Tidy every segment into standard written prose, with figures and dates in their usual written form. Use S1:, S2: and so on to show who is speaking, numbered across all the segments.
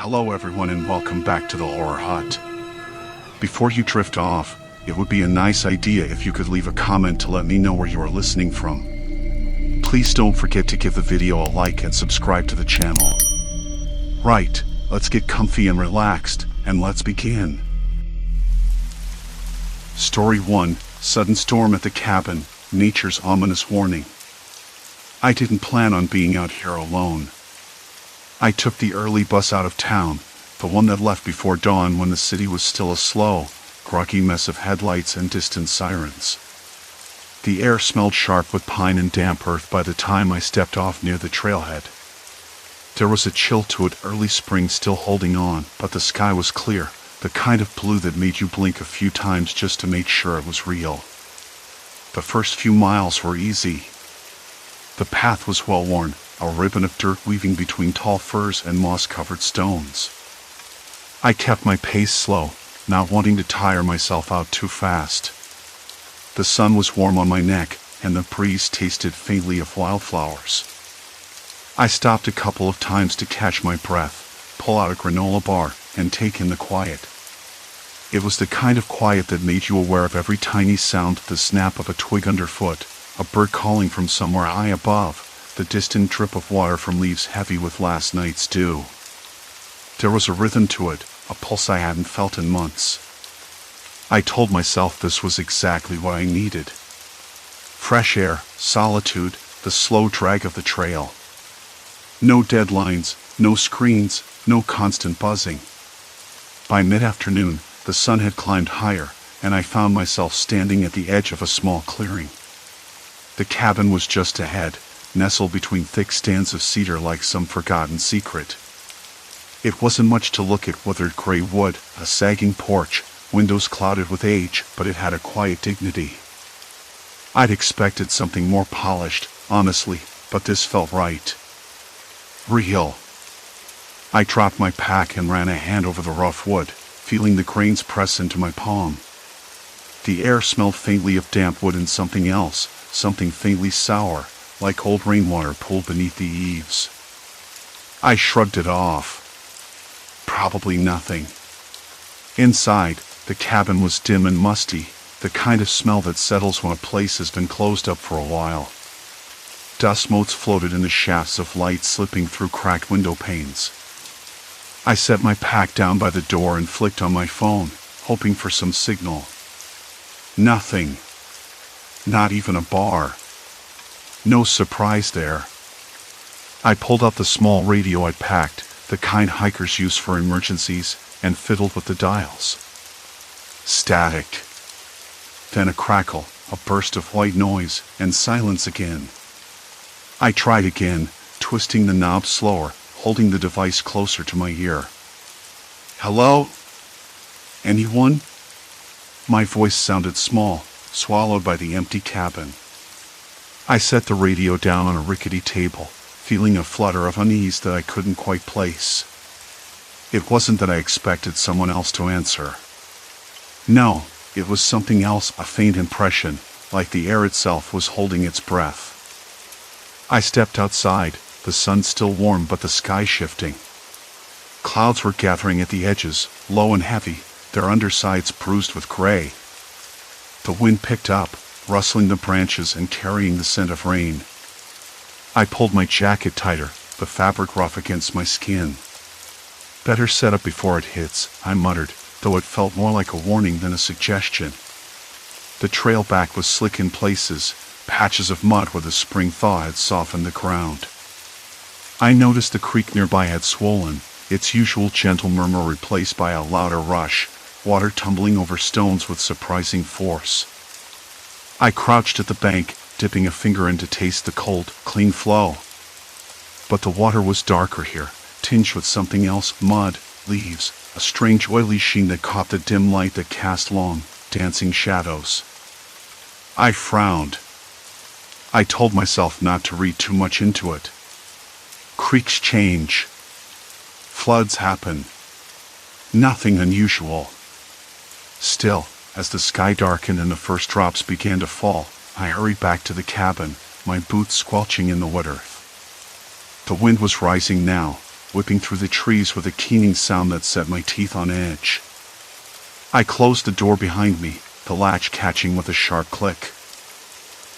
S1: Hello everyone and welcome back to the Horror Hut. Before you drift off, it would be a nice idea if you could leave a comment to let me know where you are listening from. Please don't forget to give the video a like and subscribe to the channel. Right, let's get comfy and relaxed, and let's begin. Story 1, Sudden Storm at the Cabin, Nature's Ominous Warning. I didn't plan on being out here alone. I took the early bus out of town, the one that left before dawn when the city was still a slow, groggy mess of headlights and distant sirens. The air smelled sharp with pine and damp earth by the time I stepped off near the trailhead. There was a chill to it, early spring still holding on, but the sky was clear, the kind of blue that made you blink a few times just to make sure it was real. The first few miles were easy. The path was well worn, a ribbon of dirt weaving between tall firs and moss-covered stones. I kept my pace slow, not wanting to tire myself out too fast. The sun was warm on my neck, and the breeze tasted faintly of wildflowers. I stopped a couple of times to catch my breath, pull out a granola bar, and take in the quiet. It was the kind of quiet that made you aware of every tiny sound, the snap of a twig underfoot, a bird calling from somewhere high above, the distant drip of water from leaves heavy with last night's dew. There was a rhythm to it, a pulse I hadn't felt in months. I told myself this was exactly what I needed. Fresh air, solitude, the slow drag of the trail. No deadlines, no screens, no constant buzzing. By mid-afternoon, the sun had climbed higher, and I found myself standing at the edge of a small clearing. The cabin was just ahead, nestled between thick stands of cedar like some forgotten secret. It wasn't much to look at: withered gray wood, a sagging porch, windows clouded with age, but it had a quiet dignity. I'd expected something more polished, honestly, but this felt right. Real. I dropped my pack and ran a hand over the rough wood, feeling the grains press into my palm. The air smelled faintly of damp wood and something else, something faintly sour, like old rainwater pooled beneath the eaves. I shrugged it off. Probably nothing. Inside, the cabin was dim and musty, the kind of smell that settles when a place has been closed up for a while. Dust motes floated in the shafts of light slipping through cracked window panes. I set my pack down by the door and flicked on my phone, hoping for some signal. Nothing. Not even a bar. No surprise there. I pulled out the small radio I'd packed, the kind hikers use for emergencies, and fiddled with the dials. Static. Then a crackle, a burst of white noise, and silence again. I tried again, twisting the knob slower, holding the device closer to my ear. Hello? Anyone? My voice sounded small, swallowed by the empty cabin. I set the radio down on a rickety table, feeling a flutter of unease that I couldn't quite place. It wasn't that I expected someone else to answer. No, it was something else, a faint impression, like the air itself was holding its breath. I stepped outside, the sun still warm but the sky shifting. Clouds were gathering at the edges, low and heavy, their undersides bruised with gray. The wind picked up, rustling the branches and carrying the scent of rain. I pulled my jacket tighter, the fabric rough against my skin. Better set up before it hits, I muttered, though it felt more like a warning than a suggestion. The trail back was slick in places, patches of mud where the spring thaw had softened the ground. I noticed the creek nearby had swollen, its usual gentle murmur replaced by a louder rush, water tumbling over stones with surprising force. I crouched at the bank, dipping a finger in to taste the cold, clean flow. But the water was darker here, tinged with something else: mud, leaves, a strange oily sheen that caught the dim light that cast long, dancing shadows. I frowned. I told myself not to read too much into it. Creeks change. Floods happen. Nothing unusual. Still, as the sky darkened and the first drops began to fall, I hurried back to the cabin, my boots squelching in the wet earth. The wind was rising now, whipping through the trees with a keening sound that set my teeth on edge. I closed the door behind me, the latch catching with a sharp click.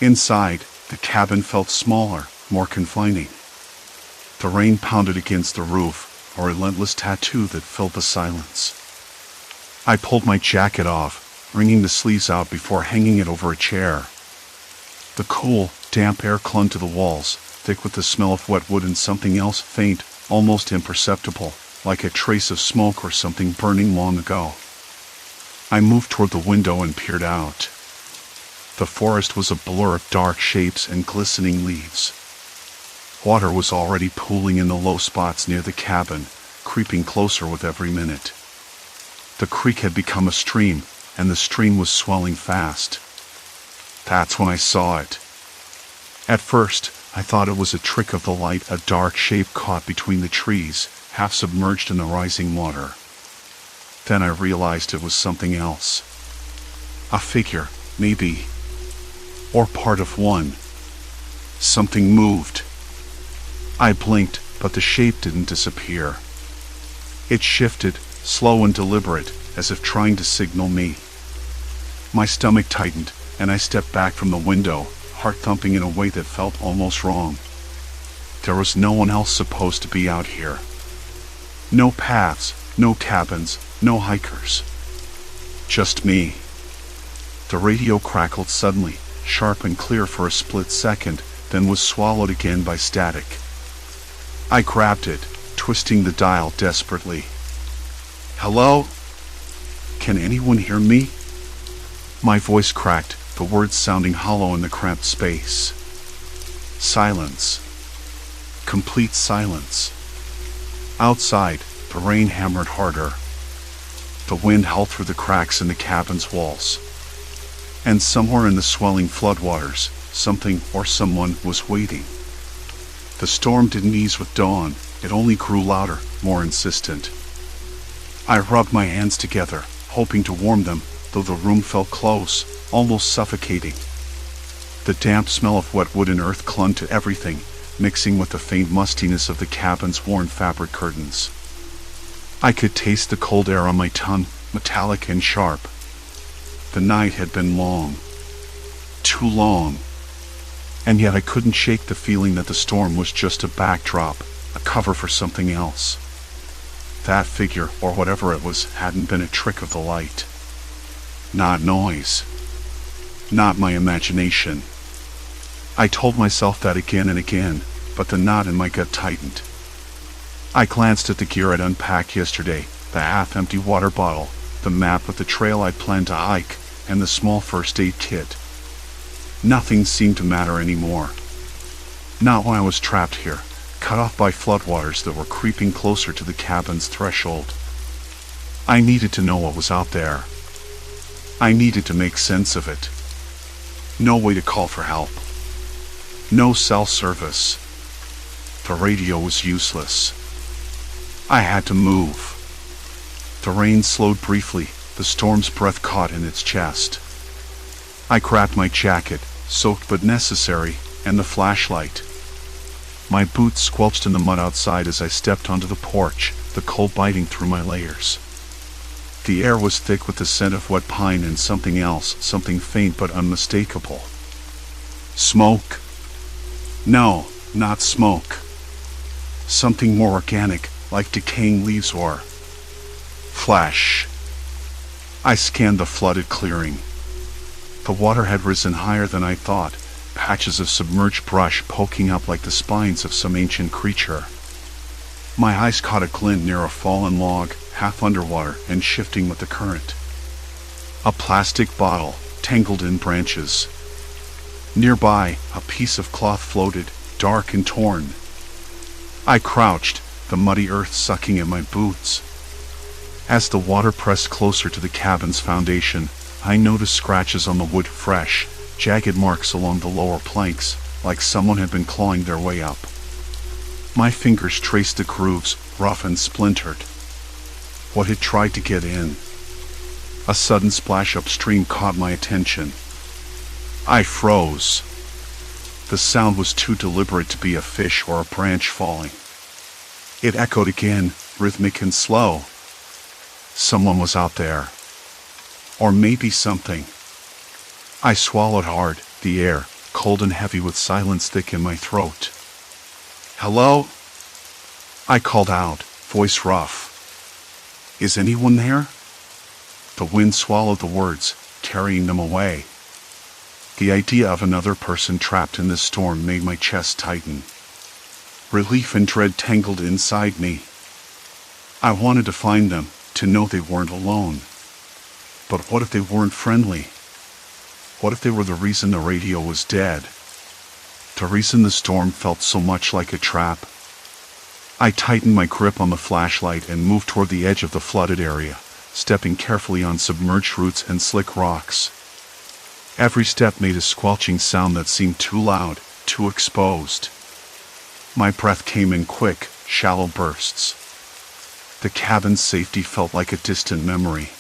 S1: Inside, the cabin felt smaller, more confining. The rain pounded against the roof, a relentless tattoo that filled the silence. I pulled my jacket off, wringing the sleeves out before hanging it over a chair. The cool, damp air clung to the walls, thick with the smell of wet wood and something else faint, almost imperceptible, like a trace of smoke or something burning long ago. I moved toward the window and peered out. The forest was a blur of dark shapes and glistening leaves. Water was already pooling in the low spots near the cabin, creeping closer with every minute. The creek had become a stream, and the stream was swelling fast. That's when I saw it. At first, I thought it was a trick of the light, a dark shape caught between the trees, half submerged in the rising water. Then I realized it was something else. A figure, maybe. Or part of one. Something moved. I blinked, but the shape didn't disappear. It shifted, slow and deliberate, as if trying to signal me. My stomach tightened, and I stepped back from the window, heart thumping in a way that felt almost wrong. There was no one else supposed to be out here. No paths, no cabins, no hikers. Just me. The radio crackled suddenly, sharp and clear for a split second, then was swallowed again by static. I grabbed it, twisting the dial desperately. Hello? Can anyone hear me? My voice cracked, the words sounding hollow in the cramped space. Silence. Complete silence. Outside, the rain hammered harder. The wind howled through the cracks in the cabin's walls. And somewhere in the swelling floodwaters, something or someone was waiting. The storm didn't ease with dawn, it only grew louder, more insistent. I rubbed my hands together, hoping to warm them, though the room felt close, almost suffocating. The damp smell of wet wood and earth clung to everything, mixing with the faint mustiness of the cabin's worn fabric curtains. I could taste the cold air on my tongue, metallic and sharp. The night had been long. Too long. And yet I couldn't shake the feeling that the storm was just a backdrop, a cover for something else. That figure, or whatever it was, hadn't been a trick of the light. Not noise. Not my imagination. I told myself that again and again, but the knot in my gut tightened. I glanced at the gear I'd unpacked yesterday, the half-empty water bottle, the map of the trail I'd planned to hike, and the small first aid kit. Nothing seemed to matter anymore. Not when I was trapped here, cut off by floodwaters that were creeping closer to the cabin's threshold. I needed to know what was out there. I needed to make sense of it. No way to call for help. No cell service. The radio was useless. I had to move. The rain slowed briefly, the storm's breath caught in its chest. I grabbed my jacket, soaked but necessary, and the flashlight. My boots squelched in the mud outside as I stepped onto the porch, the cold biting through my layers. The air was thick with the scent of wet pine and something else, something faint but unmistakable. Smoke? No, not smoke. Something more organic, like decaying leaves or flesh. I scanned the flooded clearing. The water had risen higher than I thought, patches of submerged brush poking up like the spines of some ancient creature. My eyes caught a glint near a fallen log, half underwater and shifting with the current. A plastic bottle, tangled in branches. Nearby, a piece of cloth floated, dark and torn. I crouched, the muddy earth sucking at my boots. As the water pressed closer to the cabin's foundation, I noticed scratches on the wood, fresh, jagged marks along the lower planks, like someone had been clawing their way up. My fingers traced the grooves, rough and splintered. What had tried to get in? A sudden splash upstream caught my attention. I froze. The sound was too deliberate to be a fish or a branch falling. It echoed again, rhythmic and slow. Someone was out there. Or maybe something. I swallowed hard, the air, cold and heavy with silence thick in my throat. "Hello?" I called out, voice rough. "Is anyone there?" The wind swallowed the words, carrying them away. The idea of another person trapped in this storm made my chest tighten. Relief and dread tangled inside me. I wanted to find them, to know they weren't alone. But what if they weren't friendly? What if they were the reason the radio was dead? The reason the storm felt so much like a trap? I tightened my grip on the flashlight and moved toward the edge of the flooded area, stepping carefully on submerged roots and slick rocks. Every step made a squelching sound that seemed too loud, too exposed. My breath came in quick, shallow bursts. The cabin's safety felt like a distant memory.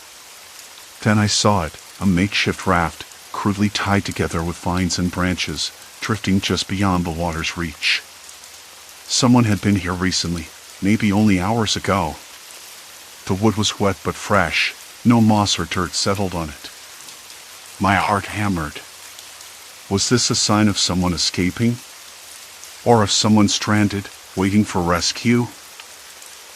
S1: Then I saw it, a makeshift raft, crudely tied together with vines and branches, drifting just beyond the water's reach. Someone had been here recently, maybe only hours ago. The wood was wet but fresh, no moss or dirt settled on it. My heart hammered. Was this a sign of someone escaping? Or of someone stranded, waiting for rescue?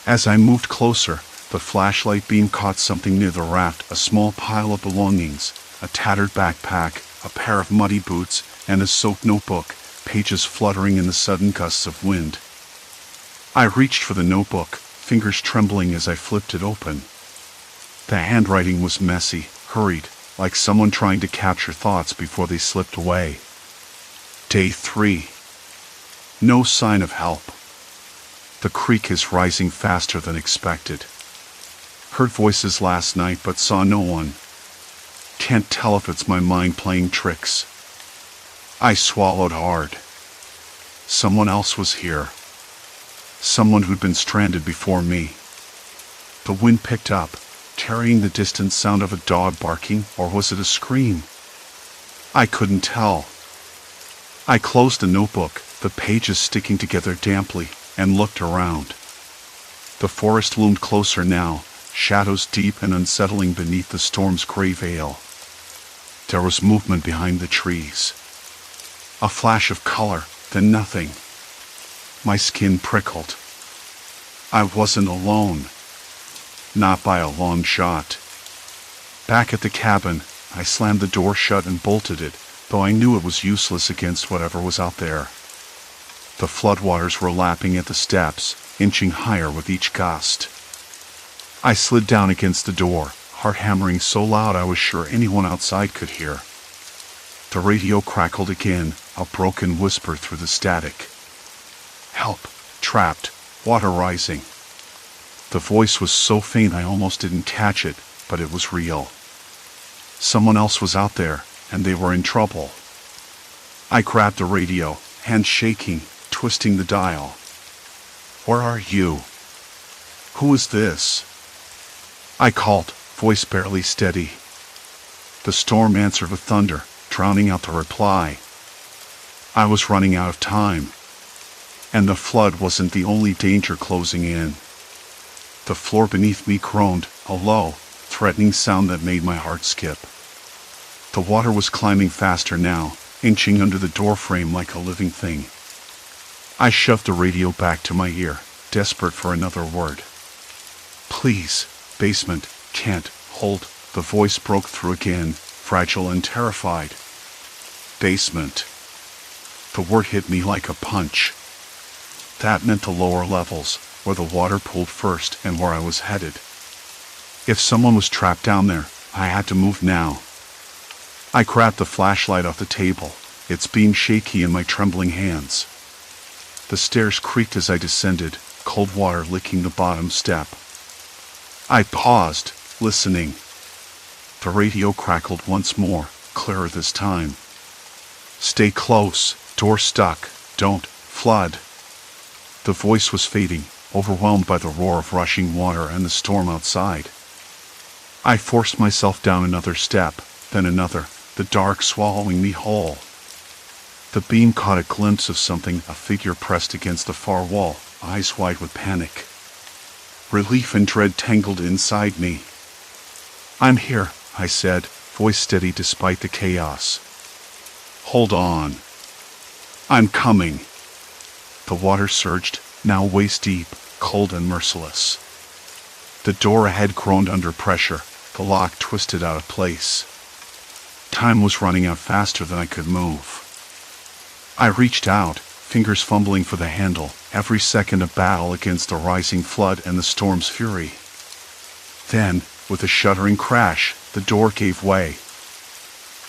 S1: As I moved closer, the flashlight beam caught something near the raft, a small pile of belongings, a tattered backpack, a pair of muddy boots, and a soaked notebook, pages fluttering in the sudden gusts of wind. I reached for the notebook, fingers trembling as I flipped it open. The handwriting was messy, hurried, like someone trying to capture thoughts before they slipped away. Day 3. No sign of help. The creek is rising faster than expected. Heard voices last night but saw no one. Can't tell if it's my mind playing tricks. I swallowed hard. Someone else was here. Someone who'd been stranded before me. The wind picked up, carrying the distant sound of a dog barking, or was it a scream? I couldn't tell. I closed the notebook, the pages sticking together damply, and looked around. The forest loomed closer now, shadows deep and unsettling beneath the storm's gray veil. There was movement behind the trees. A flash of color, then nothing. My skin prickled. I wasn't alone. Not by a long shot. Back at the cabin, I slammed the door shut and bolted it, though I knew it was useless against whatever was out there. The floodwaters were lapping at the steps, inching higher with each gust. I slid down against the door, heart hammering so loud I was sure anyone outside could hear. The radio crackled again, a broken whisper through the static. "Help! Trapped! Water rising!" The voice was so faint I almost didn't catch it, but it was real. Someone else was out there, and they were in trouble. I grabbed the radio, hands shaking, twisting the dial. "Where are you? Who is this?" I called, voice barely steady. The storm answered with thunder, drowning out the reply. I was running out of time. And the flood wasn't the only danger closing in. The floor beneath me groaned, a low, threatening sound that made my heart skip. The water was climbing faster now, inching under the doorframe like a living thing. I shoved the radio back to my ear, desperate for another word. "Please, basement, can't, hold," the voice broke through again, fragile and terrified. Basement. The word hit me like a punch. That meant the lower levels, where the water pooled first and where I was headed. If someone was trapped down there, I had to move now. I grabbed the flashlight off the table, its beam shaky in my trembling hands. The stairs creaked as I descended, cold water licking the bottom step. I paused, listening. The radio crackled once more, clearer this time. "Stay close, door stuck, don't flood." The voice was fading, overwhelmed by the roar of rushing water and the storm outside. I forced myself down another step, then another, the dark swallowing me whole. The beam caught a glimpse of something, a figure pressed against the far wall, eyes wide with panic. Relief and dread tangled inside me. "I'm here," I said, voice steady despite the chaos. "Hold on. I'm coming." The water surged, now waist deep, cold and merciless. The door ahead groaned under pressure, the lock twisted out of place. Time was running out faster than I could move. I reached out, fingers fumbling for the handle, every second a battle against the rising flood and the storm's fury. Then, with a shuddering crash, the door gave way.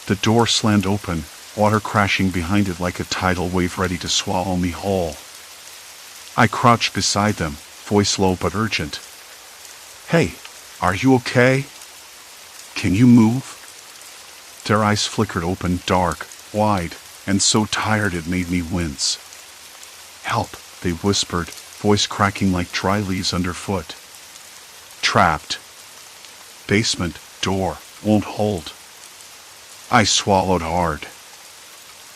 S1: The door slammed open, water crashing behind it like a tidal wave ready to swallow me whole. I crouched beside them, voice low but urgent. "Hey, are you okay? Can you move?" Their eyes flickered open, dark, wide, and so tired it made me wince. "Help," they whispered, voice cracking like dry leaves underfoot. "Trapped. Basement, door, won't hold." I swallowed hard.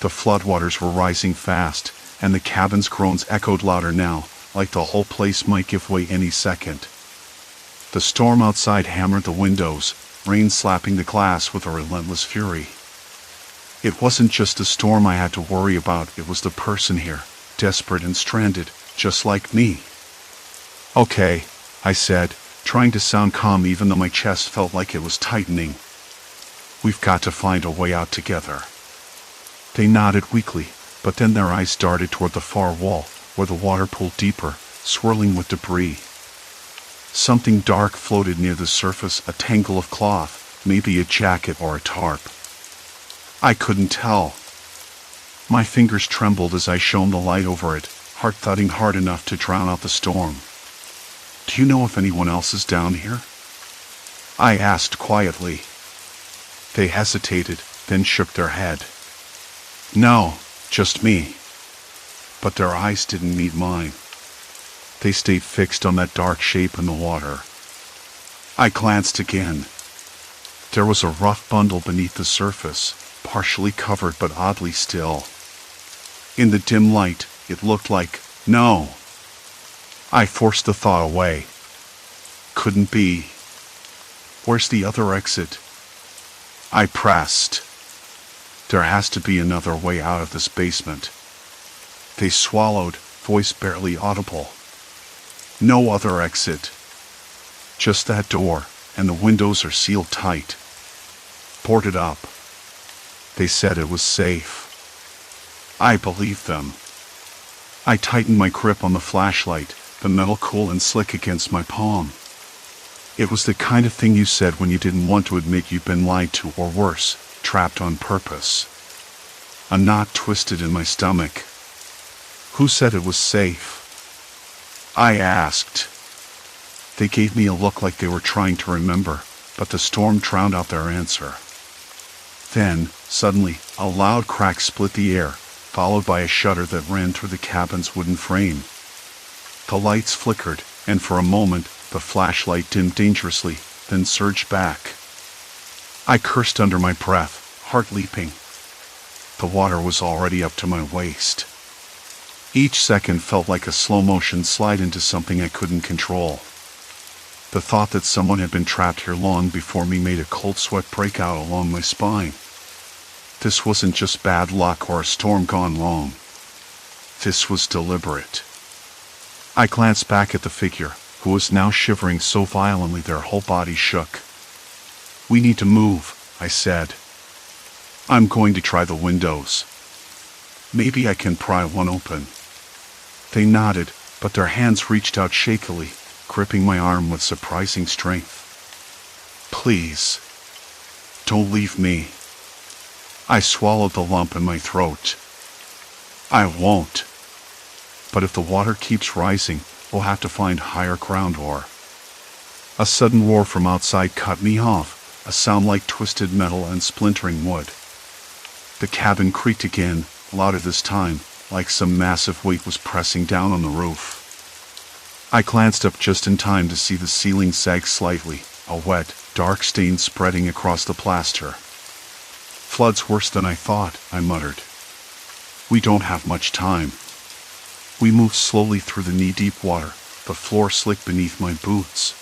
S1: The floodwaters were rising fast, and the cabin's groans echoed louder now, like the whole place might give way any second. The storm outside hammered the windows, rain slapping the glass with a relentless fury. It wasn't just the storm I had to worry about, it was the person here, desperate and stranded, just like me. "Okay," I said, trying to sound calm even though my chest felt like it was tightening. "We've got to find a way out together." They nodded weakly, but then their eyes darted toward the far wall, where the water pooled deeper, swirling with debris. Something dark floated near the surface, a tangle of cloth, maybe a jacket or a tarp. I couldn't tell. My fingers trembled as I shone the light over it, heart thudding hard enough to drown out the storm. "Do you know if anyone else is down here?" I asked quietly. They hesitated, then shook their head. "No, just me." But their eyes didn't meet mine. They stayed fixed on that dark shape in the water. I glanced again. There was a rough bundle beneath the surface, partially covered but oddly still. In the dim light, it looked like, no. I forced the thought away. Couldn't be. Where's the other exit? I pressed. There has to be another way out of this basement. They swallowed, voice barely audible. No other exit. Just that door, and the windows are sealed tight. Boarded up. They said it was safe. I believed them. I tightened my grip on the flashlight, the metal cool and slick against my palm. It was the kind of thing you said when you didn't want to admit you'd been lied to, or worse, trapped on purpose. A knot twisted in my stomach. Who said it was safe? I asked. They gave me a look like they were trying to remember, but the storm drowned out their answer. Then, suddenly, a loud crack split the air, followed by a shudder that ran through the cabin's wooden frame. The lights flickered, and for a moment, the flashlight dimmed dangerously, then surged back. I cursed under my breath, heart leaping. The water was already up to my waist. Each second felt like a slow-motion slide into something I couldn't control. The thought that someone had been trapped here long before me made a cold sweat break out along my spine. This wasn't just bad luck or a storm gone wrong. This was deliberate. I glanced back at the figure, who was now shivering so violently their whole body shook. "We need to move," I said. "I'm going to try the windows. Maybe I can pry one open." They nodded, but their hands reached out shakily, gripping my arm with surprising strength. "Please, don't leave me." I swallowed the lump in my throat. "I won't. But if the water keeps rising, we'll have to find higher ground or..." A sudden roar from outside cut me off, a sound like twisted metal and splintering wood. The cabin creaked again, louder this time, like some massive weight was pressing down on the roof. I glanced up just in time to see the ceiling sag slightly, a wet, dark stain spreading across the plaster. "Flood's worse than I thought," I muttered. "We don't have much time." We moved slowly through the knee-deep water, the floor slick beneath my boots.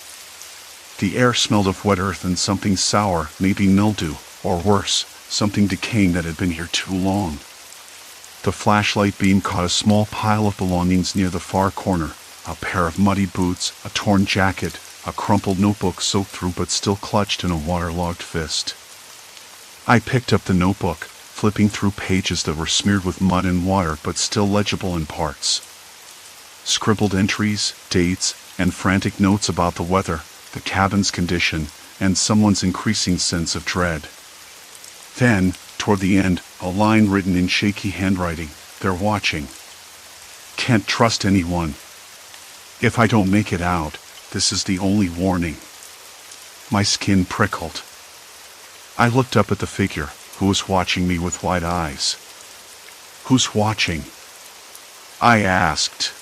S1: The air smelled of wet earth and something sour, maybe mildew, or worse, something decaying that had been here too long. The flashlight beam caught a small pile of belongings near the far corner, a pair of muddy boots, a torn jacket, a crumpled notebook soaked through but still clutched in a waterlogged fist. I picked up the notebook, flipping through pages that were smeared with mud and water but still legible in parts. Scribbled entries, dates, and frantic notes about the weather, the cabin's condition, and someone's increasing sense of dread. Then, toward the end, a line written in shaky handwriting, "They're watching. Can't trust anyone. If I don't make it out, this is the only warning." My skin prickled. I looked up at the figure, who was watching me with wide eyes. "Who's watching?" I asked.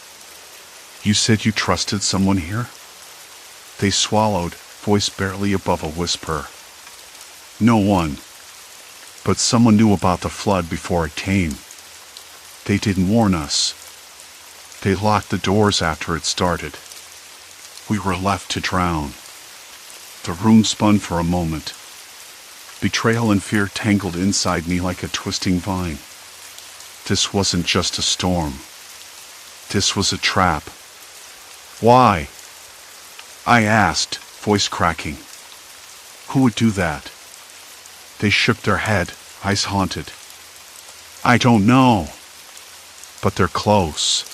S1: "You said you trusted someone here?" They swallowed, voice barely above a whisper. "No one. But someone knew about the flood before it came. They didn't warn us. They locked the doors after it started. We were left to drown." The room spun for a moment. Betrayal and fear tangled inside me like a twisting vine. This wasn't just a storm. This was a trap. "Why?" I asked, voice cracking. "Who would do that?" They shook their head, eyes haunted. "I don't know. But they're close.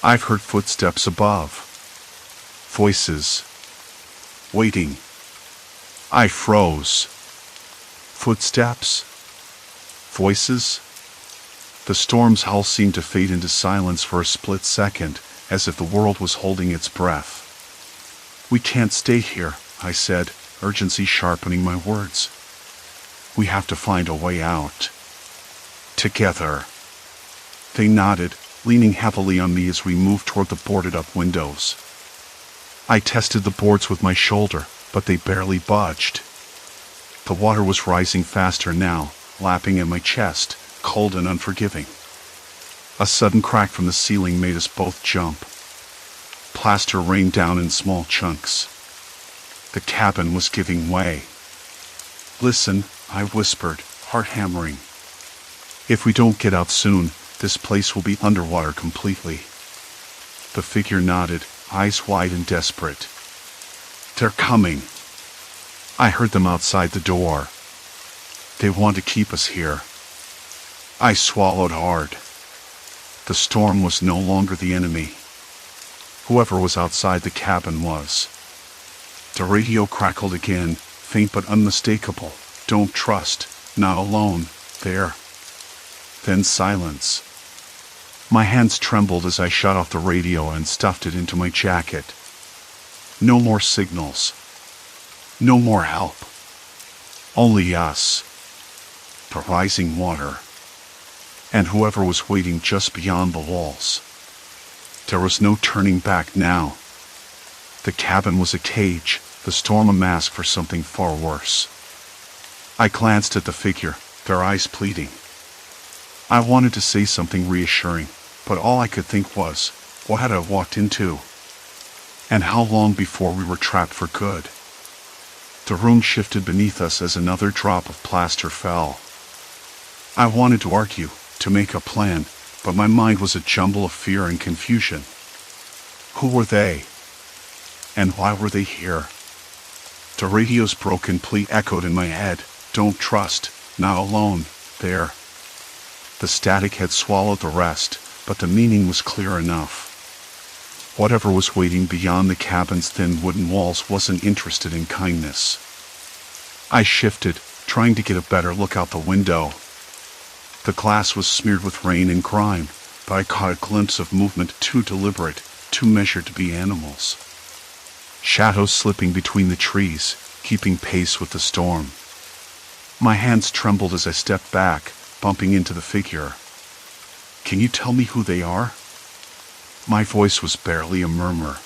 S1: I've heard footsteps above. Voices. Waiting." I froze. Footsteps? Voices? The storm's howl seemed to fade into silence for a split second, as if the world was holding its breath. "We can't stay here," I said, urgency sharpening my words. "We have to find a way out. Together." They nodded, leaning heavily on me as we moved toward the boarded-up windows. I tested the boards with my shoulder, but they barely budged. The water was rising faster now, lapping at my chest, cold and unforgiving. A sudden crack from the ceiling made us both jump. Plaster rained down in small chunks. The cabin was giving way. "Listen," I whispered, heart hammering. "If we don't get out soon, this place will be underwater completely." The figure nodded, eyes wide and desperate. "They're coming. I heard them outside the door. They want to keep us here." I swallowed hard. The storm was no longer the enemy. Whoever was outside the cabin was. The radio crackled again, faint but unmistakable. "Don't trust. Not alone. There." Then silence. My hands trembled as I shut off the radio and stuffed it into my jacket. No more signals. No more help. Only us. The rising water. And whoever was waiting just beyond the walls. There was no turning back now. The cabin was a cage, the storm a mask for something far worse. I glanced at the figure, their eyes pleading. I wanted to say something reassuring, but all I could think was, what had I walked into? And how long before we were trapped for good? The room shifted beneath us as another drop of plaster fell. I wanted to argue, to make a plan, but my mind was a jumble of fear and confusion. Who were they? And why were they here? The radio's broken plea echoed in my head. "Don't trust. Not alone. There." The static had swallowed the rest, but the meaning was clear enough. Whatever was waiting beyond the cabin's thin wooden walls wasn't interested in kindness. I shifted, trying to get a better look out the window. The glass was smeared with rain and grime, but I caught a glimpse of movement too deliberate, too measured to be animals. Shadows slipping between the trees, keeping pace with the storm. My hands trembled as I stepped back, bumping into the figure. "Can you tell me who they are?" My voice was barely a murmur.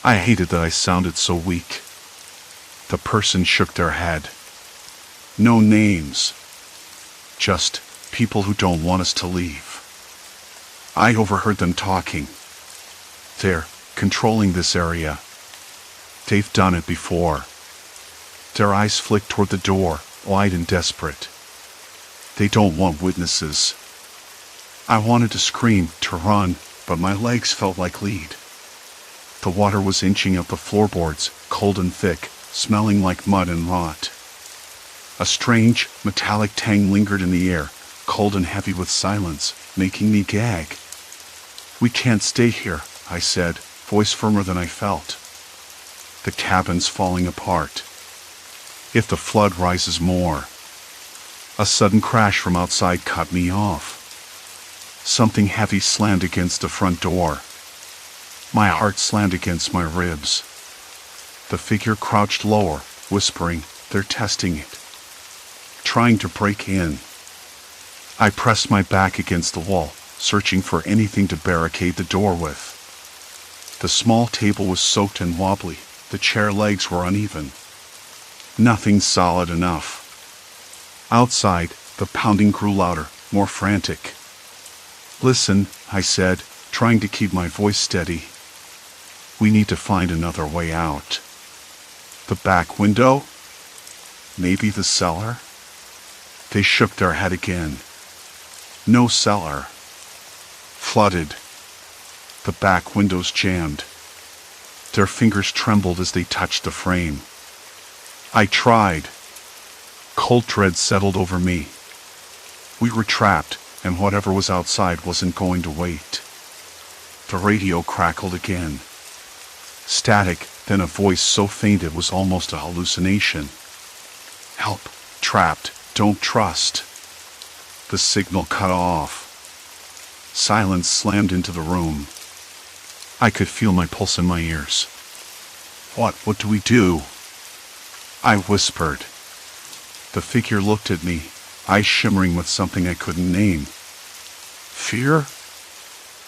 S1: I hated that I sounded so weak. The person shook their head. "No names. Just people who don't want us to leave." I overheard them talking. They're controlling this area. They've done it before. Their eyes flicked toward the door, wide and desperate. They don't want witnesses. I wanted to scream, to run, but my legs felt like lead. The water was inching up the floorboards, cold and thick, smelling like mud and rot. A strange, metallic tang lingered in the air, cold and heavy with silence, making me gag. "We can't stay here," I said, voice firmer than I felt. "The cabin's falling apart. If the flood rises more." A sudden crash from outside cut me off. Something heavy slammed against the front door. My heart slammed against my ribs. The figure crouched lower, whispering, "They're testing it. Trying to break in." I pressed my back against the wall, searching for anything to barricade the door with. The small table was soaked and wobbly, the chair legs were uneven. Nothing solid enough. Outside, the pounding grew louder, more frantic. "Listen," I said, trying to keep my voice steady. "We need to find another way out." "The back window? Maybe the cellar?" They shook their head again. "No cellar. Flooded. The back window's jammed." Their fingers trembled as they touched the frame. I tried. Cold dread settled over me. We were trapped, and whatever was outside wasn't going to wait. The radio crackled again. Static, then a voice so faint it was almost a hallucination. "Help. Trapped. Don't trust." The signal cut off. Silence slammed into the room. I could feel my pulse in my ears. What do we do?" I whispered. The figure looked at me, eyes shimmering with something I couldn't name. Fear?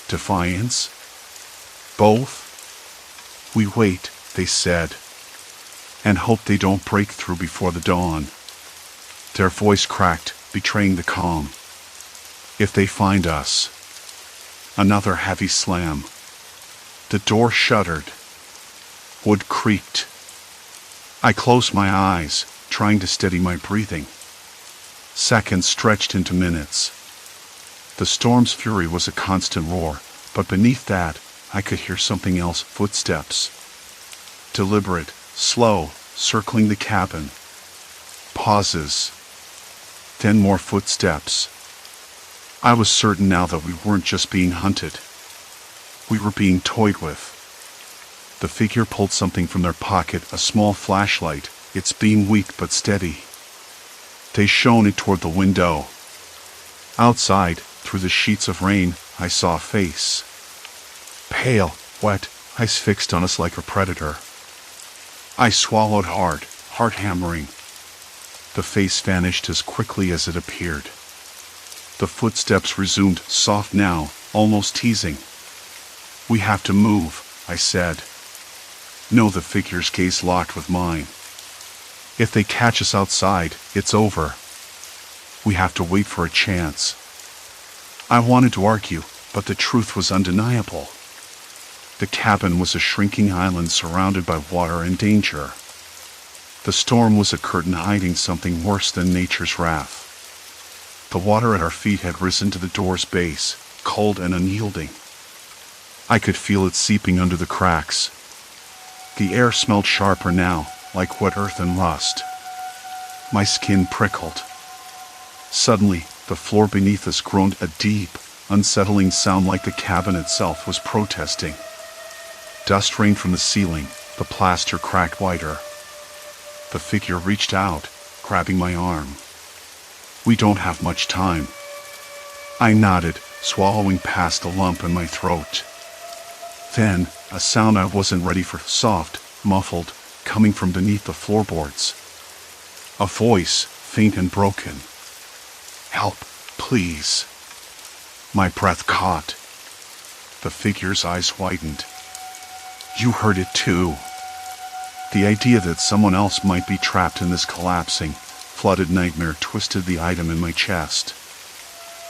S1: Defiance? Both? "We wait," they said, "and hope they don't break through before the dawn." Their voice cracked, betraying the calm. "If they find us." Another heavy slam. The door shuddered. Wood creaked. I closed my eyes, trying to steady my breathing. Seconds stretched into minutes. The storm's fury was a constant roar, but beneath that, I could hear something else, footsteps. Deliberate, slow, circling the cabin. Pauses. Then more footsteps. I was certain now that we weren't just being hunted. We were being toyed with. The figure pulled something from their pocket, a small flashlight, its beam weak but steady. They shone it toward the window. Outside, through the sheets of rain, I saw a face. Pale, wet, eyes fixed on us like a predator. I swallowed hard, heart hammering. The face vanished as quickly as it appeared. The footsteps resumed, soft now, almost teasing. "We have to move," I said. No, the figure's gaze locked with mine. "If they catch us outside, it's over. We have to wait for a chance." I wanted to argue, but the truth was undeniable. The cabin was a shrinking island surrounded by water and danger. The storm was a curtain hiding something worse than nature's wrath. The water at our feet had risen to the door's base, cold and unyielding. I could feel it seeping under the cracks. The air smelled sharper now, like wet earth and rust. My skin prickled. Suddenly, the floor beneath us groaned a deep, unsettling sound like the cabin itself was protesting. Dust rained from the ceiling, the plaster cracked whiter. The figure reached out, grabbing my arm. "We don't have much time." I nodded, swallowing past a lump in my throat. Then, a sound I wasn't ready for, soft, muffled, coming from beneath the floorboards. A voice, faint and broken. "Help, please." My breath caught. The figure's eyes widened. "You heard it too." The idea that someone else might be trapped in this collapsing, flooded nightmare twisted the item in my chest.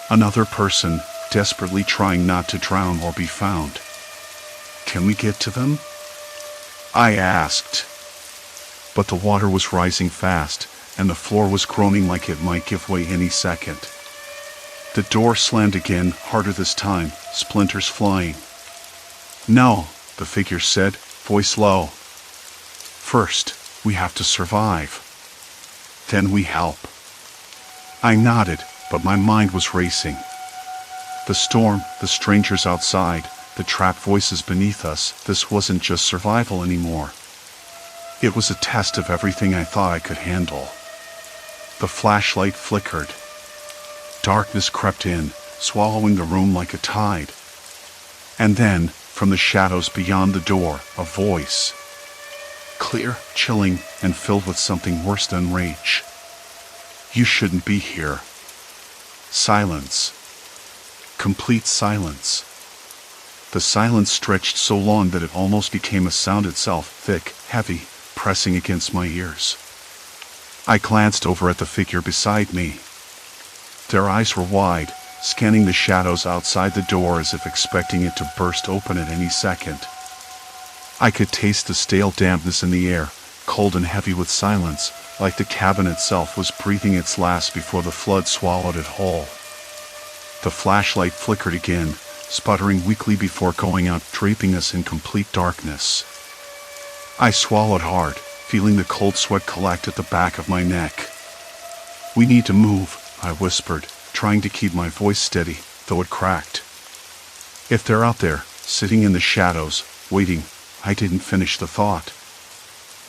S1: Another person, desperately trying not to drown or be found. "Can we get to them?" I asked. But the water was rising fast, and the floor was groaning like it might give way any second. The door slammed again, harder this time, splinters flying. "No," the figure said, voice low. "First, we have to survive. Then we help." I nodded, but my mind was racing. The storm, the strangers outside, the trapped voices beneath us, this wasn't just survival anymore. It was a test of everything I thought I could handle. The flashlight flickered. Darkness crept in, swallowing the room like a tide. And then, from the shadows beyond the door, a voice. Clear, chilling, and filled with something worse than rage. "You shouldn't be here." Silence. Complete silence. The silence stretched so long that it almost became a sound itself, thick, heavy, pressing against my ears. I glanced over at the figure beside me. Their eyes were wide, scanning the shadows outside the door as if expecting it to burst open at any second. I could taste the stale dampness in the air, cold and heavy with silence, like the cabin itself was breathing its last before the flood swallowed it whole. The flashlight flickered again, sputtering weakly before going out, draping us in complete darkness. I swallowed hard, feeling the cold sweat collect at the back of my neck. "We need to move," I whispered, trying to keep my voice steady, though it cracked. "If they're out there, sitting in the shadows, waiting," I didn't finish the thought.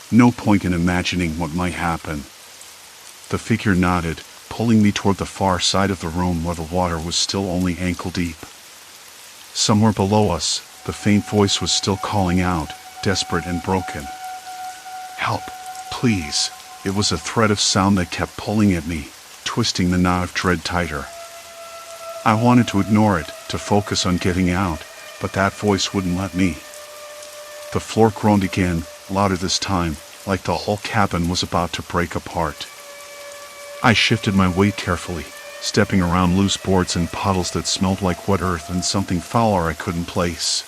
S1: No point in imagining what might happen. The figure nodded, pulling me toward the far side of the room where the water was still only ankle deep. Somewhere below us, the faint voice was still calling out, desperate and broken. "Help, please." It was a thread of sound that kept pulling at me, twisting the knot of dread tighter. I wanted to ignore it, to focus on getting out, but that voice wouldn't let me. The floor groaned again, louder this time, like the whole cabin was about to break apart. I shifted my weight carefully, stepping around loose boards and puddles that smelled like wet earth and something fouler I couldn't place.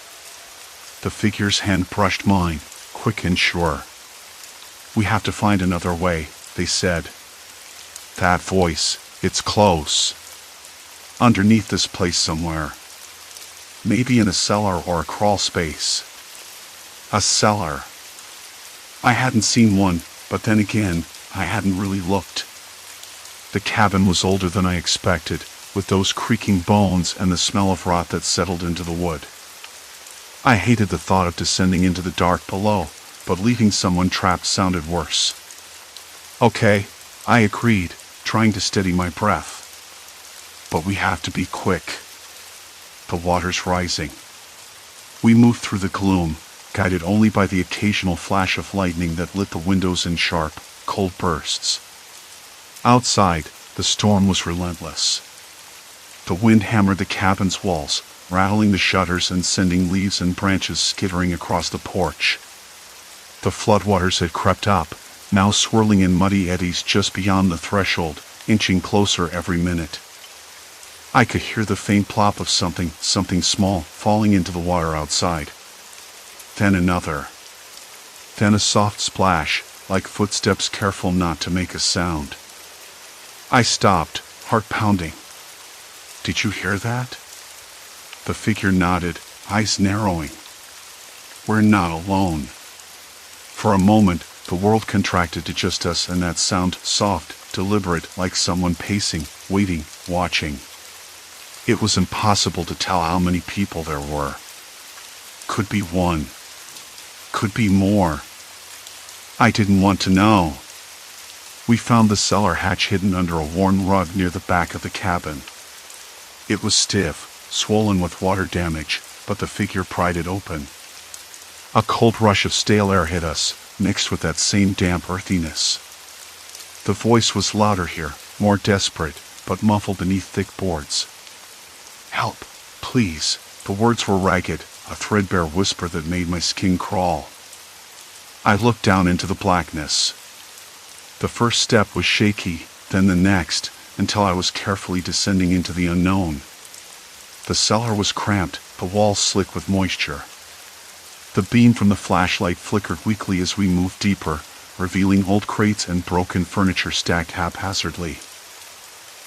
S1: The figure's hand brushed mine, quick and sure. "We have to find another way," they said. "That voice, it's close. Underneath this place somewhere. Maybe in a cellar or a crawl space." A cellar. I hadn't seen one, but then again, I hadn't really looked. The cabin was older than I expected, with those creaking bones and the smell of rot that settled into the wood. I hated the thought of descending into the dark below, but leaving someone trapped sounded worse. "Okay," I agreed, trying to steady my breath. "But we have to be quick. The water's rising." We moved through the gloom, guided only by the occasional flash of lightning that lit the windows in sharp, cold bursts. Outside, the storm was relentless. The wind hammered the cabin's walls, rattling the shutters and sending leaves and branches skittering across the porch. The floodwaters had crept up, now swirling in muddy eddies just beyond the threshold, inching closer every minute. I could hear the faint plop of something small, falling into the water outside. Then another. Then a soft splash, like footsteps careful not to make a sound. I stopped, heart pounding. "Did you hear that?" The figure nodded, eyes narrowing. "We're not alone." For a moment, the world contracted to just us and that sound, soft, deliberate, like someone pacing, waiting, watching. It was impossible to tell how many people there were. Could be one. Could be more. I didn't want to know. We found the cellar hatch hidden under a worn rug near the back of the cabin. It was stiff, swollen with water damage, but the figure pried it open. A cold rush of stale air hit us, mixed with that same damp earthiness. The voice was louder here, more desperate, but muffled beneath thick boards. "Help, please." The words were ragged, a threadbare whisper that made my skin crawl. I looked down into the blackness. The first step was shaky, then the next, until I was carefully descending into the unknown. The cellar was cramped, the walls slick with moisture. The beam from the flashlight flickered weakly as we moved deeper, revealing old crates and broken furniture stacked haphazardly.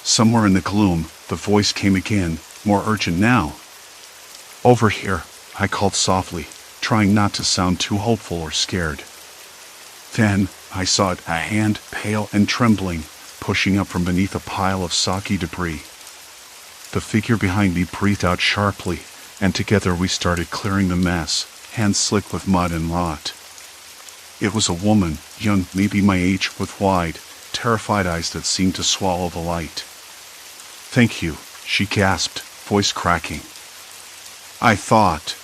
S1: Somewhere in the gloom, the voice came again, more urgent now. "Over here," I called softly, trying not to sound too hopeful or scared. Then, I saw it, a hand, pale and trembling, pushing up from beneath a pile of soggy debris. The figure behind me breathed out sharply, and together we started clearing the mess, hands slick with mud and rot. It was a woman, young, maybe my age, with wide, terrified eyes that seemed to swallow the light. "Thank you," she gasped, voice cracking. I thought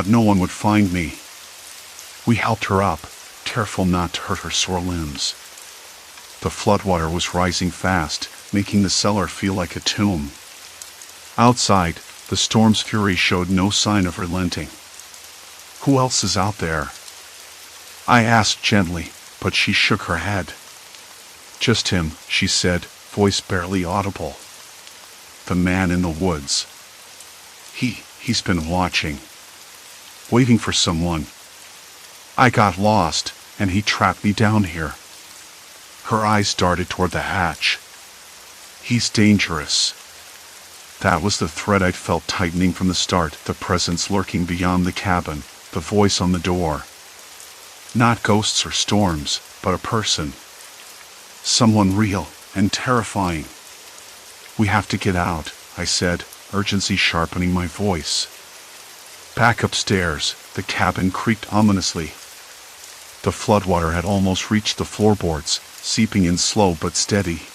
S1: no one would find me." We helped her up, careful not to hurt her sore limbs. The floodwater was rising fast, making the cellar feel like a tomb. Outside, the storm's fury showed no sign of relenting. "Who else is out there?" I asked gently, but she shook her head. "Just him," she said, voice barely audible. "The man in the woods. He's been watching. Waiting for someone. I got lost, and he trapped me down here." Her eyes darted toward the hatch. "He's dangerous." That was the thread I'd felt tightening from the start, the presence lurking beyond the cabin, the voice on the door. Not ghosts or storms, but a person. Someone real and terrifying. "We have to get out," I said, urgency sharpening my voice. Back upstairs, the cabin creaked ominously. The floodwater had almost reached the floorboards, seeping in slow but steady.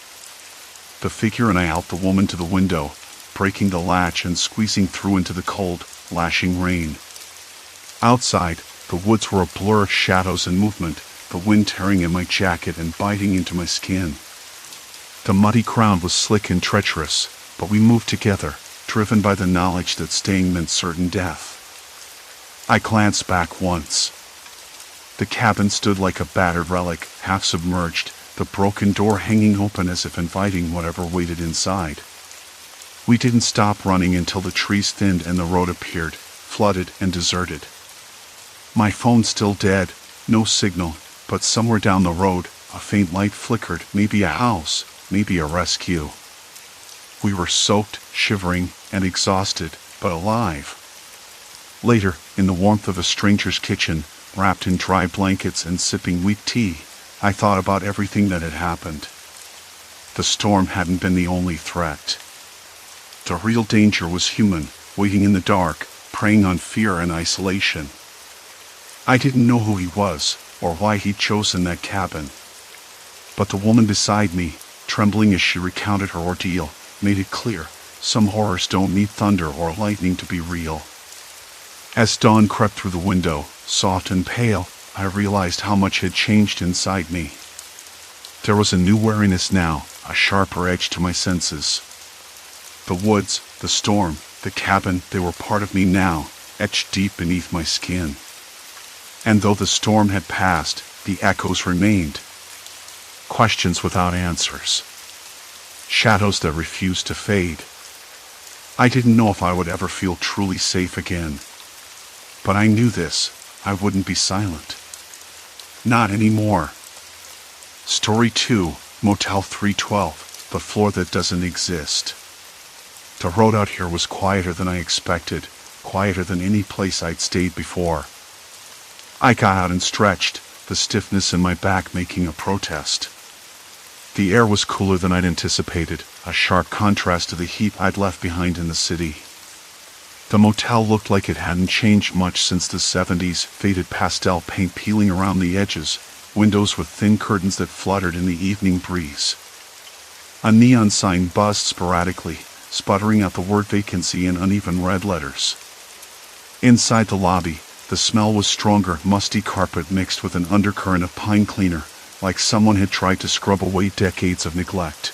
S1: The figure and I helped the woman to the window, breaking the latch and squeezing through into the cold, lashing rain. Outside, the woods were a blur of shadows and movement, the wind tearing at my jacket and biting into my skin. The muddy ground was slick and treacherous, but we moved together, driven by the knowledge that staying meant certain death. I glanced back once. The cabin stood like a battered relic, half submerged, the broken door hanging open as if inviting whatever waited inside. We didn't stop running until the trees thinned and the road appeared, flooded and deserted. My phone still dead, no signal, but somewhere down the road, a faint light flickered, maybe a house, maybe a rescue. We were soaked, shivering, and exhausted, but alive. Later, in the warmth of a stranger's kitchen, wrapped in dry blankets and sipping weak tea, I thought about everything that had happened. The storm hadn't been the only threat. The real danger was human, waiting in the dark, preying on fear and isolation. I didn't know who he was, or why he'd chosen that cabin. But the woman beside me, trembling as she recounted her ordeal, made it clear, some horrors don't need thunder or lightning to be real. As dawn crept through the window, soft and pale, I realized how much had changed inside me. There was a new wariness now, a sharper edge to my senses. The woods, the storm, the cabin, they were part of me now, etched deep beneath my skin. And though the storm had passed, the echoes remained. Questions without answers. Shadows that refused to fade. I didn't know if I would ever feel truly safe again. But I knew this, I wouldn't be silent. Not anymore. Story 2, Motel 312, the floor that doesn't exist. The road out here was quieter than I expected, quieter than any place I'd stayed before. I got out and stretched, the stiffness in my back making a protest. The air was cooler than I'd anticipated, a sharp contrast to the heat I'd left behind in the city. The motel looked like it hadn't changed much since the 70s, faded pastel paint peeling around the edges, windows with thin curtains that fluttered in the evening breeze. A neon sign buzzed sporadically, sputtering out the word vacancy in uneven red letters. Inside the lobby, the smell was stronger, musty carpet mixed with an undercurrent of pine cleaner, like someone had tried to scrub away decades of neglect.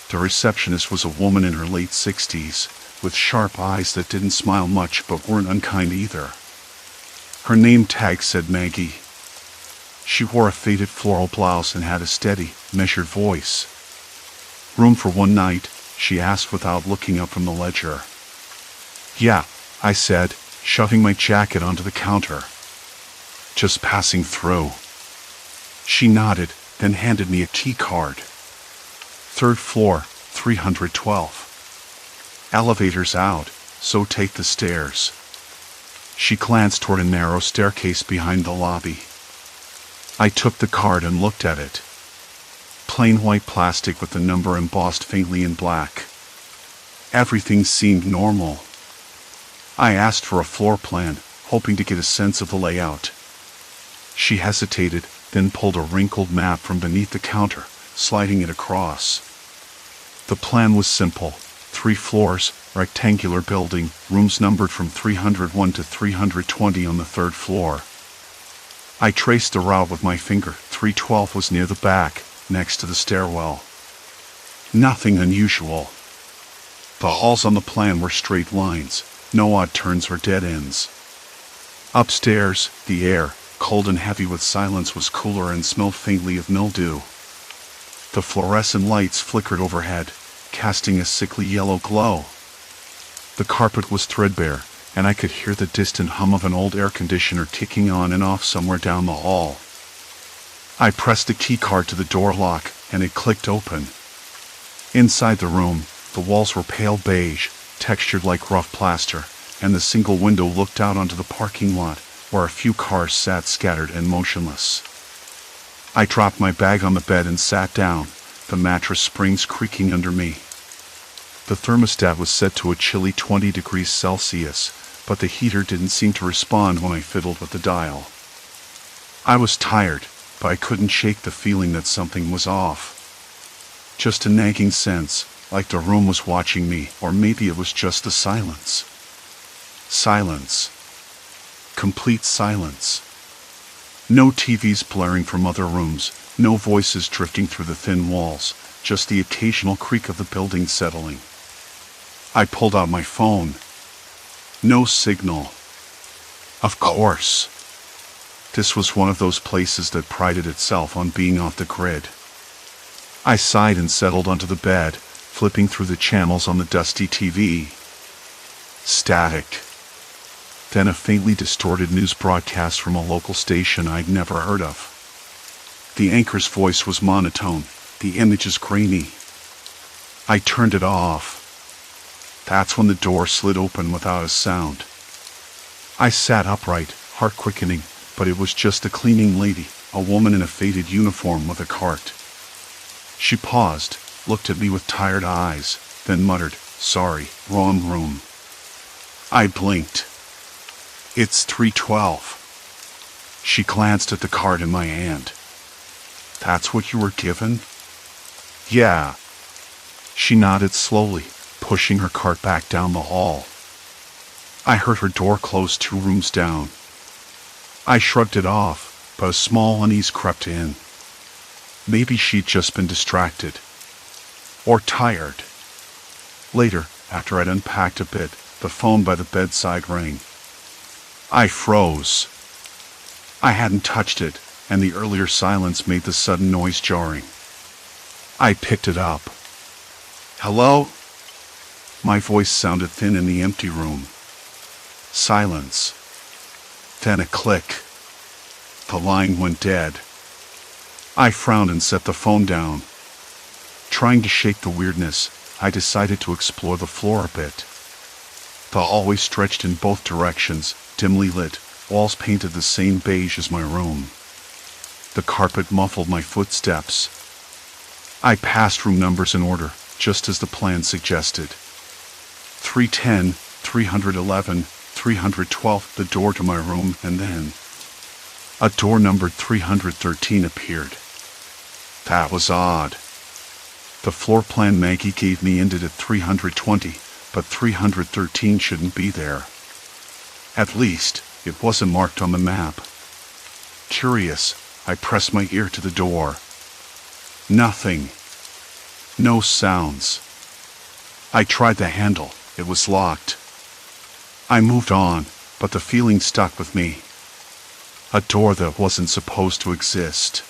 S1: The receptionist was a woman in her late 60s, with sharp eyes that didn't smile much but weren't unkind either. Her name tag said Maggie. She wore a faded floral blouse and had a steady, measured voice. "Room for one night?" she asked without looking up from the ledger. Yeah, I said, shoving my jacket onto the counter. Just passing through. She nodded, then handed me a key card. 3rd floor, 312. Elevator's out, so take the stairs. She glanced toward a narrow staircase behind the lobby. I took the card and looked at it. Plain white plastic with the number embossed faintly in black. Everything seemed normal. I asked for a floor plan, hoping to get a sense of the layout. She hesitated, then pulled a wrinkled map from beneath the counter, sliding it across. The plan was simple: 3 floors, rectangular building, rooms numbered from 301 to 320 on the 3rd floor. I traced the route with my finger. 312 was near the back, next to the stairwell. Nothing unusual. The halls on the plan were straight lines, no odd turns or dead ends. Upstairs, the air, cold and heavy with silence, was cooler and smelled faintly of mildew. The fluorescent lights flickered overhead, casting a sickly yellow glow. The carpet was threadbare, and I could hear the distant hum of an old air conditioner ticking on and off somewhere down the hall. I pressed the keycard to the door lock, and it clicked open. Inside the room, the walls were pale beige, textured like rough plaster, and the single window looked out onto the parking lot, where a few cars sat scattered and motionless. I dropped my bag on the bed and sat down, the mattress springs creaking under me. The thermostat was set to a chilly 20 degrees Celsius, but the heater didn't seem to respond when I fiddled with the dial. I was tired, but I couldn't shake the feeling that something was off. Just a nagging sense, like the room was watching me, or maybe it was just the silence. Silence. Complete silence. No TVs blaring from other rooms, no voices drifting through the thin walls, just the occasional creak of the building settling. I pulled out my phone. No signal. Of course. This was one of those places that prided itself on being off the grid. I sighed and settled onto the bed, flipping through the channels on the dusty TV. Static. Then a faintly distorted news broadcast from a local station I'd never heard of. The anchor's voice was monotone, the images grainy. I turned it off. That's when the door slid open without a sound. I sat upright, heart quickening, but it was just a cleaning lady, a woman in a faded uniform with a cart. She paused, looked at me with tired eyes, then muttered, "Sorry, wrong room." I blinked. "It's 312. She glanced at the card in my hand. "That's what you were given?" "Yeah." She nodded slowly, pushing her cart back down the hall. I heard her door close 2 rooms down. I shrugged it off, but a small unease crept in. Maybe she'd just been distracted. Or tired. Later, after I'd unpacked a bit, the phone by the bedside rang. I froze. I hadn't touched it, and the earlier silence made the sudden noise jarring. I picked it up. "Hello?" My voice sounded thin in the empty room. Silence. Then a click. The line went dead. I frowned and set the phone down. Trying to shake the weirdness, I decided to explore the floor a bit. The hallway stretched in both directions, dimly lit, walls painted the same beige as my room. The carpet muffled my footsteps. I passed room numbers in order, just as the plan suggested. 310, 311, 312, the door to my room, and then a door numbered 313 appeared. That was odd. The floor plan Maggie gave me ended at 320, but 313 shouldn't be there. At least, it wasn't marked on the map. Curious, I pressed my ear to the door. Nothing. No sounds. I tried the handle. It was locked. I moved on, but the feeling stuck with me. A door that wasn't supposed to exist.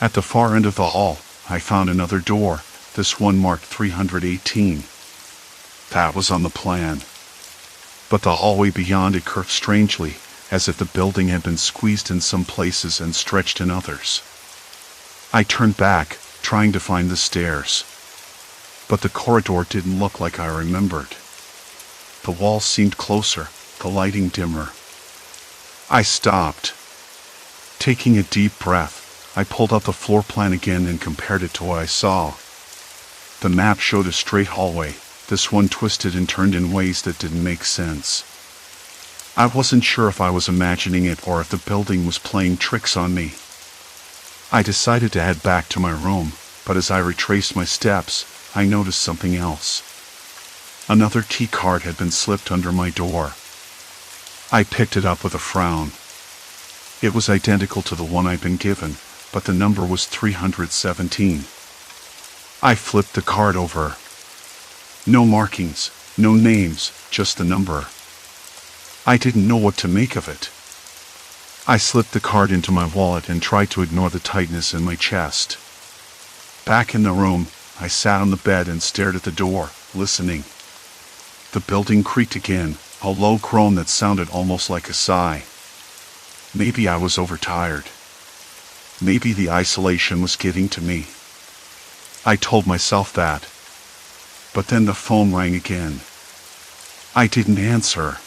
S1: At the far end of the hall, I found another door, this one marked 318. That was on the plan. But the hallway beyond it curved strangely, as if the building had been squeezed in some places and stretched in others. I turned back, trying to find the stairs. But the corridor didn't look like I remembered. The walls seemed closer, the lighting dimmer. I stopped. Taking a deep breath, I pulled out the floor plan again and compared it to what I saw. The map showed a straight hallway, this one twisted and turned in ways that didn't make sense. I wasn't sure if I was imagining it or if the building was playing tricks on me. I decided to head back to my room, but as I retraced my steps, I noticed something else. Another key card had been slipped under my door. I picked it up with a frown. It was identical to the one I'd been given, but the number was 317. I flipped the card over. No markings, no names, just the number. I didn't know what to make of it. I slipped the card into my wallet and tried to ignore the tightness in my chest. Back in the room, I sat on the bed and stared at the door, listening. The building creaked again, a low groan that sounded almost like a sigh. Maybe I was overtired. Maybe the isolation was getting to me. I told myself that. But then the phone rang again. I didn't answer.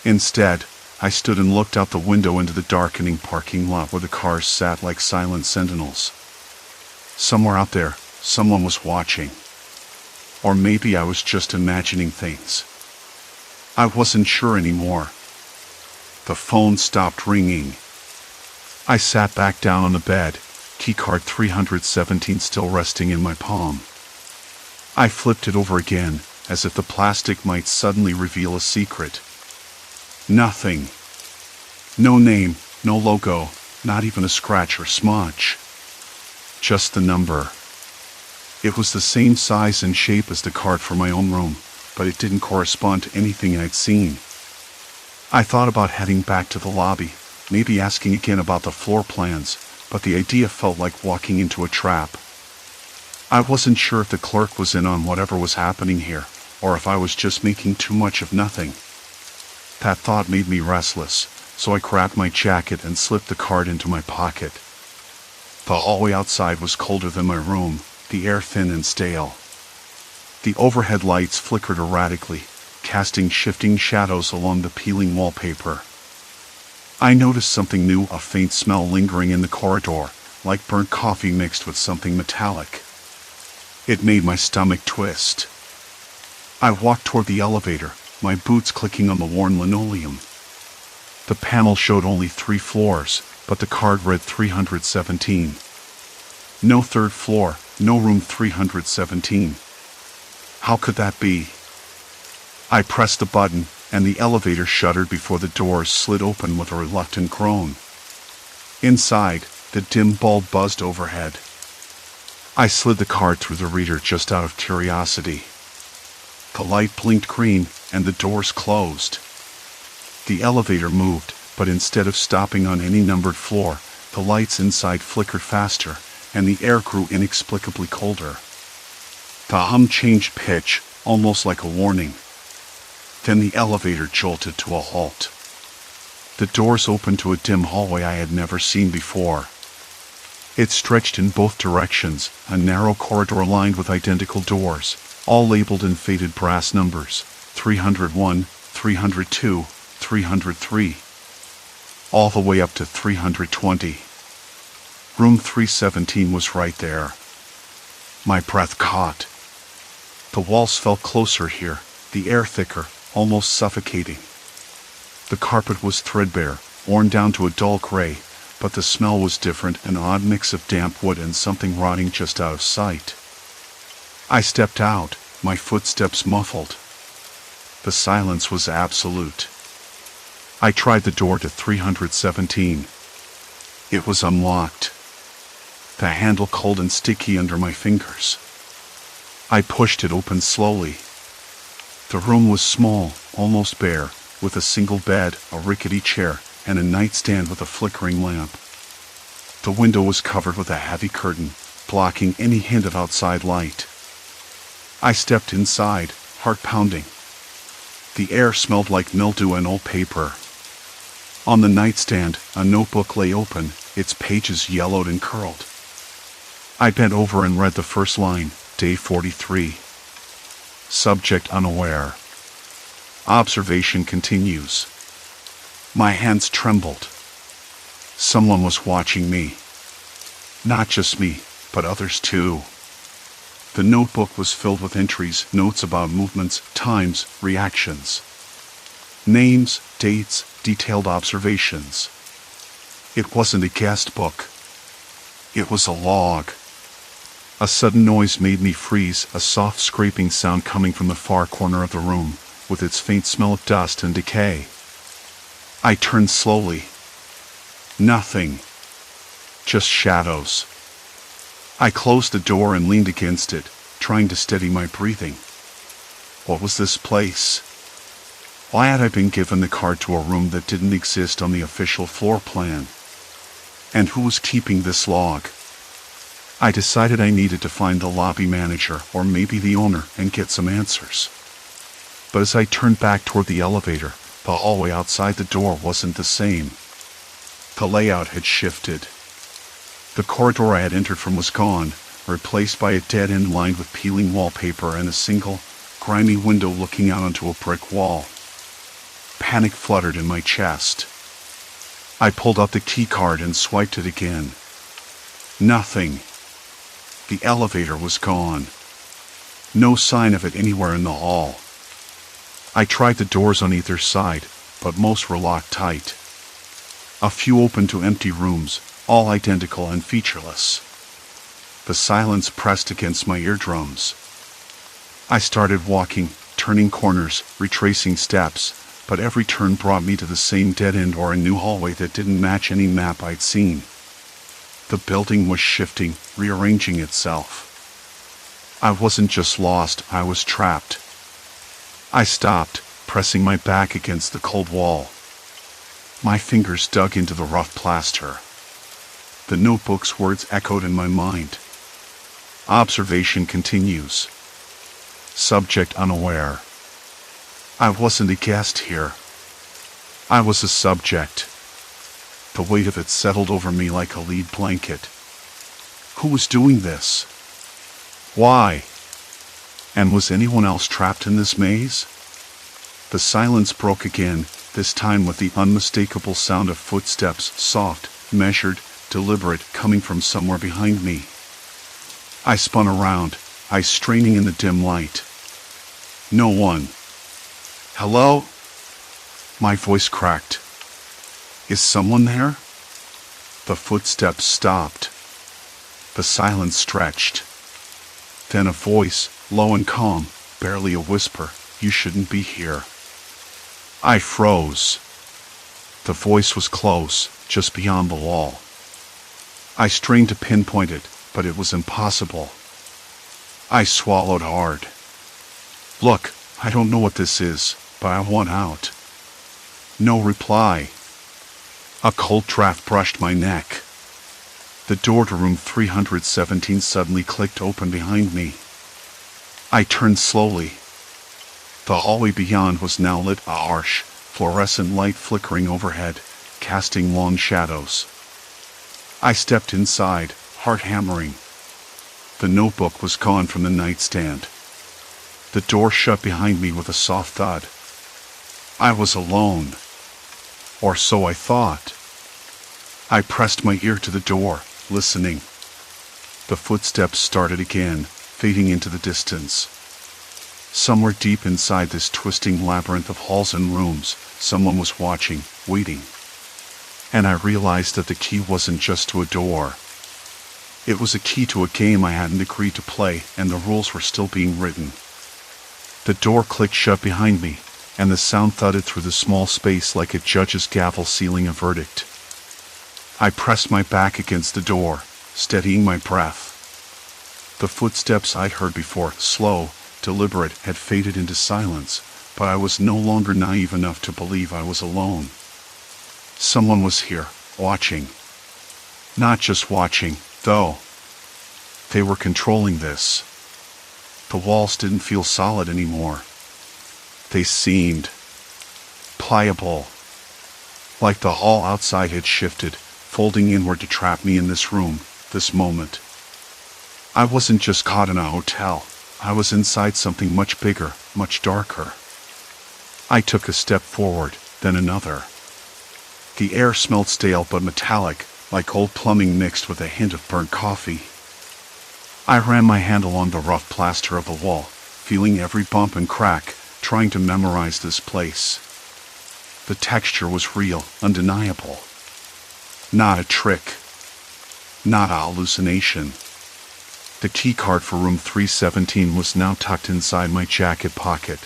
S1: Instead, I stood and looked out the window into the darkening parking lot where the cars sat like silent sentinels. Somewhere out there, someone was watching. Or maybe I was just imagining things. I wasn't sure anymore. The phone stopped ringing. I sat back down on the bed, keycard 317 still resting in my palm. I flipped it over again, as if the plastic might suddenly reveal a secret. Nothing. No name, no logo, not even a scratch or smudge. Just the number. It was the same size and shape as the card for my own room, but it didn't correspond to anything I'd seen. I thought about heading back to the lobby, maybe asking again about the floor plans, but the idea felt like walking into a trap. I wasn't sure if the clerk was in on whatever was happening here, or if I was just making too much of nothing. That thought made me restless, so I grabbed my jacket and slipped the card into my pocket. The hallway outside was colder than my room, the air thin and stale. The overhead lights flickered erratically, casting shifting shadows along the peeling wallpaper. I noticed something new, a faint smell lingering in the corridor, like burnt coffee mixed with something metallic. It made my stomach twist. I walked toward the elevator, my boots clicking on the worn linoleum. The panel showed only 3 floors, but the card read 317. No third floor, no room 317. How could that be? I pressed the button, and the elevator shuddered before the doors slid open with a reluctant groan. Inside, the dim bulb buzzed overhead. I slid the card through the reader just out of curiosity. The light blinked green, and the doors closed. The elevator moved, but instead of stopping on any numbered floor, the lights inside flickered faster, and the air grew inexplicably colder. The hum changed pitch, almost like a warning. Then the elevator jolted to a halt. The doors opened to a dim hallway I had never seen before. It stretched in both directions, a narrow corridor lined with identical doors, all labeled in faded brass numbers, 301, 302, 303, all the way up to 320. Room 317 was right there. My breath caught. The walls felt closer here, the air thicker, almost suffocating. The carpet was threadbare, worn down to a dull gray, but the smell was different, an odd mix of damp wood and something rotting just out of sight. I stepped out, my footsteps muffled. The silence was absolute. I tried the door to 317. It was unlocked. The handle cold and sticky under my fingers. I pushed it open slowly. The room was small, almost bare, with a single bed, a rickety chair, and a nightstand with a flickering lamp. The window was covered with a heavy curtain, blocking any hint of outside light. I stepped inside, heart pounding. The air smelled like mildew and old paper. On the nightstand, a notebook lay open, its pages yellowed and curled. I bent over and read the first line, day 43. Subject unaware. Observation continues. My hands trembled. Someone was watching me. Not just me, but others too. The notebook was filled with entries, notes about movements, times, reactions. Names, dates, detailed observations. It wasn't a guest book. It was a log. A sudden noise made me freeze, a soft scraping sound coming from the far corner of the room, with its faint smell of dust and decay. I turned slowly. Nothing. Just shadows. I closed the door and leaned against it, trying to steady my breathing. What was this place? Why had I been given the card to a room that didn't exist on the official floor plan? And who was keeping this log? I decided I needed to find the lobby manager, or maybe the owner, and get some answers. But as I turned back toward the elevator, the hallway outside the door wasn't the same. The layout had shifted. The corridor I had entered from was gone, replaced by a dead end lined with peeling wallpaper and a single, grimy window looking out onto a brick wall. Panic fluttered in my chest. I pulled out the key card and swiped it again. Nothing. The elevator was gone. No sign of it anywhere in the hall. I tried the doors on either side, but most were locked tight. A few opened to empty rooms, all identical and featureless. The silence pressed against my eardrums. I started walking, turning corners, retracing steps, but every turn brought me to the same dead end or a new hallway that didn't match any map I'd seen. The building was shifting, rearranging itself. I wasn't just lost, I was trapped. I stopped, pressing my back against the cold wall. My fingers dug into the rough plaster. The notebook's words echoed in my mind. Observation continues. Subject unaware. I wasn't a guest here. I was a subject. The weight of it settled over me like a lead blanket. Who was doing this? Why? And was anyone else trapped in this maze? The silence broke again, this time with the unmistakable sound of footsteps, soft, measured, deliberate, coming from somewhere behind me. I spun around, eyes straining in the dim light. No one. Hello? My voice cracked. Is someone there? The footsteps stopped. The silence stretched. Then a voice, low and calm, barely a whisper, "You shouldn't be here." I froze. The voice was close, just beyond the wall. I strained to pinpoint it, but it was impossible. I swallowed hard. Look, I don't know what this is, but I want out. No reply. A cold draft brushed my neck. The door to room 317 suddenly clicked open behind me. I turned slowly. The hallway beyond was now lit, a harsh, fluorescent light flickering overhead, casting long shadows. I stepped inside, heart hammering. The notebook was gone from the nightstand. The door shut behind me with a soft thud. I was alone. Or so I thought. I pressed my ear to the door, listening. The footsteps started again, fading into the distance. Somewhere deep inside this twisting labyrinth of halls and rooms, someone was watching, waiting. And I realized that the key wasn't just to a door. It was a key to a game I hadn't agreed to play, and the rules were still being written. The door clicked shut behind me, and the sound thudded through the small space like a judge's gavel sealing a verdict. I pressed my back against the door, steadying my breath. The footsteps I'd heard before, slow, deliberate, had faded into silence, but I was no longer naive enough to believe I was alone. Someone was here, watching. Not just watching, though. They were controlling this. The walls didn't feel solid anymore. They seemed pliable, like the hall outside had shifted, folding inward to trap me in this room, this moment. I wasn't just caught in a hotel. I was inside something much bigger, much darker. I took a step forward, then another. The air smelled stale but metallic, like old plumbing mixed with a hint of burnt coffee. I ran my hand along the rough plaster of the wall, feeling every bump and crack, trying to memorize this place. The texture was real, undeniable. Not a trick. Not a hallucination. The keycard for room 317 was now tucked inside my jacket pocket.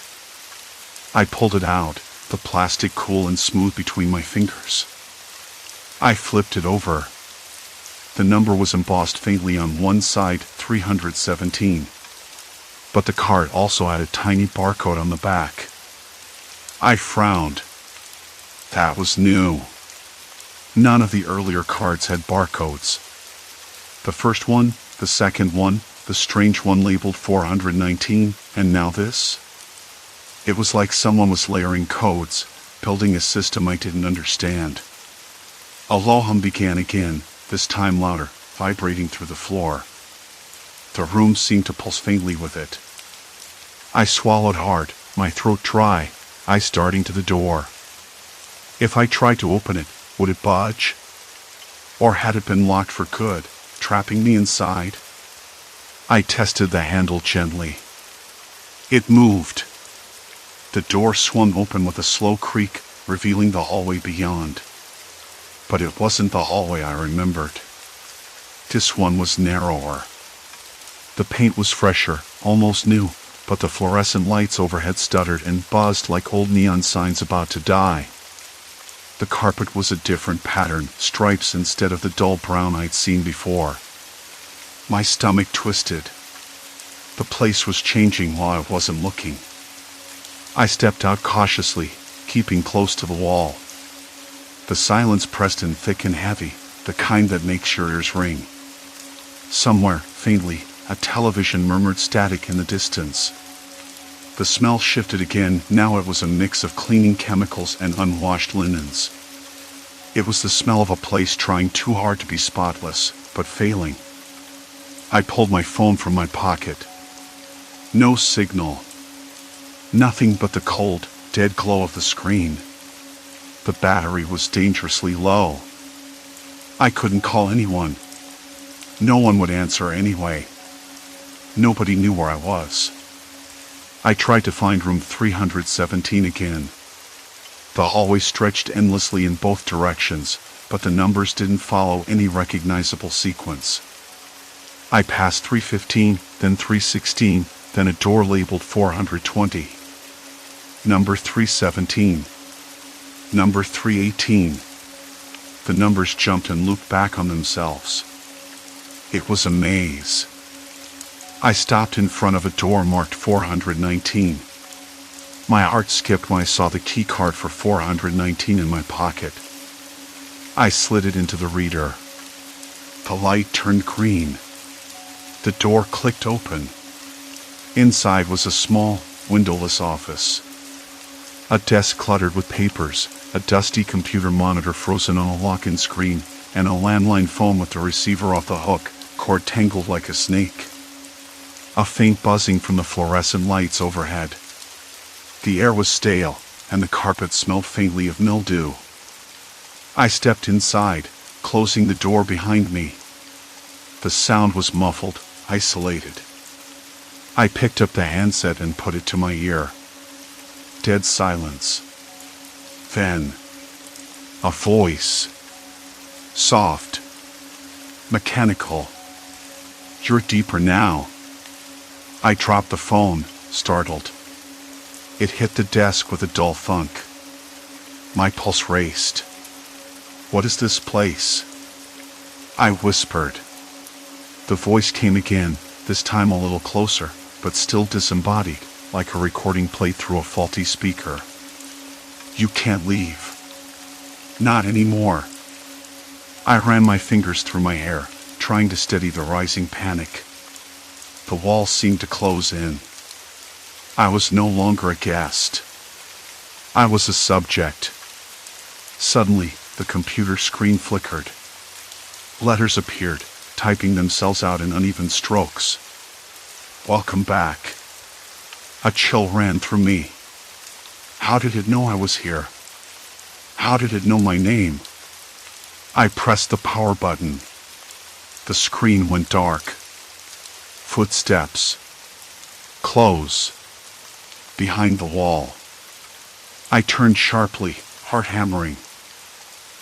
S1: I pulled it out, the plastic cool and smooth between my fingers. I flipped it over. The number was embossed faintly on one side, 317. But the card also had a tiny barcode on the back. I frowned. That was new. None of the earlier cards had barcodes. The first one, the second one, the strange one labeled 419, and now this? It was like someone was layering codes, building a system I didn't understand. A low hum began again, this time louder, vibrating through the floor. The room seemed to pulse faintly with it. I swallowed hard, my throat dry, eyes darting to the door. If I tried to open it, would it budge? Or had it been locked for good, trapping me inside? I tested the handle gently. It moved. The door swung open with a slow creak, revealing the hallway beyond. But it wasn't the hallway I remembered. This one was narrower. The paint was fresher, almost new, but the fluorescent lights overhead stuttered and buzzed like old neon signs about to die. The carpet was a different pattern, stripes instead of the dull brown I'd seen before. My stomach twisted. The place was changing while I wasn't looking. I stepped out cautiously, keeping close to the wall. The silence pressed in thick and heavy, the kind that makes your ears ring. Somewhere, faintly, a television murmured static in the distance. The smell shifted again, now it was a mix of cleaning chemicals and unwashed linens. It was the smell of a place trying too hard to be spotless, but failing. I pulled my phone from my pocket. No signal. Nothing but the cold, dead glow of the screen. The battery was dangerously low. I couldn't call anyone. No one would answer anyway. Nobody knew where I was. I tried to find room 317 again. The hallway stretched endlessly in both directions, but the numbers didn't follow any recognizable sequence. I passed 315, then 316, then a door labeled 420. Number 317. Number 318. The numbers jumped and looped back on themselves. It was a maze. I stopped in front of a door marked 419. My heart skipped when I saw the key card for 419 in my pocket. I slid it into the reader. The light turned green. The door clicked open. Inside was a small, windowless office. A desk cluttered with papers, a dusty computer monitor frozen on a lock-in screen, and a landline phone with the receiver off the hook, cord tangled like a snake. A faint buzzing from the fluorescent lights overhead. The air was stale, and the carpet smelled faintly of mildew. I stepped inside, closing the door behind me. The sound was muffled, isolated. I picked up the handset and put it to my ear. Dead silence. Then, a voice. Soft. Mechanical. You're deeper now. I dropped the phone, startled. It hit the desk with a dull thunk. My pulse raced. What is this place? I whispered. The voice came again, this time a little closer, but still disembodied, like a recording played through a faulty speaker. You can't leave. Not anymore. I ran my fingers through my hair, trying to steady the rising panic. The walls seemed to close in. I was no longer a guest. I was a subject. Suddenly, the computer screen flickered. Letters appeared, typing themselves out in uneven strokes. "Welcome back." A chill ran through me. How did it know I was here? How did it know my name? I pressed the power button. The screen went dark. Footsteps. Close. Behind the wall. I turned sharply, heart hammering.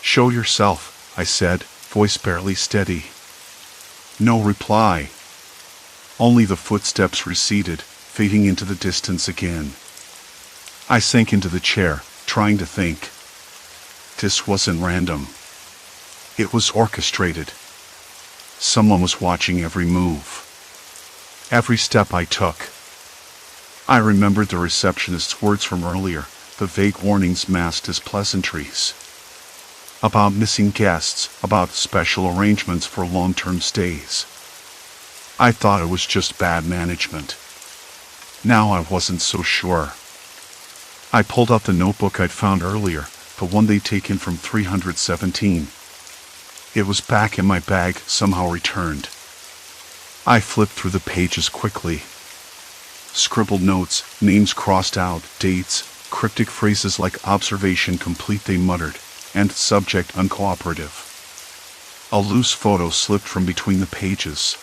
S1: "Show yourself," I said, voice barely steady. No reply. Only the footsteps receded, fading into the distance again. I sank into the chair, trying to think. This wasn't random. It was orchestrated. Someone was watching every move. Every step I took. I remembered the receptionist's words from earlier, the vague warnings masked as pleasantries. About missing guests, about special arrangements for long-term stays. I thought it was just bad management. Now I wasn't so sure. I pulled out the notebook I'd found earlier, the one they'd taken from 317. It was back in my bag, somehow returned. I flipped through the pages quickly. Scribbled notes, names crossed out, dates, cryptic phrases like "observation complete," they muttered, and "subject uncooperative." A loose photo slipped from between the pages.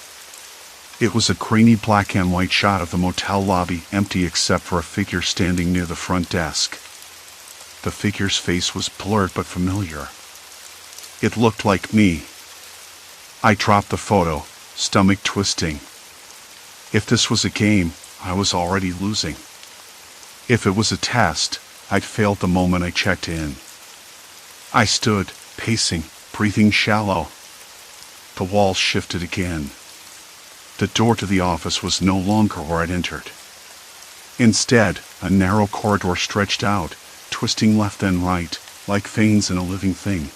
S1: It was a grainy black and white shot of the motel lobby, empty except for a figure standing near the front desk. The figure's face was blurred but familiar. It looked like me. I dropped the photo, stomach twisting. If this was a game, I was already losing. If it was a test, I'd failed the moment I checked in. I stood, pacing, breathing shallow. The walls shifted again. The door to the office was no longer where I'd entered. Instead, a narrow corridor stretched out, twisting left and right, like veins in a living thing.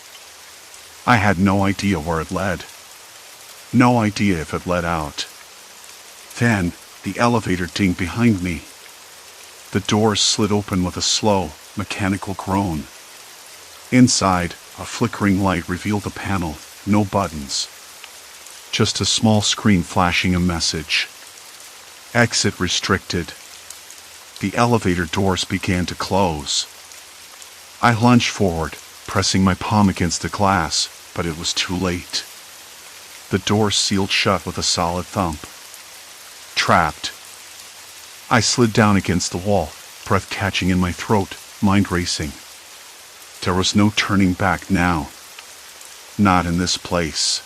S1: I had no idea where it led. No idea if it led out. Then, the elevator dinged behind me. The doors slid open with a slow, mechanical groan. Inside, a flickering light revealed a panel, no buttons. Just a small screen flashing a message. Exit restricted. The elevator doors began to close. I lunged forward, pressing my palm against the glass, but it was too late. The doors sealed shut with a solid thump. Trapped. I slid down against the wall, breath catching in my throat, mind racing. There was no turning back now. Not in this place.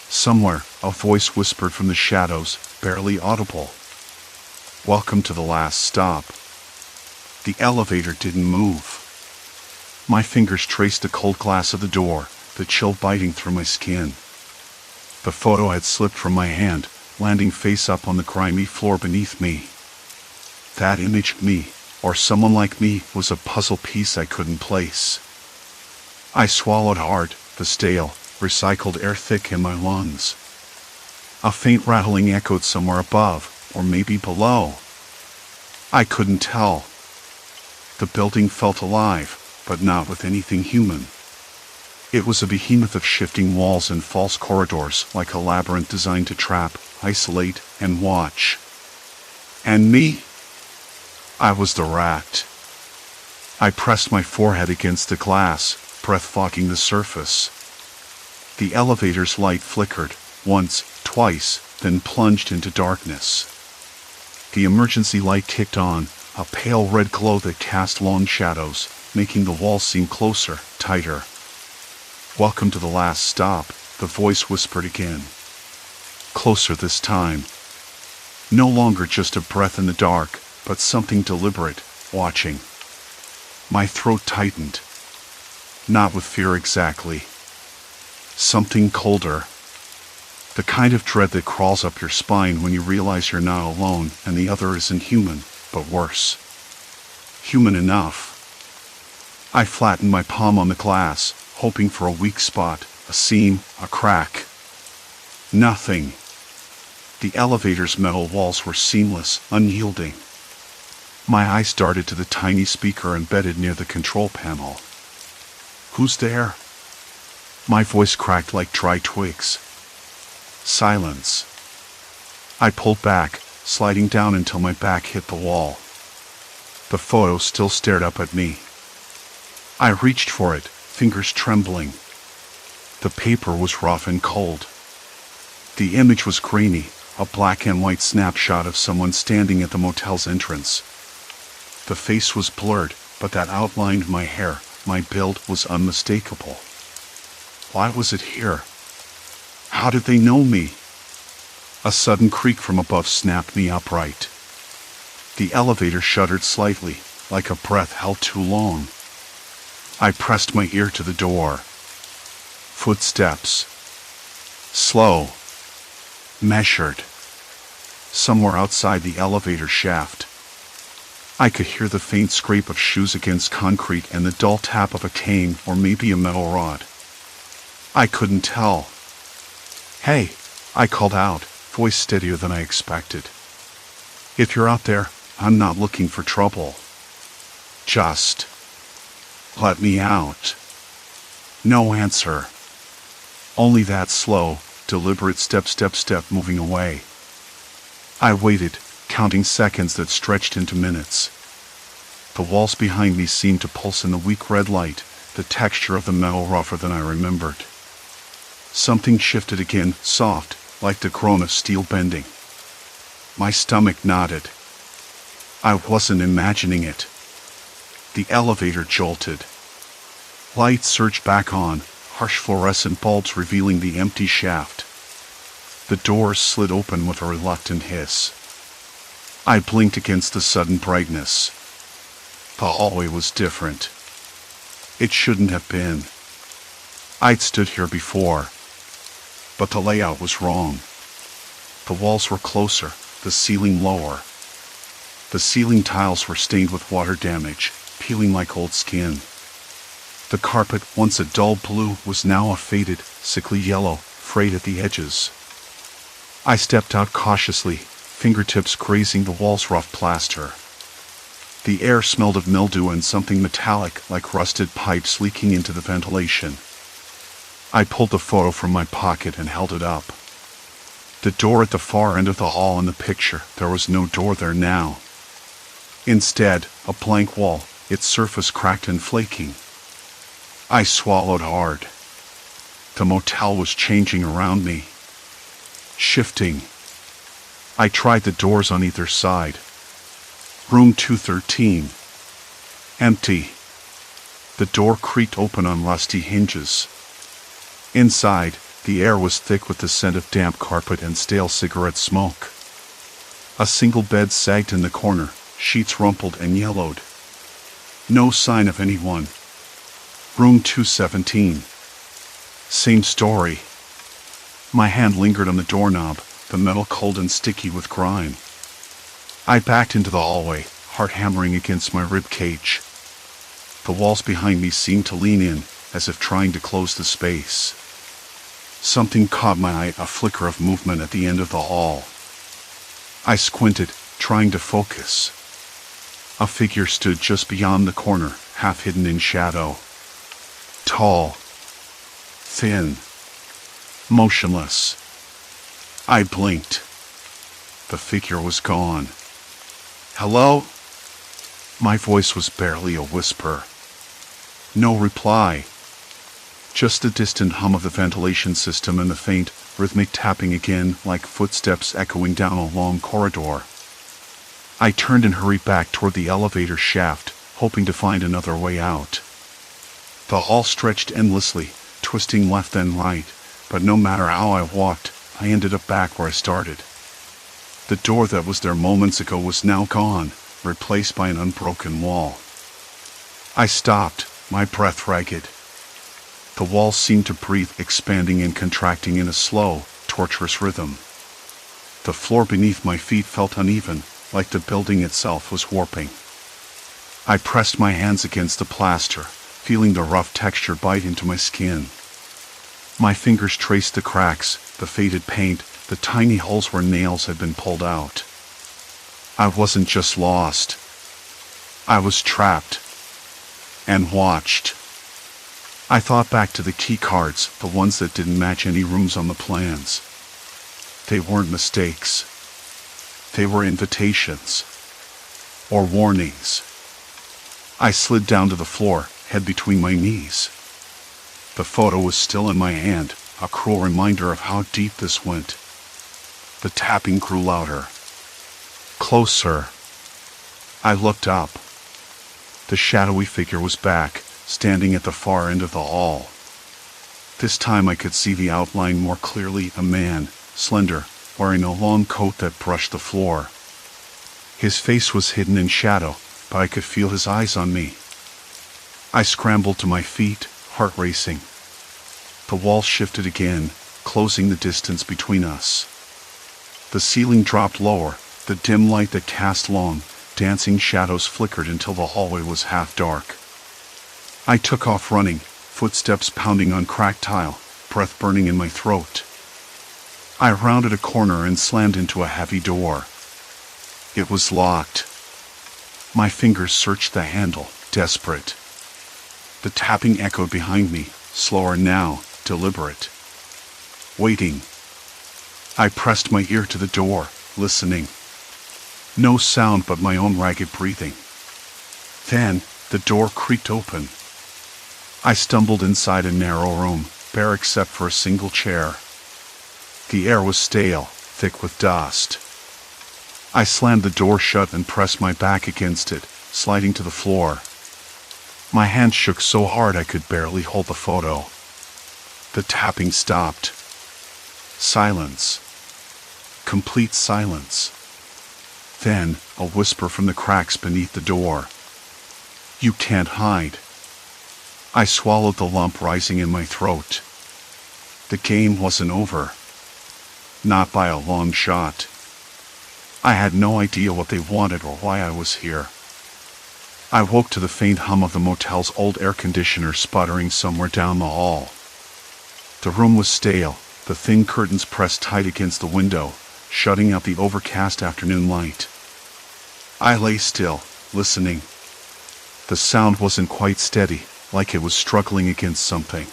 S1: Somewhere, a voice whispered from the shadows, barely audible. "Welcome to the last stop." The elevator didn't move. My fingers traced the cold glass of the door, the chill biting through my skin. The photo had slipped from my hand, landing face up on the grimy floor beneath me. That image of me, or someone like me, was a puzzle piece I couldn't place. I swallowed hard, the stale, recycled air thick in my lungs. A faint rattling echoed somewhere above, or maybe below. I couldn't tell. The building felt alive, but not with anything human. It was a behemoth of shifting walls and false corridors, like a labyrinth designed to trap, isolate, and watch. And me? I was the rat. I pressed my forehead against the glass, breath fogging the surface. The elevator's light flickered, once, twice, then plunged into darkness. The emergency light kicked on, a pale red glow that cast long shadows, making the walls seem closer, tighter. "Welcome to the last stop," the voice whispered again. Closer this time. No longer just a breath in the dark, but something deliberate, watching. My throat tightened. Not with fear exactly. Something colder. The kind of dread that crawls up your spine when you realize you're not alone and the other isn't human, but worse. Human enough. I flattened my palm on the glass, hoping for a weak spot, a seam, a crack. Nothing. The elevator's metal walls were seamless, unyielding. My eyes darted to the tiny speaker embedded near the control panel. "Who's there?" My voice cracked like dry twigs. Silence. I pulled back, sliding down until my back hit the wall. The photo still stared up at me. I reached for it, fingers trembling. The paper was rough and cold. The image was grainy, a black and white snapshot of someone standing at the motel's entrance. The face was blurred, but that outlined my hair, my build was unmistakable. Why was it here? How did they know me? A sudden creak from above snapped me upright. The elevator shuddered slightly, like a breath held too long. I pressed my ear to the door. Footsteps. Slow. Measured. Somewhere outside the elevator shaft. I could hear the faint scrape of shoes against concrete and the dull tap of a cane or maybe a metal rod. I couldn't tell. "Hey," I called out, voice steadier than I expected. "If you're out there, I'm not looking for trouble. Just let me out." No answer. Only that slow, deliberate step moving away. I waited, counting seconds that stretched into minutes. The walls behind me seemed to pulse in the weak red light, the texture of the metal rougher than I remembered. Something shifted again, soft, like the groan of steel bending. My stomach knotted. I wasn't imagining it. The elevator jolted. Lights surged back on, harsh fluorescent bulbs revealing the empty shaft. The doors slid open with a reluctant hiss. I blinked against the sudden brightness. The hallway was different. It shouldn't have been. I'd stood here before, but the layout was wrong. The walls were closer, the ceiling lower. The ceiling tiles were stained with water damage, peeling like old skin. The carpet, once a dull blue, was now a faded, sickly yellow, frayed at the edges. I stepped out cautiously, fingertips grazing the wall's rough plaster. The air smelled of mildew and something metallic like rusted pipes leaking into the ventilation. I pulled the photo from my pocket and held it up. The door at the far end of the hall in the picture, there was no door there now. Instead, a blank wall, its surface cracked and flaking. I swallowed hard. The motel was changing around me. Shifting. I tried the doors on either side. Room 213. Empty. The door creaked open on rusty hinges. Inside, the air was thick with the scent of damp carpet and stale cigarette smoke. A single bed sagged in the corner, sheets rumpled and yellowed. No sign of anyone. Room 217. Same story. My hand lingered on the doorknob, the metal cold and sticky with grime. I backed into the hallway, heart hammering against my rib cage. The walls behind me seemed to lean in, as if trying to close the space. Something caught my eye, a flicker of movement at the end of the hall. I squinted, trying to focus. A figure stood just beyond the corner, half hidden in shadow. Tall. Thin. Motionless. I blinked. The figure was gone. "Hello?" My voice was barely a whisper. No reply. Just the distant hum of the ventilation system and the faint, rhythmic tapping again, like footsteps echoing down a long corridor. I turned and hurried back toward the elevator shaft, hoping to find another way out. The hall stretched endlessly, twisting left and right, but no matter how I walked, I ended up back where I started. The door that was there moments ago was now gone, replaced by an unbroken wall. I stopped, my breath ragged. The walls seemed to breathe, expanding and contracting in a slow, torturous rhythm. The floor beneath my feet felt uneven, like the building itself was warping. I pressed my hands against the plaster, feeling the rough texture bite into my skin. My fingers traced the cracks, the faded paint, the tiny holes where nails had been pulled out. I wasn't just lost. I was trapped and watched. I thought back to the key cards, the ones that didn't match any rooms on the plans. They weren't mistakes. They were invitations. Or warnings. I slid down to the floor, head between my knees. The photo was still in my hand, a cruel reminder of how deep this went. The tapping grew louder. Closer. I looked up. The shadowy figure was back, standing at the far end of the hall. This time I could see the outline more clearly, a man, slender, wearing a long coat that brushed the floor. His face was hidden in shadow, but I could feel his eyes on me. I scrambled to my feet, heart racing. The wall shifted again, closing the distance between us. The ceiling dropped lower, the dim light that cast long, dancing shadows flickered until the hallway was half dark. I took off running, footsteps pounding on cracked tile, breath burning in my throat. I rounded a corner and slammed into a heavy door. It was locked. My fingers searched the handle, desperate. The tapping echoed behind me, slower now, deliberate. Waiting. I pressed my ear to the door, listening. No sound but my own ragged breathing. Then, the door creaked open. I stumbled inside a narrow room, bare except for a single chair. The air was stale, thick with dust. I slammed the door shut and pressed my back against it, sliding to the floor. My hands shook so hard I could barely hold the photo. The tapping stopped. Silence. Complete silence. Then, a whisper from the cracks beneath the door. You can't hide. I swallowed the lump rising in my throat. The game wasn't over. Not by a long shot. I had no idea what they wanted or why I was here. I woke to the faint hum of the motel's old air conditioner sputtering somewhere down the hall. The room was stale, the thin curtains pressed tight against the window, shutting out the overcast afternoon light. I lay still, listening. The sound wasn't quite steady, like it was struggling against something.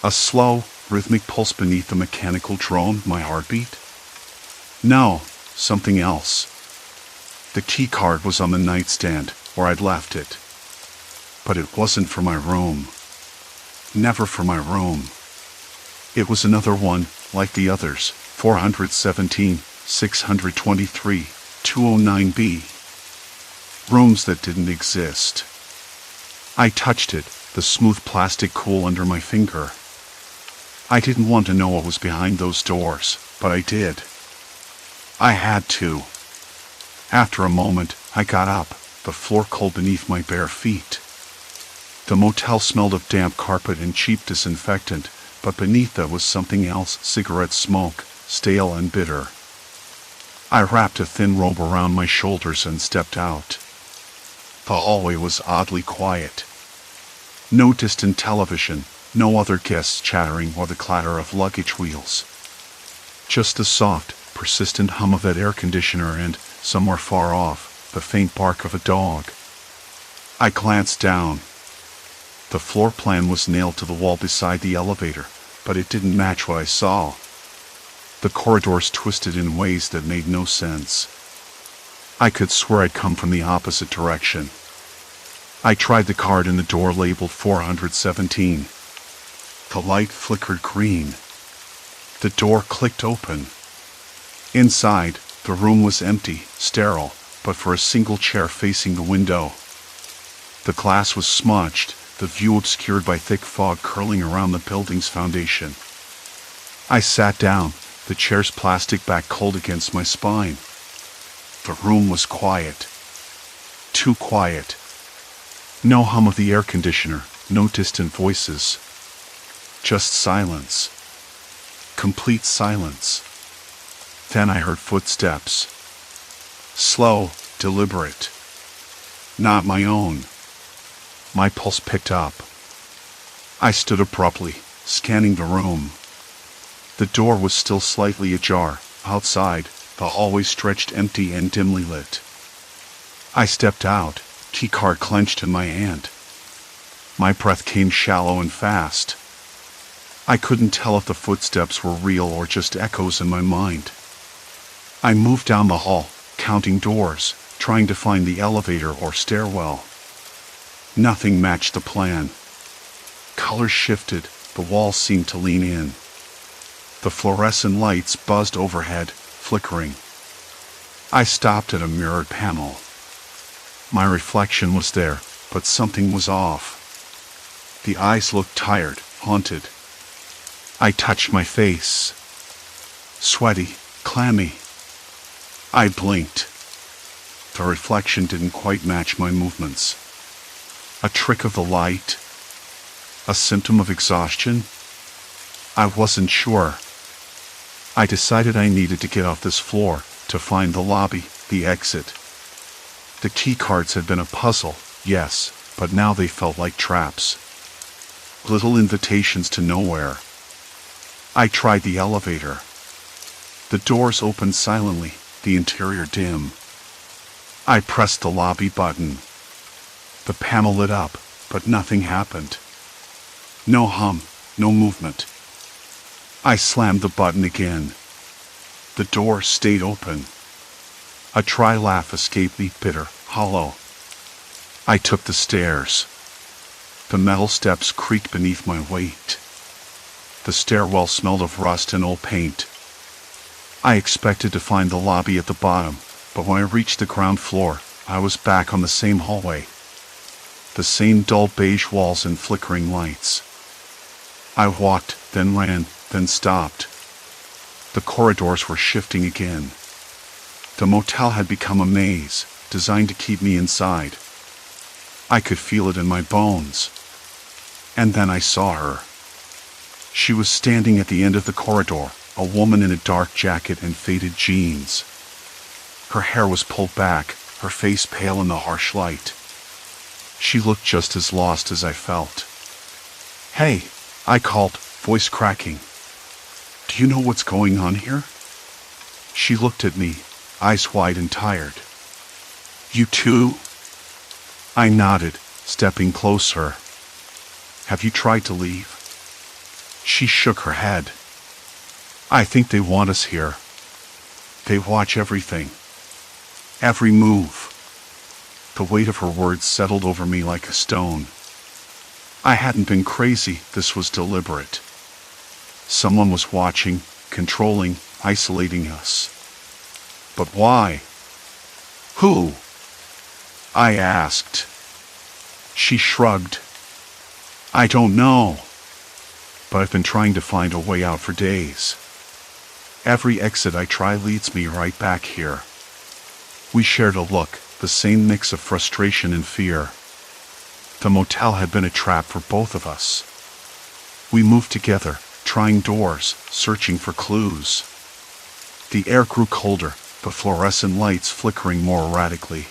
S1: A slow, rhythmic pulse beneath the mechanical drone, my heartbeat? No, something else. The key card was on the nightstand, where I'd left it. But it wasn't for my room. Never for my room. It was another one, like the others, 417, 623, 209B. Rooms that didn't exist. I touched it, the smooth plastic cool under my finger. I didn't want to know what was behind those doors, but I did. I had to. After a moment, I got up, the floor cold beneath my bare feet. The motel smelled of damp carpet and cheap disinfectant, but beneath that was something else, cigarette smoke, stale and bitter. I wrapped a thin robe around my shoulders and stepped out. The hallway was oddly quiet. No distant television, no other guests chattering or the clatter of luggage wheels. Just the soft, persistent hum of that air conditioner and, somewhere far off, the faint bark of a dog. I glanced down. The floor plan was nailed to the wall beside the elevator, but it didn't match what I saw. The corridors twisted in ways that made no sense. I could swear I'd come from the opposite direction. I tried the card in the door labeled 417. The light flickered green. The door clicked open. Inside, the room was empty, sterile, but for a single chair facing the window. The glass was smudged, the view obscured by thick fog curling around the building's foundation. I sat down, the chair's plastic back cold against my spine. The room was quiet. Too quiet. No hum of the air conditioner, no distant voices. Just silence. Complete silence. Then I heard footsteps. Slow, deliberate. Not my own. My pulse picked up. I stood abruptly, scanning the room. The door was still slightly ajar. Outside, the hallway stretched empty and dimly lit. I stepped out, keycard clenched in my hand. My breath came shallow and fast. I couldn't tell if the footsteps were real or just echoes in my mind. I moved down the hall, counting doors, trying to find the elevator or stairwell. Nothing matched the plan. Colors shifted, the walls seemed to lean in. The fluorescent lights buzzed overhead, flickering. I stopped at a mirrored panel. My reflection was there, but something was off. The eyes looked tired, haunted. I touched my face. Sweaty, clammy. I blinked. The reflection didn't quite match my movements. A trick of the light? A symptom of exhaustion? I wasn't sure. I decided I needed to get off this floor to find the lobby, the exit. The key cards had been a puzzle, yes, but now they felt like traps. Little invitations to nowhere. I tried the elevator. The doors opened silently, the interior dim. I pressed the lobby button. The panel lit up, but nothing happened. No hum, no movement. I slammed the button again. The door stayed open. A dry laugh escaped me, bitter, hollow. I took the stairs. The metal steps creaked beneath my weight. The stairwell smelled of rust and old paint. I expected to find the lobby at the bottom, but when I reached the ground floor, I was back on the same hallway. The same dull beige walls and flickering lights. I walked, then ran, then stopped. The corridors were shifting again. The motel had become a maze, designed to keep me inside. I could feel it in my bones. And then I saw her. She was standing at the end of the corridor, a woman in a dark jacket and faded jeans. Her hair was pulled back, her face pale in the harsh light. She looked just as lost as I felt. "Hey," I called, voice cracking. "Do you know what's going on here?" She looked at me, eyes wide and tired. "You too?" I nodded, stepping closer. "Have you tried to leave?" She shook her head. "I think they want us here. They watch everything. Every move." The weight of her words settled over me like a stone. I hadn't been crazy, this was deliberate. Someone was watching, controlling, isolating us. But why? Who? I asked. She shrugged. "I don't know. But I've been trying to find a way out for days. Every exit I try leads me right back here." We shared a look, the same mix of frustration and fear. The motel had been a trap for both of us. We moved together, trying doors, searching for clues. The air grew colder, the fluorescent lights flickering more erratically.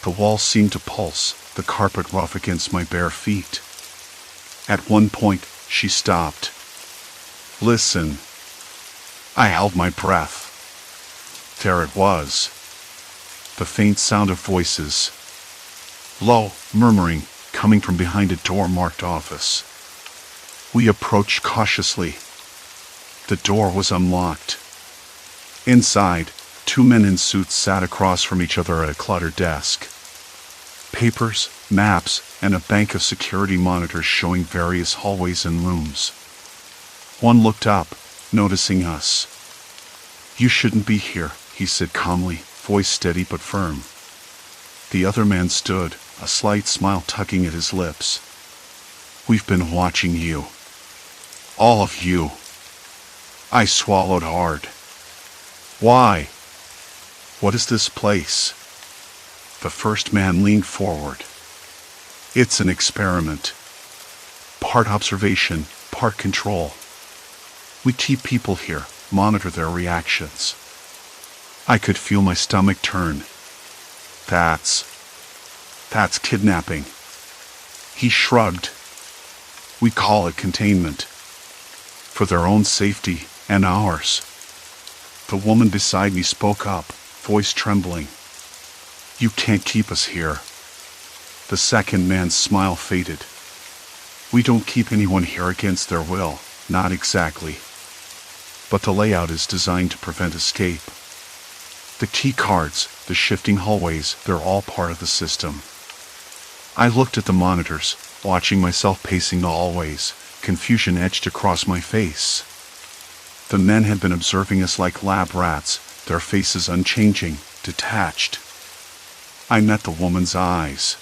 S1: The walls seemed to pulse, the carpet rough against my bare feet. At one point, she stopped. "Listen." I held my breath. There it was. The faint sound of voices. Low, murmuring, coming from behind a door marked office. We approached cautiously. The door was unlocked. Inside, two men in suits sat across from each other at a cluttered desk. Papers, maps, and a bank of security monitors showing various hallways and rooms. One looked up, noticing us. "You shouldn't be here," he said calmly, voice steady but firm. The other man stood, a slight smile tugging at his lips. "We've been watching you. All of you." I swallowed hard. "Why? What is this place?" The first man leaned forward. "It's an experiment. Part observation, part control. We keep people here, monitor their reactions." I could feel my stomach turn. That's kidnapping." He shrugged. "We call it containment." for their own safety and ours. The woman beside me spoke up, voice trembling. "You can't keep us here." The second man's smile faded. "We don't keep anyone here against their will, not exactly. But the layout is designed to prevent escape. The key cards, the shifting hallways, they're all part of the system." I looked at the monitors, watching myself pacing the hallways, confusion etched across my face. The men had been observing us like lab rats, their faces unchanging, detached. I met the woman's eyes.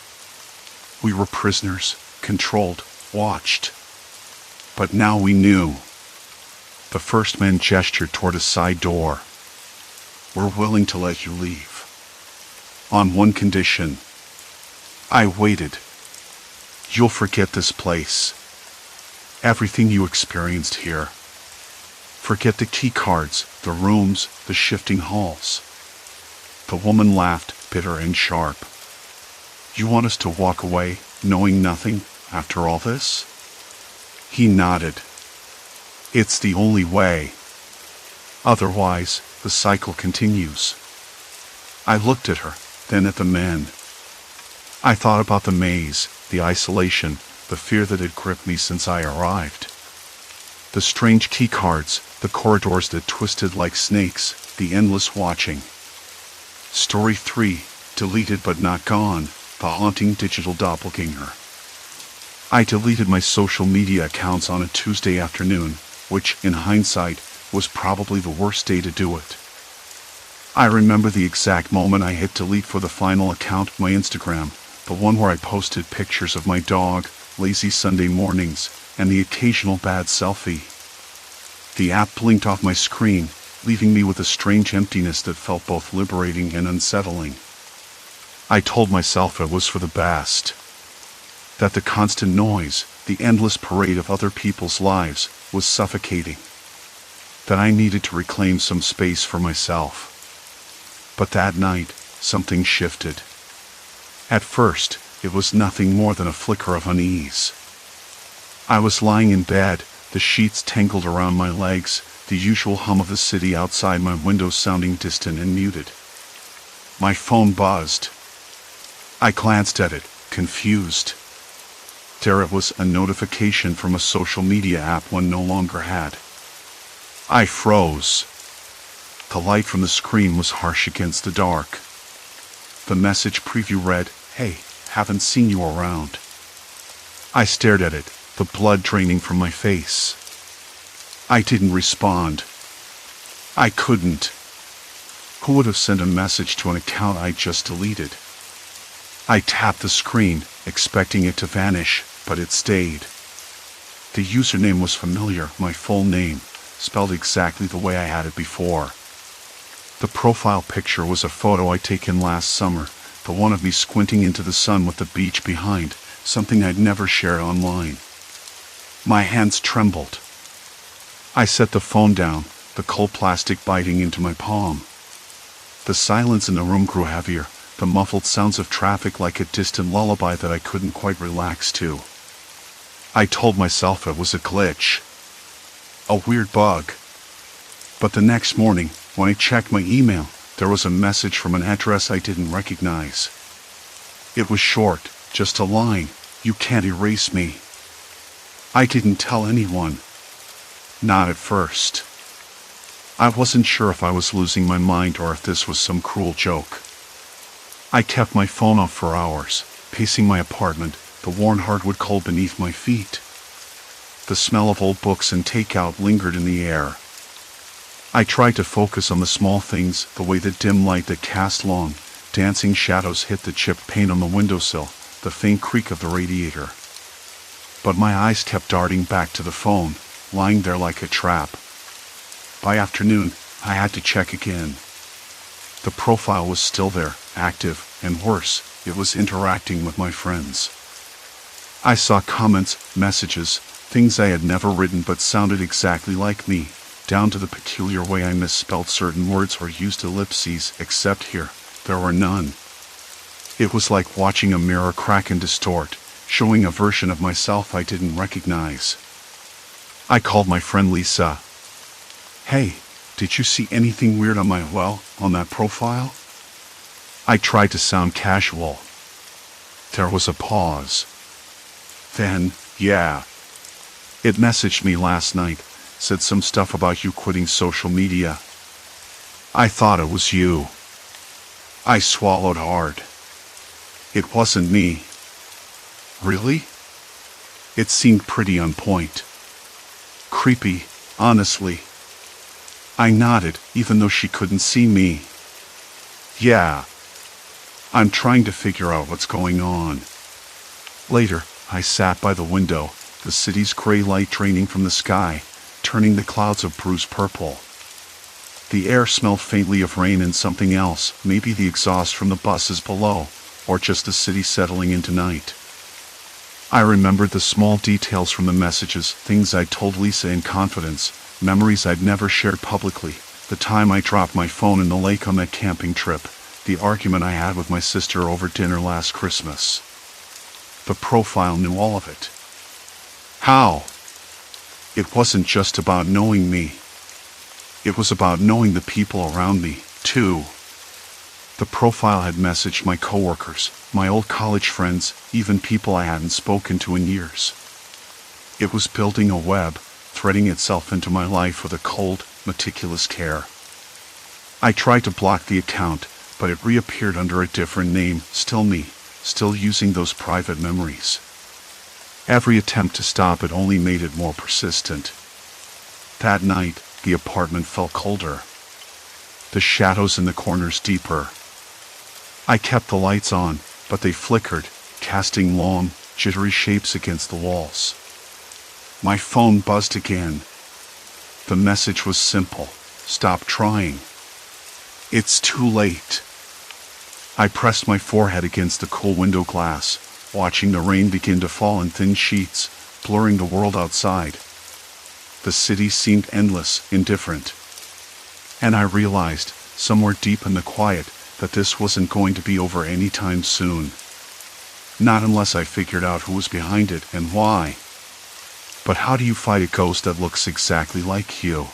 S1: We were prisoners, controlled, watched. But now we knew. The first man gestured toward a side door. "We're willing to let you leave. On one condition." I waited. "You'll forget this place. Everything you experienced here. Forget the key cards, the rooms, the shifting halls." The woman laughed, bitter and sharp. "You want us to walk away, knowing nothing, after all this?" He nodded. "It's the only way. Otherwise, the cycle continues." I looked at her, then at the men. I thought about the maze, the isolation, the fear that had gripped me since I arrived. The strange key cards, the corridors that twisted like snakes, the endless watching. Story 3, deleted but not gone, the haunting digital doppelganger. I deleted my social media accounts on a Tuesday afternoon, which, in hindsight, was probably the worst day to do it. I remember the exact moment I hit delete for the final account, my Instagram, the one where I posted pictures of my dog, lazy Sunday mornings, and the occasional bad selfie. The app blinked off my screen, leaving me with a strange emptiness that felt both liberating and unsettling. I told myself it was for the best. That the constant noise, the endless parade of other people's lives, was suffocating. That I needed to reclaim some space for myself. But that night, something shifted. At first, it was nothing more than a flicker of unease. I was lying in bed, the sheets tangled around my legs, the usual hum of the city outside my window sounding distant and muted. My phone buzzed. I glanced at it, confused. There it was, a notification from a social media app one no longer had. I froze. The light from the screen was harsh against the dark. The message preview read, "Hey, haven't seen you around." I stared at it, the blood draining from my face. I didn't respond. I couldn't. Who would have sent a message to an account I just deleted? I tapped the screen, expecting it to vanish, but it stayed. The username was familiar, my full name, spelled exactly the way I had it before. The profile picture was a photo I'd taken last summer, the one of me squinting into the sun with the beach behind, something I'd never shared online. My hands trembled. I set the phone down, the cold plastic biting into my palm. The silence in the room grew heavier, the muffled sounds of traffic like a distant lullaby that I couldn't quite relax to. I told myself it was a glitch. A weird bug. But the next morning, when I checked my email, there was a message from an address I didn't recognize. It was short, just a line, "You can't erase me." I didn't tell anyone. Not at first. I wasn't sure if I was losing my mind or if this was some cruel joke. I kept my phone off for hours, pacing my apartment, the worn hardwood cold beneath my feet. The smell of old books and takeout lingered in the air. I tried to focus on the small things, the way the dim light that cast long, dancing shadows hit the chipped paint on the windowsill, the faint creak of the radiator. But my eyes kept darting back to the phone, lying there like a trap. By afternoon, I had to check again. The profile was still there, active, and worse, it was interacting with my friends. I saw comments, messages, things I had never written but sounded exactly like me, down to the peculiar way I misspelled certain words or used ellipses, except here, there were none. It was like watching a mirror crack and distort, showing a version of myself I didn't recognize. I called my friend Lisa. Hey, did you see anything weird on on that profile? I tried to sound casual. There was a pause. Then, yeah. It messaged me last night, said some stuff about you quitting social media. I thought it was you. I swallowed hard. It wasn't me. Really? It seemed pretty on point. Creepy, honestly. I nodded, even though she couldn't see me. Yeah. I'm trying to figure out what's going on. Later, I sat by the window, the city's gray light draining from the sky, turning the clouds of bruised purple. The air smelled faintly of rain and something else, maybe the exhaust from the buses below, or just the city settling into night. I remembered the small details from the messages, things I'd told Lisa in confidence, memories I'd never shared publicly, the time I dropped my phone in the lake on that camping trip, the argument I had with my sister over dinner last Christmas. The profile knew all of it. How? It wasn't just about knowing me. It was about knowing the people around me, too. The profile had messaged my coworkers, my old college friends, even people I hadn't spoken to in years. It was building a web, threading itself into my life with a cold, meticulous care. I tried to block the account, but it reappeared under a different name, still me, still using those private memories. Every attempt to stop it only made it more persistent. That night, the apartment felt colder. The shadows in the corners deeper. I kept the lights on, but they flickered, casting long, jittery shapes against the walls. My phone buzzed again. The message was simple. Stop trying. It's too late. I pressed my forehead against the cool window glass, watching the rain begin to fall in thin sheets, blurring the world outside. The city seemed endless, indifferent. And I realized, somewhere deep in the quiet, that this wasn't going to be over anytime soon. Not unless I figured out who was behind it and why. But how do you fight a ghost that looks exactly like you?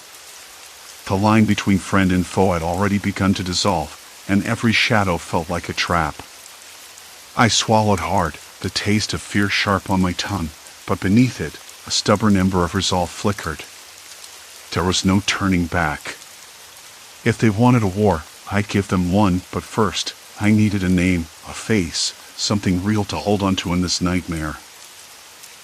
S1: The line between friend and foe had already begun to dissolve, and every shadow felt like a trap. I swallowed hard, the taste of fear sharp on my tongue, but beneath it, a stubborn ember of resolve flickered. There was no turning back. If they wanted a war, I'd give them one, but first, I needed a name, a face, something real to hold onto in this nightmare.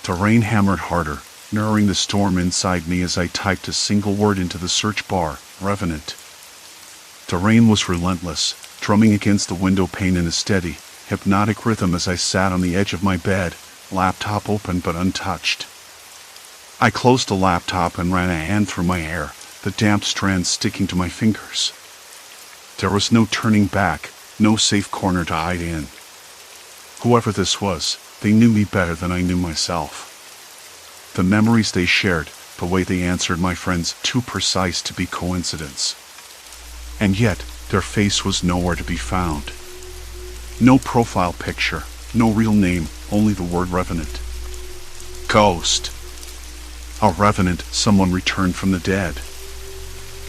S1: The rain hammered harder, narrowing the storm inside me as I typed a single word into the search bar, Resonant. The rain was relentless, drumming against the window pane in a steady, hypnotic rhythm as I sat on the edge of my bed, laptop open but untouched. I closed the laptop and ran a hand through my hair, the damp strands sticking to my fingers. There was no turning back, no safe corner to hide in. Whoever this was, they knew me better than I knew myself. The memories they shared, the way they answered my friends, too precise to be coincidence. And yet, their face was nowhere to be found. No profile picture, no real name, only the word Revenant. Ghost. A revenant, someone returned from the dead.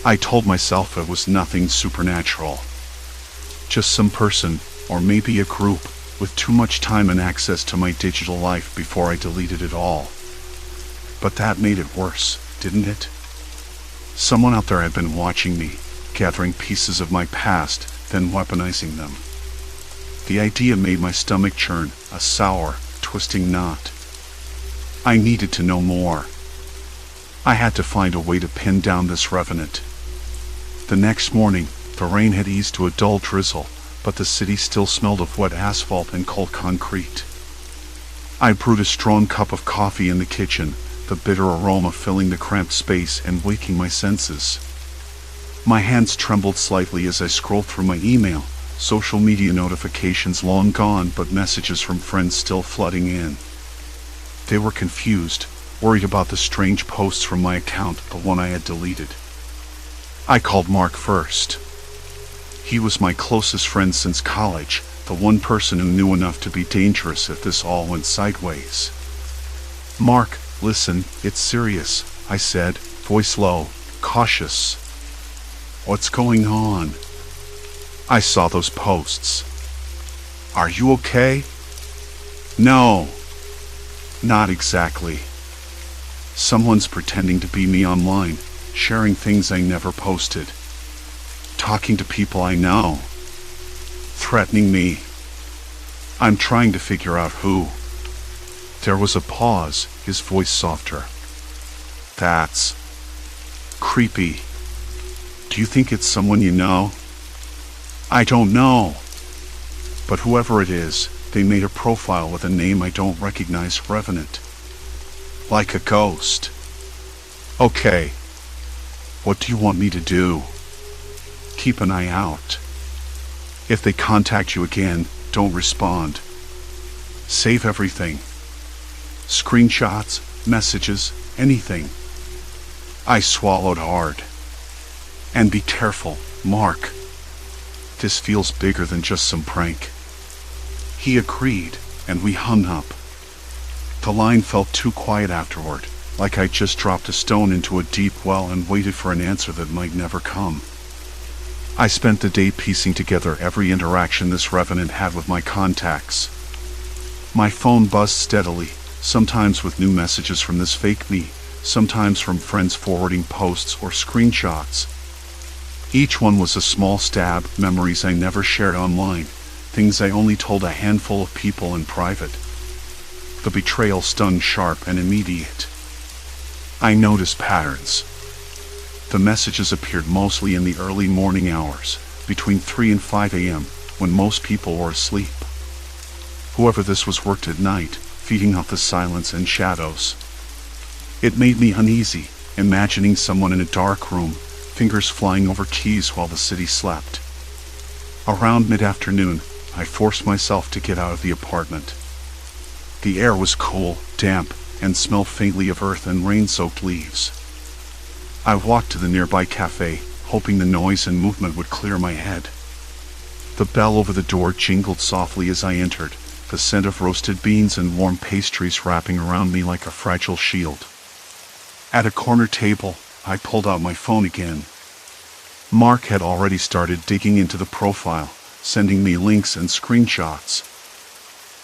S1: I told myself it was nothing supernatural. Just some person, or maybe a group, with too much time and access to my digital life before I deleted it all. But that made it worse, didn't it? Someone out there had been watching me, gathering pieces of my past, then weaponizing them. The idea made my stomach churn, a sour, twisting knot. I needed to know more. I had to find a way to pin down this revenant. The next morning, the rain had eased to a dull drizzle, but the city still smelled of wet asphalt and cold concrete. I brewed a strong cup of coffee in the kitchen, the bitter aroma filling the cramped space and waking my senses. My hands trembled slightly as I scrolled through my email, social media notifications long gone but messages from friends still flooding in. They were confused, worried about the strange posts from my account, the one I had deleted. I called Mark first. He was my closest friend since college, the one person who knew enough to be dangerous if this all went sideways. Mark, listen, it's serious. I said, voice low, cautious. What's going on? I saw those posts. Are you okay? No. Not exactly. Someone's pretending to be me online, sharing things I never posted. Talking to people I know. Threatening me. I'm trying to figure out who. There was a pause, his voice softer. That's creepy. Do you think it's someone you know? I don't know. But whoever it is, they made a profile with a name I don't recognize, Resonant. Like a ghost. Okay. What do you want me to do? Keep an eye out. If they contact you again, don't respond. Save everything. Screenshots, messages, anything. I swallowed hard. And be careful, Mark. This feels bigger than just some prank. He agreed, and we hung up. The line felt too quiet afterward, like I'd just dropped a stone into a deep well and waited for an answer that might never come. I spent the day piecing together every interaction this Revenant had with my contacts. My phone buzzed steadily, sometimes with new messages from this fake me, sometimes from friends forwarding posts or screenshots. Each one was a small stab, memories I never shared online, things I only told a handful of people in private. The betrayal stung sharp and immediate. I noticed patterns. The messages appeared mostly in the early morning hours, between 3 and 5 a.m., when most people were asleep. Whoever this was worked at night, feeding off the silence and shadows. It made me uneasy, imagining someone in a dark room, fingers flying over keys while the city slept. Around mid-afternoon, I forced myself to get out of the apartment. The air was cool, damp, and smelled faintly of earth and rain-soaked leaves. I walked to the nearby cafe, hoping the noise and movement would clear my head. The bell over the door jingled softly as I entered, the scent of roasted beans and warm pastries wrapping around me like a fragile shield. At a corner table, I pulled out my phone again. Mark had already started digging into the profile, sending me links and screenshots.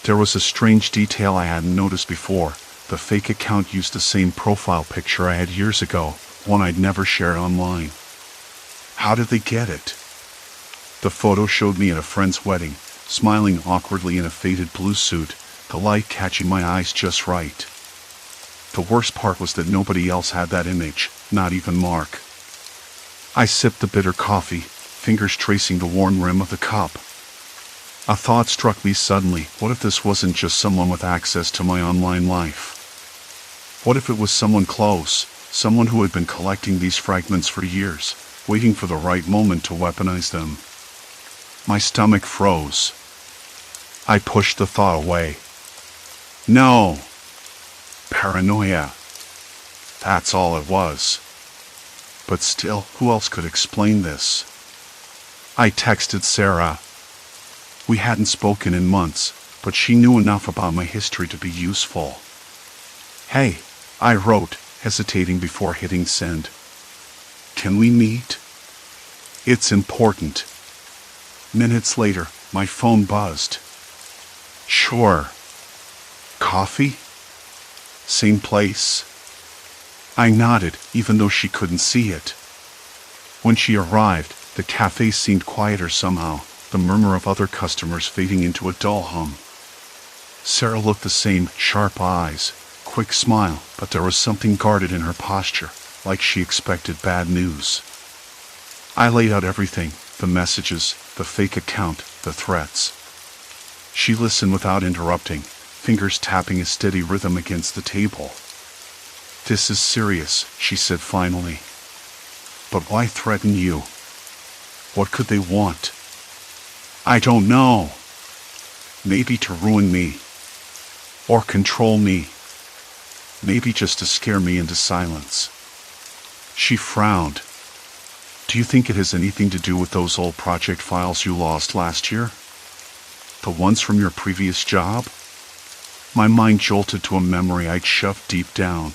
S1: There was a strange detail I hadn't noticed before. The fake account used the same profile picture I had years ago, one I'd never shared online. How did they get it? The photo showed me at a friend's wedding, smiling awkwardly in a faded blue suit, the light catching my eyes just right. The worst part was that nobody else had that image, not even Mark. I sipped the bitter coffee, fingers tracing the worn rim of the cup. A thought struck me suddenly. What if this wasn't just someone with access to my online life? What if it was someone close, someone who had been collecting these fragments for years, waiting for the right moment to weaponize them? My stomach froze. I pushed the thought away. No. Paranoia. That's all it was. But still, who else could explain this? I texted Sarah. We hadn't spoken in months, but she knew enough about my history to be useful. Hey, I wrote, hesitating before hitting send. Can we meet? It's important. Minutes later, my phone buzzed. Sure. Coffee? Same place? I nodded, even though she couldn't see it. When she arrived, the cafe seemed quieter somehow, the murmur of other customers fading into a dull hum. Sarah looked the same, sharp eyes, quick smile, but there was something guarded in her posture, like she expected bad news. I laid out everything, the messages, the fake account, the threats. She listened without interrupting, fingers tapping a steady rhythm against the table. This is serious, she said finally. But why threaten you? What could they want? I don't know. Maybe to ruin me. Or control me. Maybe just to scare me into silence. She frowned. Do you think it has anything to do with those old project files you lost last year? The ones from your previous job? My mind jolted to a memory I'd shoved deep down.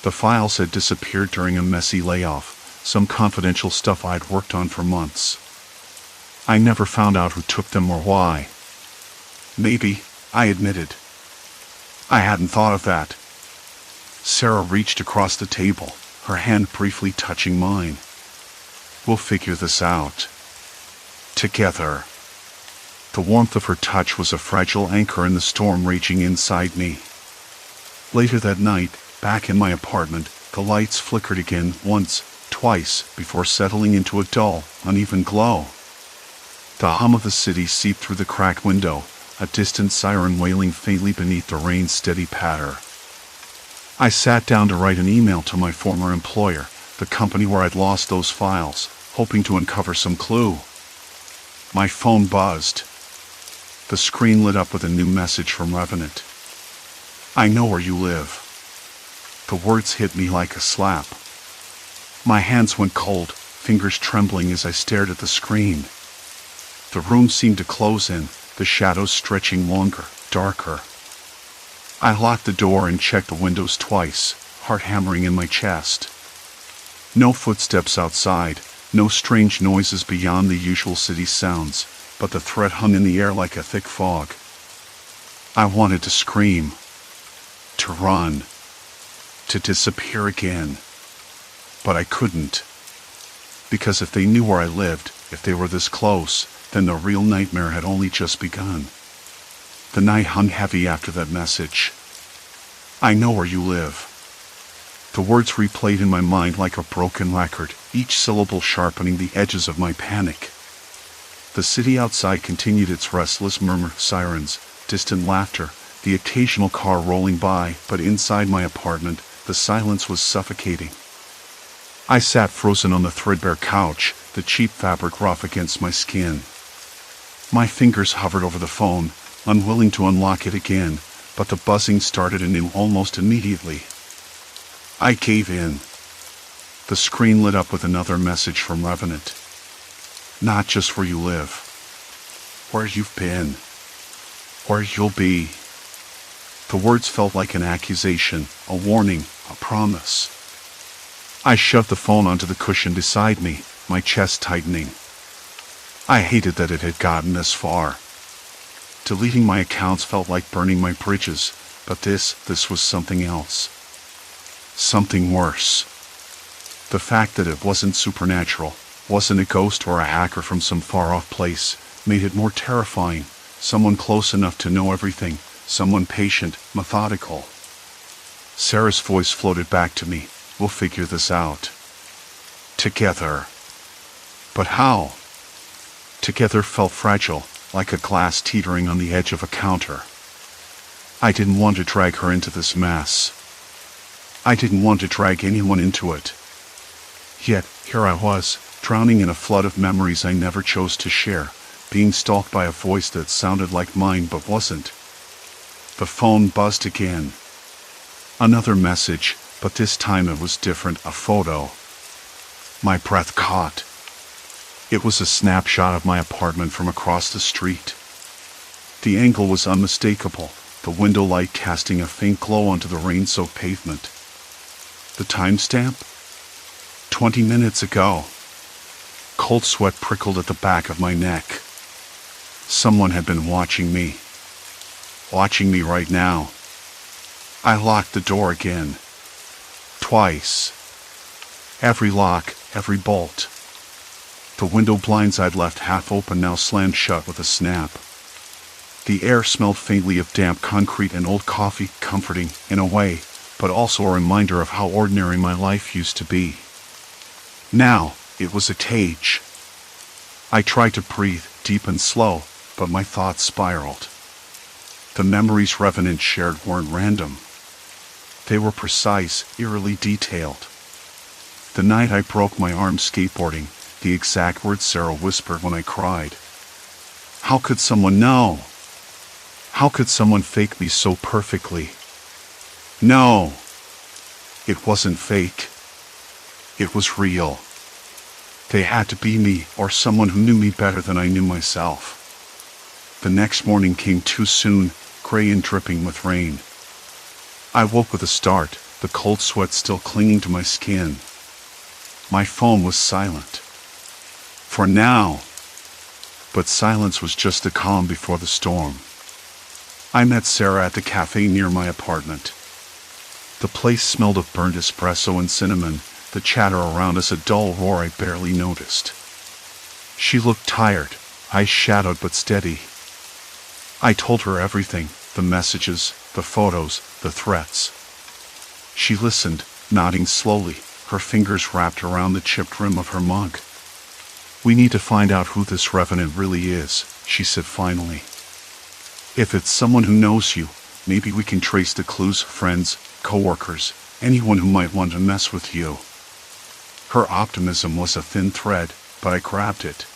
S1: The files had disappeared during a messy layoff, some confidential stuff I'd worked on for months. I never found out who took them or why. Maybe, I admitted. I hadn't thought of that. Sarah reached across the table, her hand briefly touching mine. We'll figure this out. Together. The warmth of her touch was a fragile anchor in the storm raging inside me. Later that night, back in my apartment, the lights flickered again once, twice, before settling into a dull, uneven glow. The hum of the city seeped through the cracked window, a distant siren wailing faintly beneath the rain's steady patter. I sat down to write an email to my former employer, the company where I'd lost those files, hoping to uncover some clue. My phone buzzed. The screen lit up with a new message from Resonant. I know where you live. The words hit me like a slap. My hands went cold, fingers trembling as I stared at the screen. The room seemed to close in, the shadows stretching longer, darker. I locked the door and checked the windows twice, heart hammering in my chest. No footsteps outside, no strange noises beyond the usual city sounds, but the threat hung in the air like a thick fog. I wanted to scream, to run, to disappear again. But I couldn't. Because if they knew where I lived, if they were this close, then the real nightmare had only just begun. The night hung heavy after that message. I know where you live. The words replayed in my mind like a broken record, each syllable sharpening the edges of my panic. The city outside continued its restless murmur, sirens, distant laughter, the occasional car rolling by, but inside my apartment, the silence was suffocating. I sat frozen on the threadbare couch, the cheap fabric rough against my skin. My fingers hovered over the phone, unwilling to unlock it again, but the buzzing started anew almost immediately. I gave in. The screen lit up with another message from Resonant. Not just where you live. Where you've been. Where you'll be. The words felt like an accusation, a warning, a promise. I shoved the phone onto the cushion beside me, my chest tightening. I hated that it had gotten this far. Deleting my accounts felt like burning my bridges, but this was something else. Something worse. The fact that it wasn't supernatural, wasn't a ghost or a hacker from some far-off place, made it more terrifying. Someone close enough to know everything, someone patient, methodical. Sarah's voice floated back to me. We'll figure this out. Together. But how? Together felt fragile, like a glass teetering on the edge of a counter. I didn't want to drag her into this mess. I didn't want to drag anyone into it. Yet, here I was, drowning in a flood of memories I never chose to share, being stalked by a voice that sounded like mine but wasn't. The phone buzzed again. Another message, but this time it was different, a photo. My breath caught. It was a snapshot of my apartment from across the street. The angle was unmistakable, the window light casting a faint glow onto the rain-soaked pavement. The timestamp? 20 minutes ago. Cold sweat prickled at the back of my neck. Someone had been watching me. Watching me right now. I locked the door again. Twice. Every lock, every bolt. The window blinds I'd left half open now slammed shut with a snap. The air smelled faintly of damp concrete and old coffee, comforting, in a way, but also a reminder of how ordinary my life used to be. Now, it was a cage. I tried to breathe, deep and slow, but my thoughts spiraled. The memories Resonant shared weren't random. They were precise, eerily detailed. The night I broke my arm skateboarding, the exact words Sarah whispered when I cried. How could someone know? How could someone fake me so perfectly? No. It wasn't fake. It was real. They had to be me, or someone who knew me better than I knew myself. The next morning came too soon, gray and dripping with rain. I woke with a start, the cold sweat still clinging to my skin. My phone was silent. For now. But silence was just the calm before the storm. I met Sarah at the cafe near my apartment. The place smelled of burnt espresso and cinnamon, the chatter around us a dull roar I barely noticed. She looked tired, eyes shadowed but steady. I told her everything, the messages, the photos, the threats. She listened, nodding slowly, her fingers wrapped around the chipped rim of her mug. "We need to find out who this Revenant really is," she said finally. "If it's someone who knows you, maybe we can trace the clues, friends, coworkers, anyone who might want to mess with you." Her optimism was a thin thread, but I grabbed it.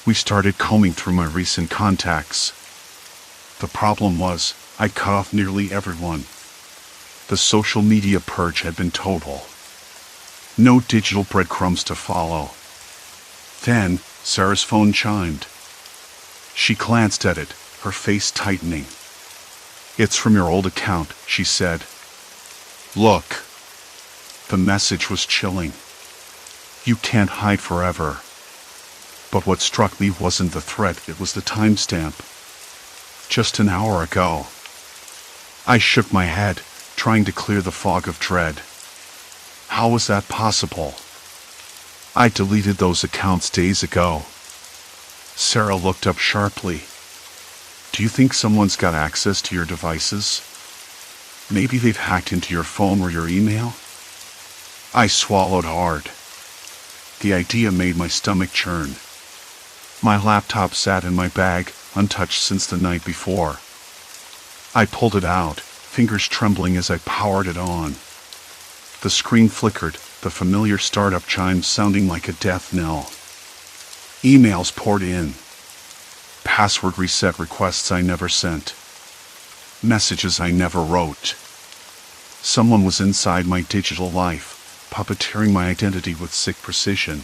S1: We started combing through my recent contacts. The problem was, I'd cut off nearly everyone. The social media purge had been total. No digital breadcrumbs to follow. Then, Sarah's phone chimed. She glanced at it, her face tightening. "It's from your old account," she said. "Look." The message was chilling. "You can't hide forever." But what struck me wasn't the threat, it was the timestamp. Just an hour ago. I shook my head, trying to clear the fog of dread. How was that possible? I deleted those accounts days ago. Sarah looked up sharply. "Do you think someone's got access to your devices? Maybe they've hacked into your phone or your email?" I swallowed hard. The idea made my stomach churn. My laptop sat in my bag, untouched since the night before. I pulled it out, fingers trembling as I powered it on. The screen flickered, the familiar startup chimes sounding like a death knell. Emails poured in. Password reset requests I never sent. Messages I never wrote. Someone was inside my digital life, puppeteering my identity with sick precision.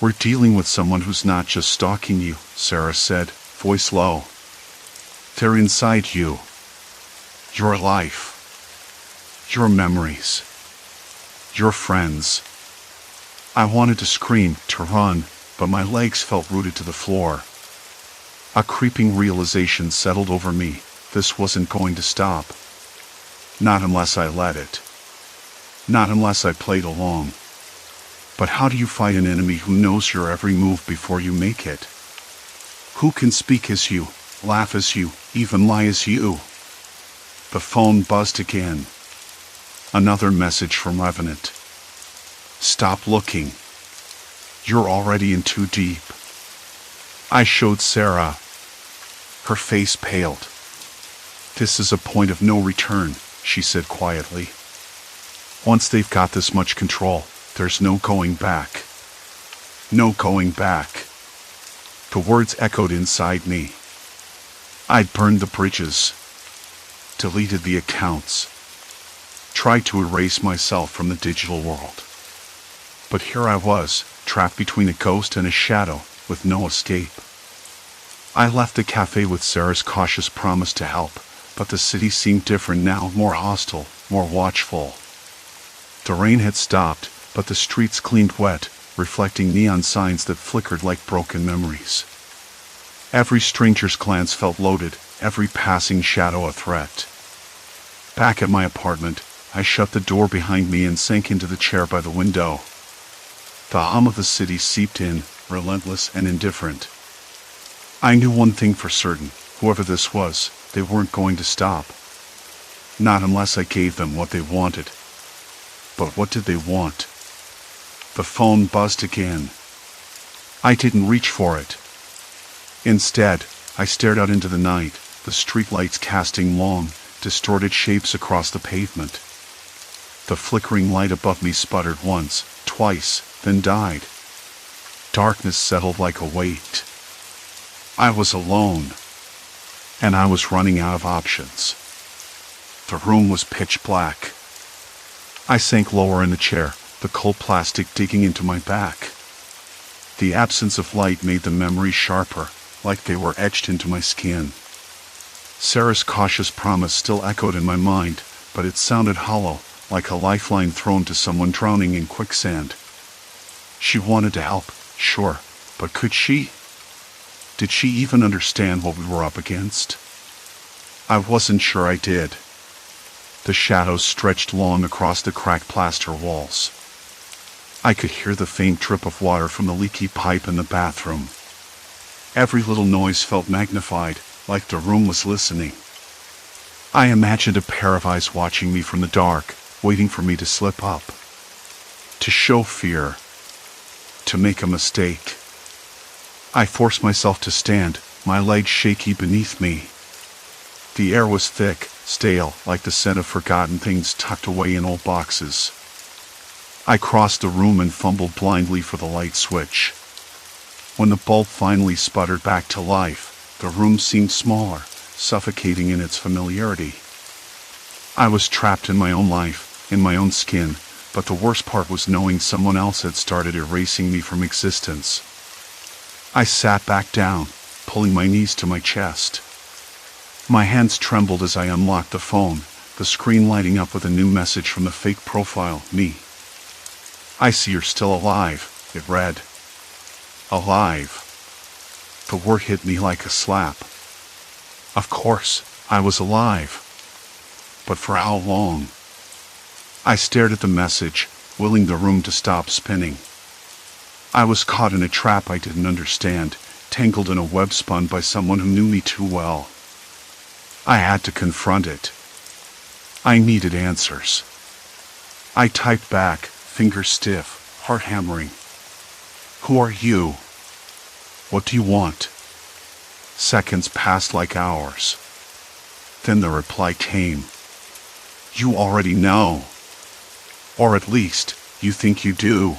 S1: "We're dealing with someone who's not just stalking you," Sarah said, voice low. "They're inside you. Your life. Your memories. Your friends." I wanted to scream, to run, but my legs felt rooted to the floor. A creeping realization settled over me. This wasn't going to stop. Not unless I let it. Not unless I played along. But how do you fight an enemy who knows your every move before you make it? Who can speak as you, laugh as you, even lie as you? The phone buzzed again. Another message from Revenant. "Stop looking. You're already in too deep." I showed Sarah. Her face paled. "This is a point of no return," she said quietly. "Once they've got this much control, there's no going back. No going back." The words echoed inside me. I'd burned the bridges, deleted the accounts, tried to erase myself from the digital world. But here I was, trapped between a ghost and a shadow, with no escape. I left the cafe with Sarah's cautious promise to help, but the city seemed different now, more hostile, more watchful. The rain had stopped, but the streets gleamed wet, reflecting neon signs that flickered like broken memories. Every stranger's glance felt loaded, every passing shadow a threat. Back at my apartment, I shut the door behind me and sank into the chair by the window. The hum of the city seeped in, relentless and indifferent. I knew one thing for certain, whoever this was, they weren't going to stop. Not unless I gave them what they wanted. But what did they want? The phone buzzed again. I didn't reach for it. Instead, I stared out into the night, the streetlights casting long, distorted shapes across the pavement. The flickering light above me sputtered once, twice, then died. Darkness settled like a weight. I was alone, and I was running out of options. The room was pitch black. I sank lower in the chair, the cold plastic digging into my back. The absence of light made the memories sharper, like they were etched into my skin. Sarah's cautious promise still echoed in my mind, but it sounded hollow, like a lifeline thrown to someone drowning in quicksand. She wanted to help, sure, but could she? Did she even understand what we were up against? I wasn't sure I did. The shadows stretched long across the cracked plaster walls. I could hear the faint drip of water from the leaky pipe in the bathroom. Every little noise felt magnified, like the room was listening. I imagined a pair of eyes watching me from the dark, waiting for me to slip up, to show fear, to make a mistake. I forced myself to stand, my legs shaky beneath me. The air was thick, stale, like the scent of forgotten things tucked away in old boxes. I crossed the room and fumbled blindly for the light switch. When the bulb finally sputtered back to life, the room seemed smaller, suffocating in its familiarity. I was trapped in my own life, in my own skin, but the worst part was knowing someone else had started erasing me from existence. I sat back down, pulling my knees to my chest. My hands trembled as I unlocked the phone, the screen lighting up with a new message from the fake profile, me. "I see you're still alive," it read. Alive. The word hit me like a slap. Of course, I was alive. But for how long? I stared at the message, willing the room to stop spinning. I was caught in a trap I didn't understand, tangled in a web spun by someone who knew me too well. I had to confront it. I needed answers. I typed back, fingers stiff, heart hammering. "Who are you? What do you want?" Seconds passed like hours. Then the reply came. "You already know. Or at least, you think you do."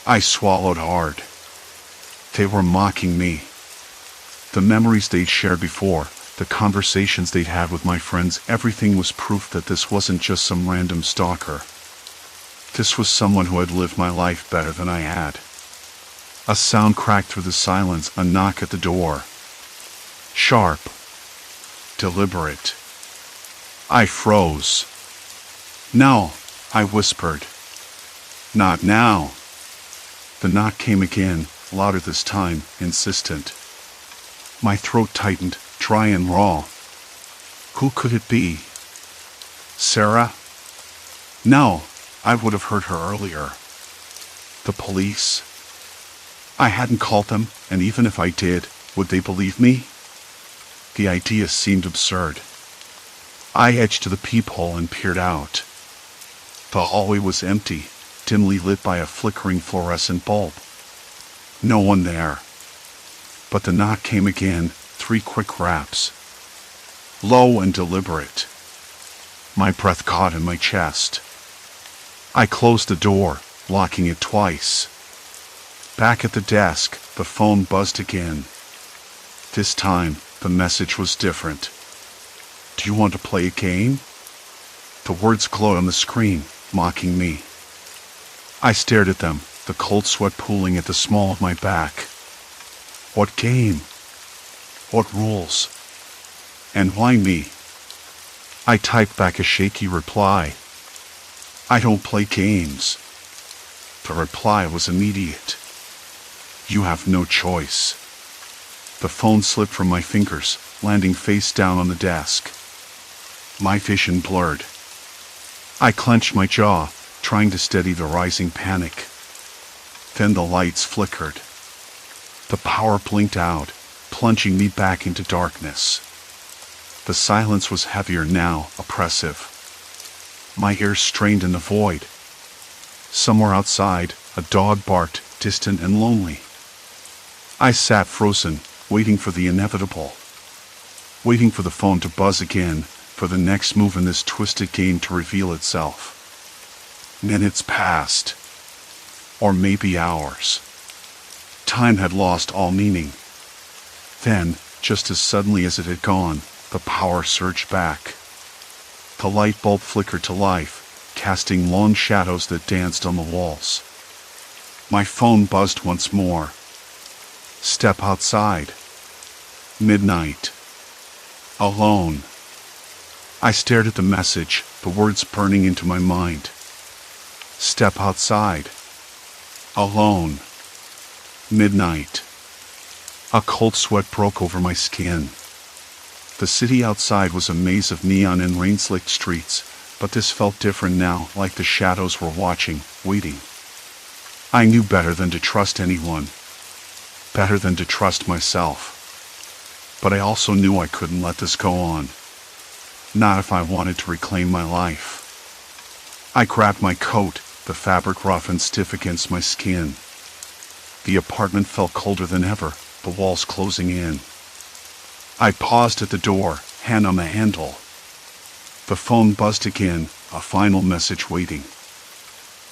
S1: I swallowed hard. They were mocking me. The memories they'd shared before, the conversations they'd had with my friends, everything was proof that this wasn't just some random stalker. This was someone who had lived my life better than I had. A sound cracked through the silence, a knock at the door. Sharp. Deliberate. I froze. "No," I whispered. "Not now." The knock came again, louder this time, insistent. My throat tightened, dry and raw. Who could it be? Sarah? No, I would have heard her earlier. The police? I hadn't called them, and even if I did, would they believe me? The idea seemed absurd. I edged to the peephole and peered out. The hallway was empty, dimly lit by a flickering fluorescent bulb. No one there. But the knock came again, 3 quick raps. Low and deliberate. My breath caught in my chest. I closed the door, locking it twice. Back at the desk, the phone buzzed again. This time, the message was different. "Do you want to play a game?" The words glowed on the screen, mocking me. I stared at them, the cold sweat pooling at the small of my back. What game? What rules? And why me? I typed back a shaky reply. "I don't play games." The reply was immediate. "You have no choice." The phone slipped from my fingers, landing face down on the desk. My vision blurred. I clenched my jaw, trying to steady the rising panic. Then the lights flickered. The power blinked out, plunging me back into darkness. The silence was heavier now, oppressive. My ears strained in the void. Somewhere outside, a dog barked, distant and lonely. I sat frozen, waiting for the inevitable. Waiting for the phone to buzz again, for the next move in this twisted game to reveal itself. Minutes passed. Or maybe hours. Time had lost all meaning. Then, just as suddenly as it had gone, the power surged back. The light bulb flickered to life, casting long shadows that danced on the walls. My phone buzzed once more. Step outside. Midnight. Alone. I stared at the message, the words burning into my mind. Step outside. Alone. Midnight. A cold sweat broke over my skin. The city outside was a maze of neon and rain-slicked streets, but this felt different now, like the shadows were watching, waiting. I knew better than to trust anyone. Better than to trust myself. But I also knew I couldn't let this go on. Not if I wanted to reclaim my life. I grabbed my coat, the fabric rough and stiff against my skin. The apartment felt colder than ever, the walls closing in. I paused at the door, hand on the handle. The phone buzzed again, a final message waiting.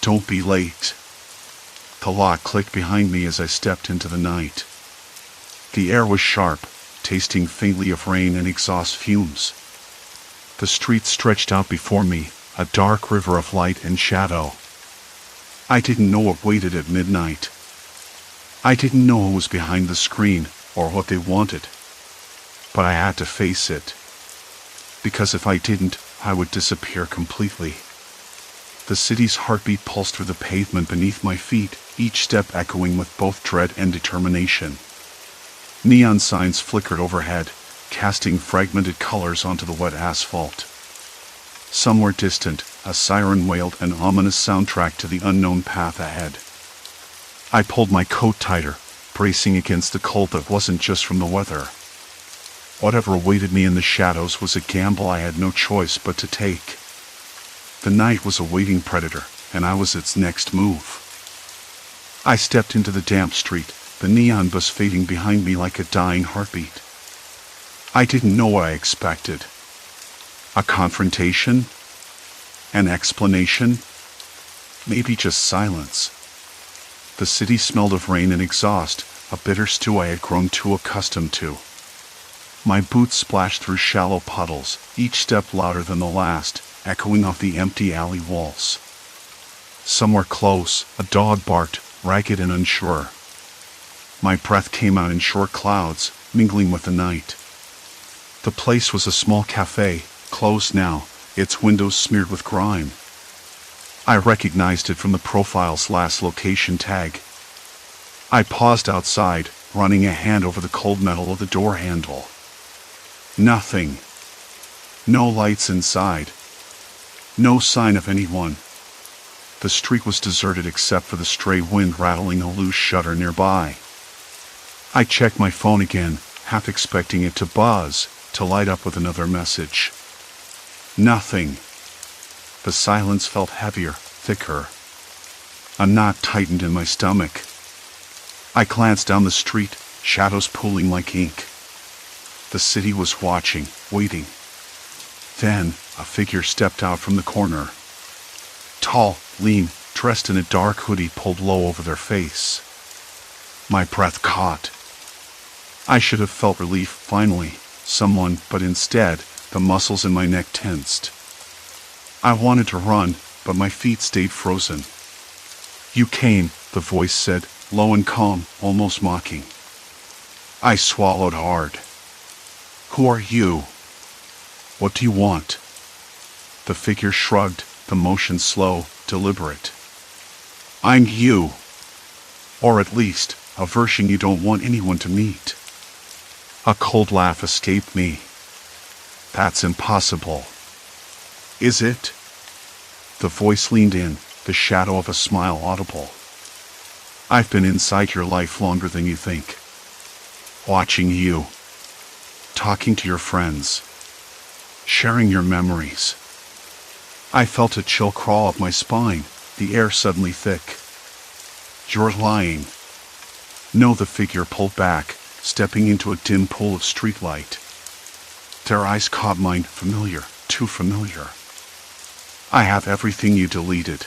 S1: Don't be late. The lock clicked behind me as I stepped into the night. The air was sharp, tasting faintly of rain and exhaust fumes. The street stretched out before me, a dark river of light and shadow. I didn't know what waited at midnight. I didn't know who was behind the screen, or what they wanted. But I had to face it. Because if I didn't, I would disappear completely. The city's heartbeat pulsed through the pavement beneath my feet, each step echoing with both dread and determination. Neon signs flickered overhead, casting fragmented colors onto the wet asphalt. Somewhere distant, a siren wailed an ominous soundtrack to the unknown path ahead. I pulled my coat tighter, bracing against the cold that wasn't just from the weather. Whatever awaited me in the shadows was a gamble I had no choice but to take. The night was a waiting predator, and I was its next move. I stepped into the damp street, the neon bus fading behind me like a dying heartbeat. I didn't know what I expected. A confrontation? An explanation? Maybe just silence. The city smelled of rain and exhaust, a bitter stew I had grown too accustomed to. My boots splashed through shallow puddles, each step louder than the last, echoing off the empty alley walls. Somewhere close, a dog barked, ragged and unsure. My breath came out in short clouds, mingling with the night. The place was a small cafe, closed now, its windows smeared with grime. I recognized it from the profile's last location tag. I paused outside, running a hand over the cold metal of the door handle. Nothing. No lights inside. No sign of anyone. The street was deserted except for the stray wind rattling a loose shutter nearby. I checked my phone again, half expecting it to buzz, to light up with another message. Nothing. The silence felt heavier, thicker. A knot tightened in my stomach. I glanced down the street, shadows pooling like ink. The city was watching, waiting. Then, a figure stepped out from the corner. Tall, lean, dressed in a dark hoodie pulled low over their face. My breath caught. I should have felt relief, finally, someone, but instead, the muscles in my neck tensed. I wanted to run, but my feet stayed frozen. You came, the voice said, low and calm, almost mocking. I swallowed hard. Who are you? What do you want? The figure shrugged, the motion slow, deliberate. I'm you. Or at least, a version you don't want anyone to meet. A cold laugh escaped me. That's impossible. Is it? The voice leaned in, the shadow of a smile audible. I've been inside your life longer than you think. Watching you. Talking to your friends. Sharing your memories. I felt a chill crawl up my spine, the air suddenly thick. You're lying. No, the figure pulled back, stepping into a dim pool of streetlight. Their eyes caught mine, familiar, too familiar. I have everything you deleted.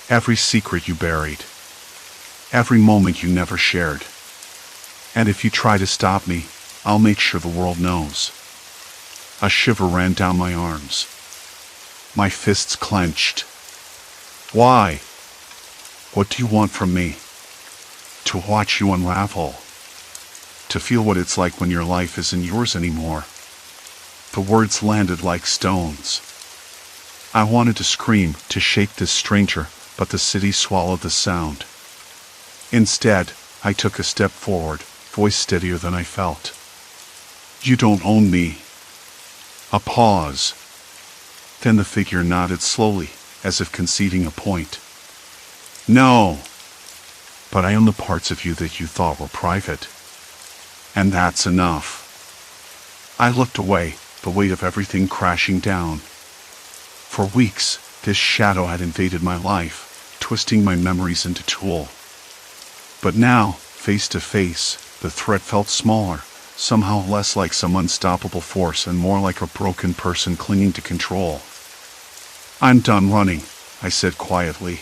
S1: Every secret you buried. Every moment you never shared. And if you try to stop me, I'll make sure the world knows. A shiver ran down my arms. My fists clenched. Why? What do you want from me? To watch you unravel. To feel what it's like when your life isn't yours anymore. The words landed like stones. I wanted to scream, to shake this stranger, but the city swallowed the sound. Instead, I took a step forward, voice steadier than I felt. You don't own me. A pause. Then the figure nodded slowly, as if conceding a point. No. But I own the parts of you that you thought were private. And that's enough. I looked away, the weight of everything crashing down. For weeks, this shadow had invaded my life, twisting my memories into tulle. But now, face to face, the threat felt smaller, somehow less like some unstoppable force and more like a broken person clinging to control. I'm done running, I said quietly.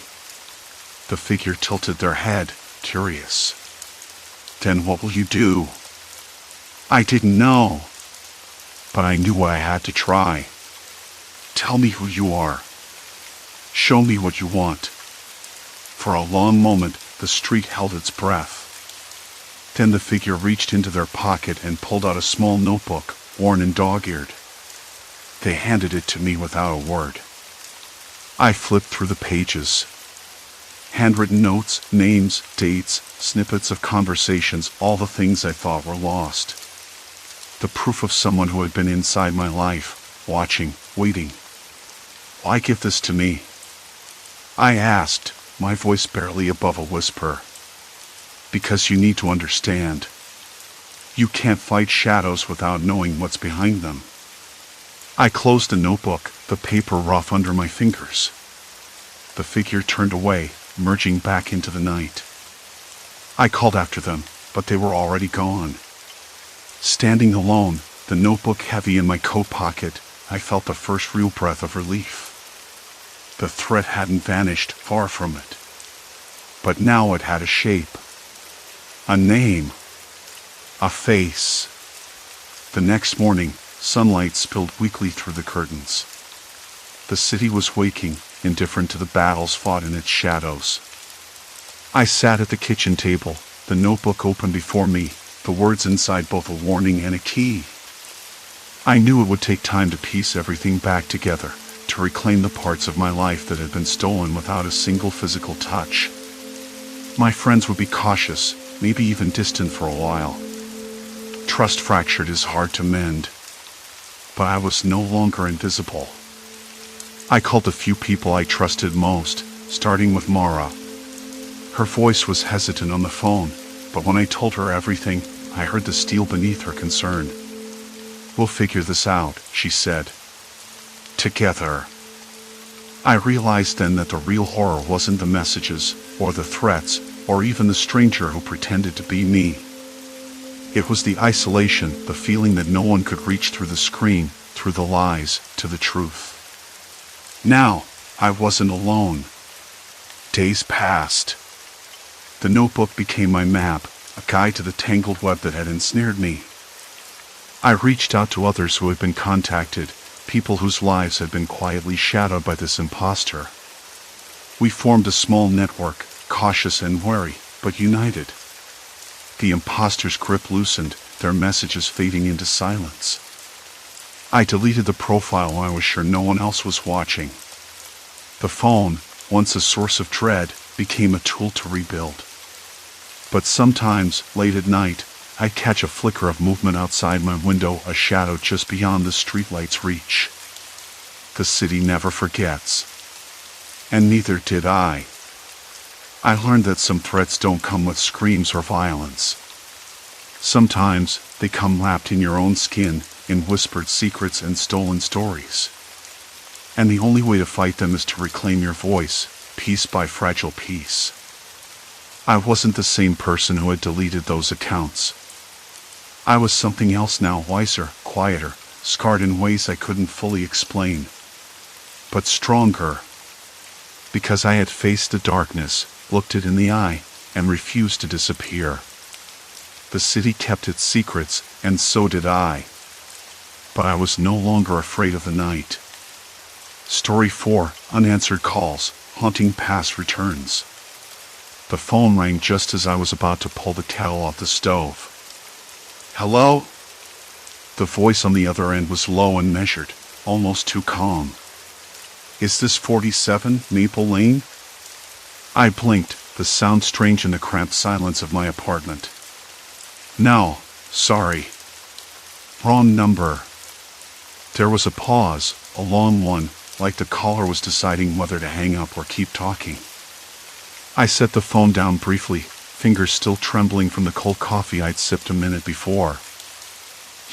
S1: The figure tilted their head, curious. Then what will you do? I didn't know. But I knew I had to try. Tell me who you are. Show me what you want. For a long moment, the street held its breath. Then the figure reached into their pocket and pulled out a small notebook, worn and dog-eared. They handed it to me without a word. I flipped through the pages. Handwritten notes, names, dates, snippets of conversations, all the things I thought were lost. The proof of someone who had been inside my life, watching, waiting. Why give this to me? I asked, my voice barely above a whisper. Because you need to understand. You can't fight shadows without knowing what's behind them. I closed the notebook, the paper rough under my fingers. The figure turned away, merging back into the night. I called after them, but they were already gone. Standing alone, the notebook heavy in my coat pocket, I felt the first real breath of relief. The threat hadn't vanished, far from it. But now it had a shape. A name. A face. The next morning, sunlight spilled weakly through the curtains. The city was waking, indifferent to the battles fought in its shadows. I sat at the kitchen table, the notebook open before me, the words inside both a warning and a key. I knew it would take time to piece everything back together, to reclaim the parts of my life that had been stolen without a single physical touch. My friends would be cautious, maybe even distant for a while. Trust fractured is hard to mend. But I was no longer invisible. I called the few people I trusted most, starting with Mara. Her voice was hesitant on the phone, but when I told her everything, I heard the steel beneath her concern. We'll figure this out, she said. Together. I realized then that the real horror wasn't the messages, or the threats, or even the stranger who pretended to be me. It was the isolation, the feeling that no one could reach through the screen, through the lies, to the truth. Now, I wasn't alone. Days passed. The notebook became my map, a guide to the tangled web that had ensnared me. I reached out to others who had been contacted, people whose lives had been quietly shadowed by this imposter. We formed a small network, cautious and wary, but united. The imposter's grip loosened, their messages fading into silence. I deleted the profile when I was sure no one else was watching. The phone, once a source of dread, became a tool to rebuild. But sometimes, late at night, I'd catch a flicker of movement outside my window, a shadow just beyond the streetlight's reach. The city never forgets. And neither did I. I learned that some threats don't come with screams or violence. Sometimes, they come lapped in your own skin, in whispered secrets and stolen stories. And the only way to fight them is to reclaim your voice, piece by fragile piece. I wasn't the same person who had deleted those accounts. I was something else now, wiser, quieter, scarred in ways I couldn't fully explain. But stronger. Because I had faced the darkness, looked it in the eye, and refused to disappear. The city kept its secrets, and so did I. But I was no longer afraid of the night. Story 4, Unanswered Calls, Haunting Past Returns. The phone rang just as I was about to pull the kettle off the stove. Hello? The voice on the other end was low and measured, almost too calm. "Is this 47 Maple Lane?" I blinked, the sound strange in the cramped silence of my apartment. "No, sorry. Wrong number." There was a pause, a long one, like the caller was deciding whether to hang up or keep talking. I set the phone down briefly, fingers still trembling from the cold coffee I'd sipped a minute before.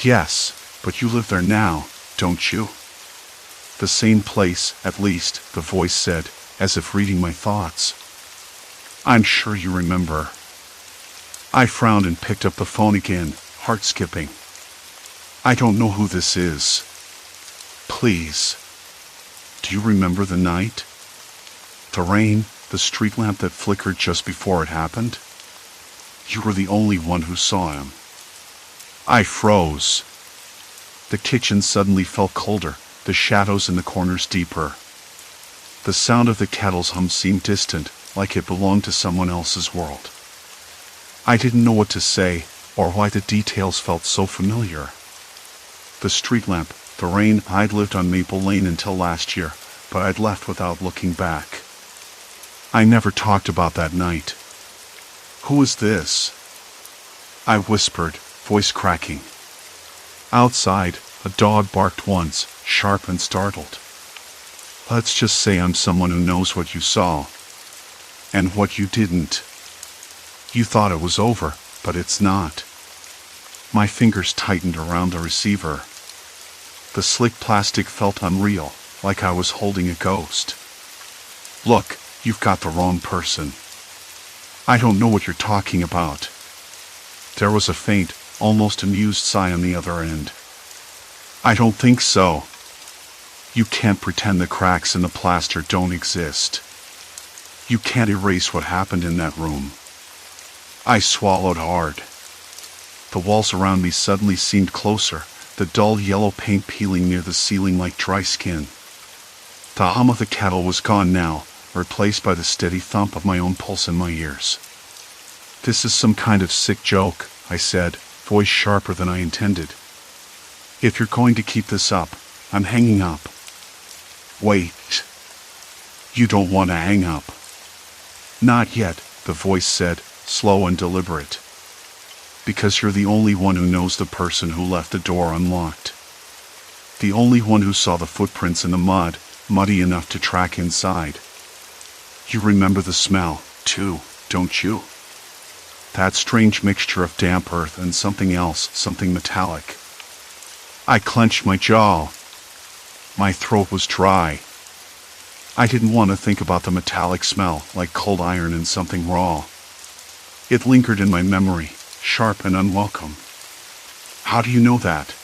S1: "Yes, but you live there now, don't you?" "The same place, at least," the voice said, as if reading my thoughts. "I'm sure you remember." I frowned and picked up the phone again, heart skipping. "I don't know who this is. Please. Do you remember the night? The rain, the street lamp that flickered just before it happened? You were the only one who saw him." I froze. The kitchen suddenly felt colder, the shadows in the corners deeper. The sound of the kettle's hum seemed distant, like it belonged to someone else's world. I didn't know what to say, or why the details felt so familiar. The street lamp, the rain. I'd lived on Maple Lane until last year, but I'd left without looking back. I never talked about that night. "Who is this?" I whispered, voice cracking. Outside, a dog barked once, sharp and startled. "Let's just say I'm someone who knows what you saw. And what you didn't. You thought it was over, but it's not." My fingers tightened around the receiver. The slick plastic felt unreal, like I was holding a ghost. "Look, you've got the wrong person. I don't know what you're talking about." There was a faint, almost amused sigh on the other end. "I don't think so. You can't pretend the cracks in the plaster don't exist. You can't erase what happened in that room." I swallowed hard. The walls around me suddenly seemed closer, the dull yellow paint peeling near the ceiling like dry skin. The hum of the kettle was gone now, replaced by the steady thump of my own pulse in my ears. "This is some kind of sick joke," I said, voice sharper than I intended. "If you're going to keep this up, I'm hanging up." "Wait. You don't want to hang up." "Not yet," the voice said, slow and deliberate. "Because you're the only one who knows the person who left the door unlocked. The only one who saw the footprints in the mud, muddy enough to track inside. You remember the smell, too, don't you? That strange mixture of damp earth and something else, something metallic." I clenched my jaw. My throat was dry. I didn't want to think about the metallic smell, like cold iron and something raw. It lingered in my memory, sharp and unwelcome. "How do you know that?"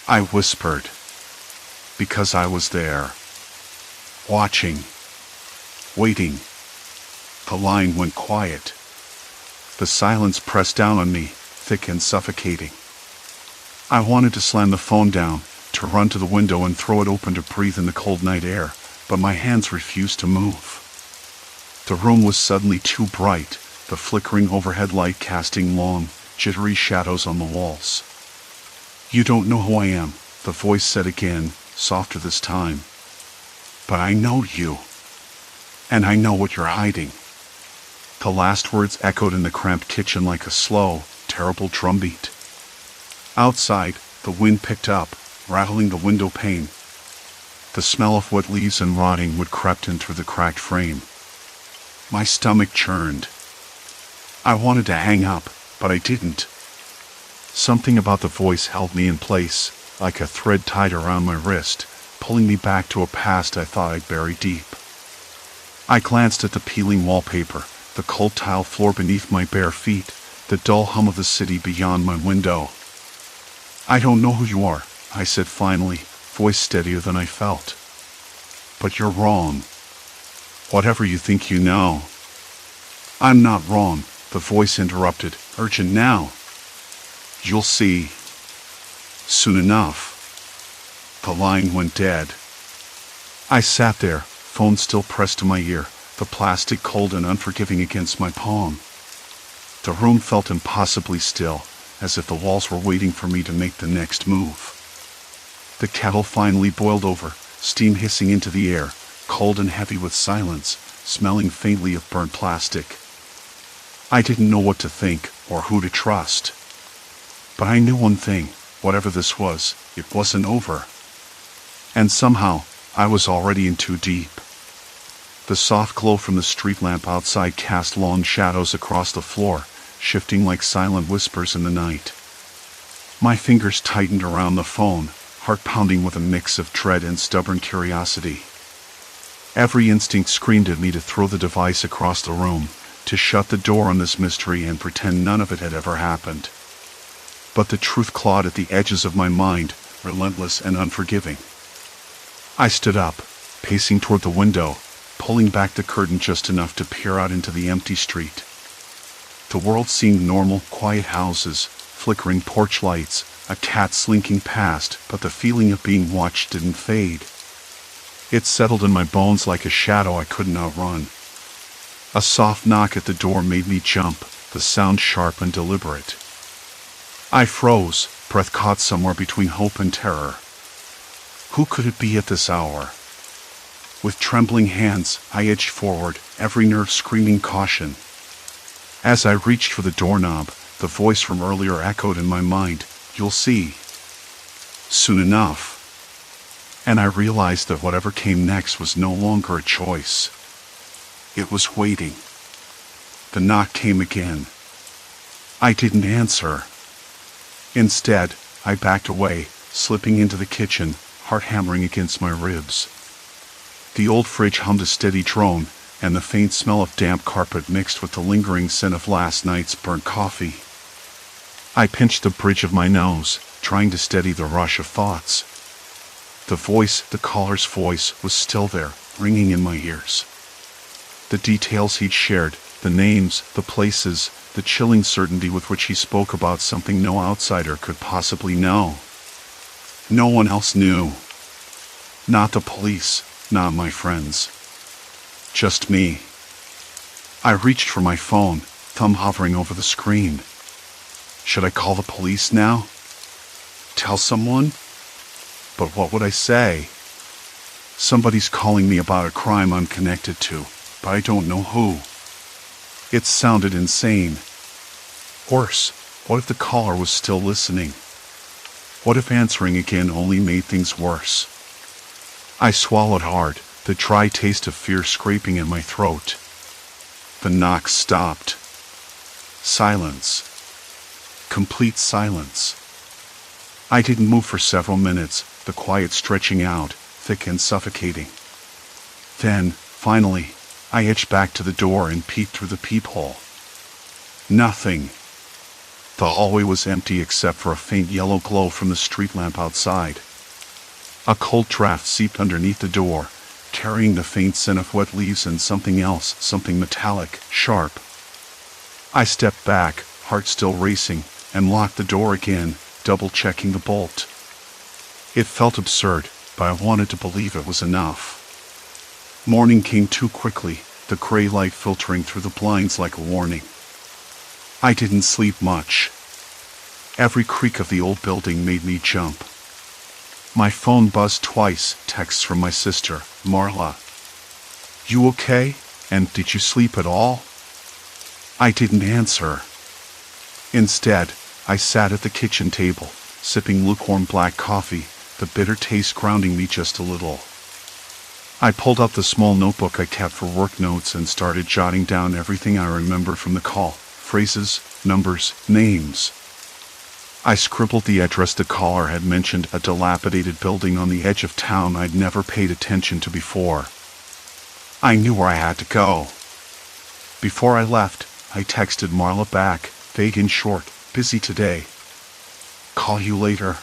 S1: I whispered. "Because I was there. Watching. Waiting." The line went quiet. The silence pressed down on me, thick and suffocating. I wanted to slam the phone down, to run to the window and throw it open to breathe in the cold night air, but my hands refused to move. The room was suddenly too bright, the flickering overhead light casting long, jittery shadows on the walls. "You don't know who I am," the voice said again, softer this time. "But I know you. And I know what you're hiding." The last words echoed in the cramped kitchen like a slow, terrible drumbeat. Outside, the wind picked up, rattling the window pane. The smell of wet leaves and rotting wood crept in through the cracked frame. My stomach churned. I wanted to hang up, but I didn't. Something about the voice held me in place, like a thread tied around my wrist, pulling me back to a past I thought I'd bury deep. I glanced at the peeling wallpaper, the cold tile floor beneath my bare feet, the dull hum of the city beyond my window. "I don't know who you are," I said finally, voice steadier than I felt. "But you're wrong. Whatever you think you know." "I'm not wrong," the voice interrupted, urgent now. "You'll see. Soon enough." The line went dead. I sat there, phone still pressed to my ear, the plastic cold and unforgiving against my palm. The room felt impossibly still, as if the walls were waiting for me to make the next move. The kettle finally boiled over, steam hissing into the air, cold and heavy with silence, smelling faintly of burnt plastic. I didn't know what to think or who to trust. But I knew one thing, whatever this was, it wasn't over. And somehow, I was already in too deep. The soft glow from the street lamp outside cast long shadows across the floor, shifting like silent whispers in the night. My fingers tightened around the phone, heart pounding with a mix of dread and stubborn curiosity. Every instinct screamed at me to throw the device across the room, to shut the door on this mystery and pretend none of it had ever happened. But the truth clawed at the edges of my mind, relentless and unforgiving. I stood up, pacing toward the window, pulling back the curtain just enough to peer out into the empty street. The world seemed normal, quiet houses, flickering porch lights, a cat slinking past, but the feeling of being watched didn't fade. It settled in my bones like a shadow I couldn't outrun. A soft knock at the door made me jump, the sound sharp and deliberate. I froze, breath caught somewhere between hope and terror. Who could it be at this hour? With trembling hands, I edged forward, every nerve screaming caution. As I reached for the doorknob, the voice from earlier echoed in my mind, "You'll see. Soon enough." And I realized that whatever came next was no longer a choice. It was waiting. The knock came again. I didn't answer. Instead, I backed away, slipping into the kitchen, heart hammering against my ribs. The old fridge hummed a steady drone, and the faint smell of damp carpet mixed with the lingering scent of last night's burnt coffee. I pinched the bridge of my nose, trying to steady the rush of thoughts. The caller's voice, was still there, ringing in my ears. The details he'd shared, the names, the places, the chilling certainty with which he spoke about something no outsider could possibly know. No one else knew. Not the police, not my friends. Just me. I reached for my phone, thumb hovering over the screen. Should I call the police now? Tell someone? But what would I say? Somebody's calling me about a crime I'm connected to, but I don't know who. It sounded insane. Worse, what if the caller was still listening? What if answering again only made things worse? I swallowed hard, the dry taste of fear scraping in my throat. The knock stopped. Silence. Complete silence. I didn't move for several minutes, the quiet stretching out, thick and suffocating. Then, finally, I edged back to the door and peeked through the peephole. Nothing. The hallway was empty except for a faint yellow glow from the street lamp outside. A cold draft seeped underneath the door, carrying the faint scent of wet leaves and something else, something metallic, sharp. I stepped back, heart still racing, and locked the door again, double-checking the bolt. It felt absurd, but I wanted to believe it was enough. Morning came too quickly, the gray light filtering through the blinds like a warning. I didn't sleep much. Every creak of the old building made me jump. My phone buzzed twice, texts from my sister, Marla. "You okay? And did you sleep at all?" I didn't answer. Instead, I sat at the kitchen table, sipping lukewarm black coffee, the bitter taste grounding me just a little. I pulled up the small notebook I kept for work notes and started jotting down everything I remembered from the call, phrases, numbers, names. I scribbled the address the caller had mentioned, a dilapidated building on the edge of town I'd never paid attention to before. I knew where I had to go. Before I left, I texted Marla back, vague and short, "Busy today. Call you later."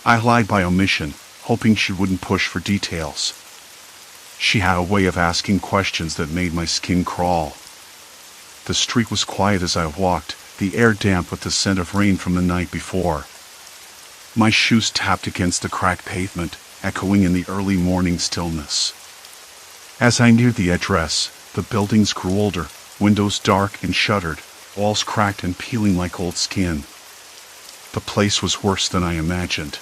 S1: I lied by omission, hoping she wouldn't push for details. She had a way of asking questions that made my skin crawl. The street was quiet as I walked, the air damp with the scent of rain from the night before. My shoes tapped against the cracked pavement, echoing in the early morning stillness. As I neared the address, the buildings grew older, windows dark and shuttered, walls cracked and peeling like old skin. The place was worse than I imagined.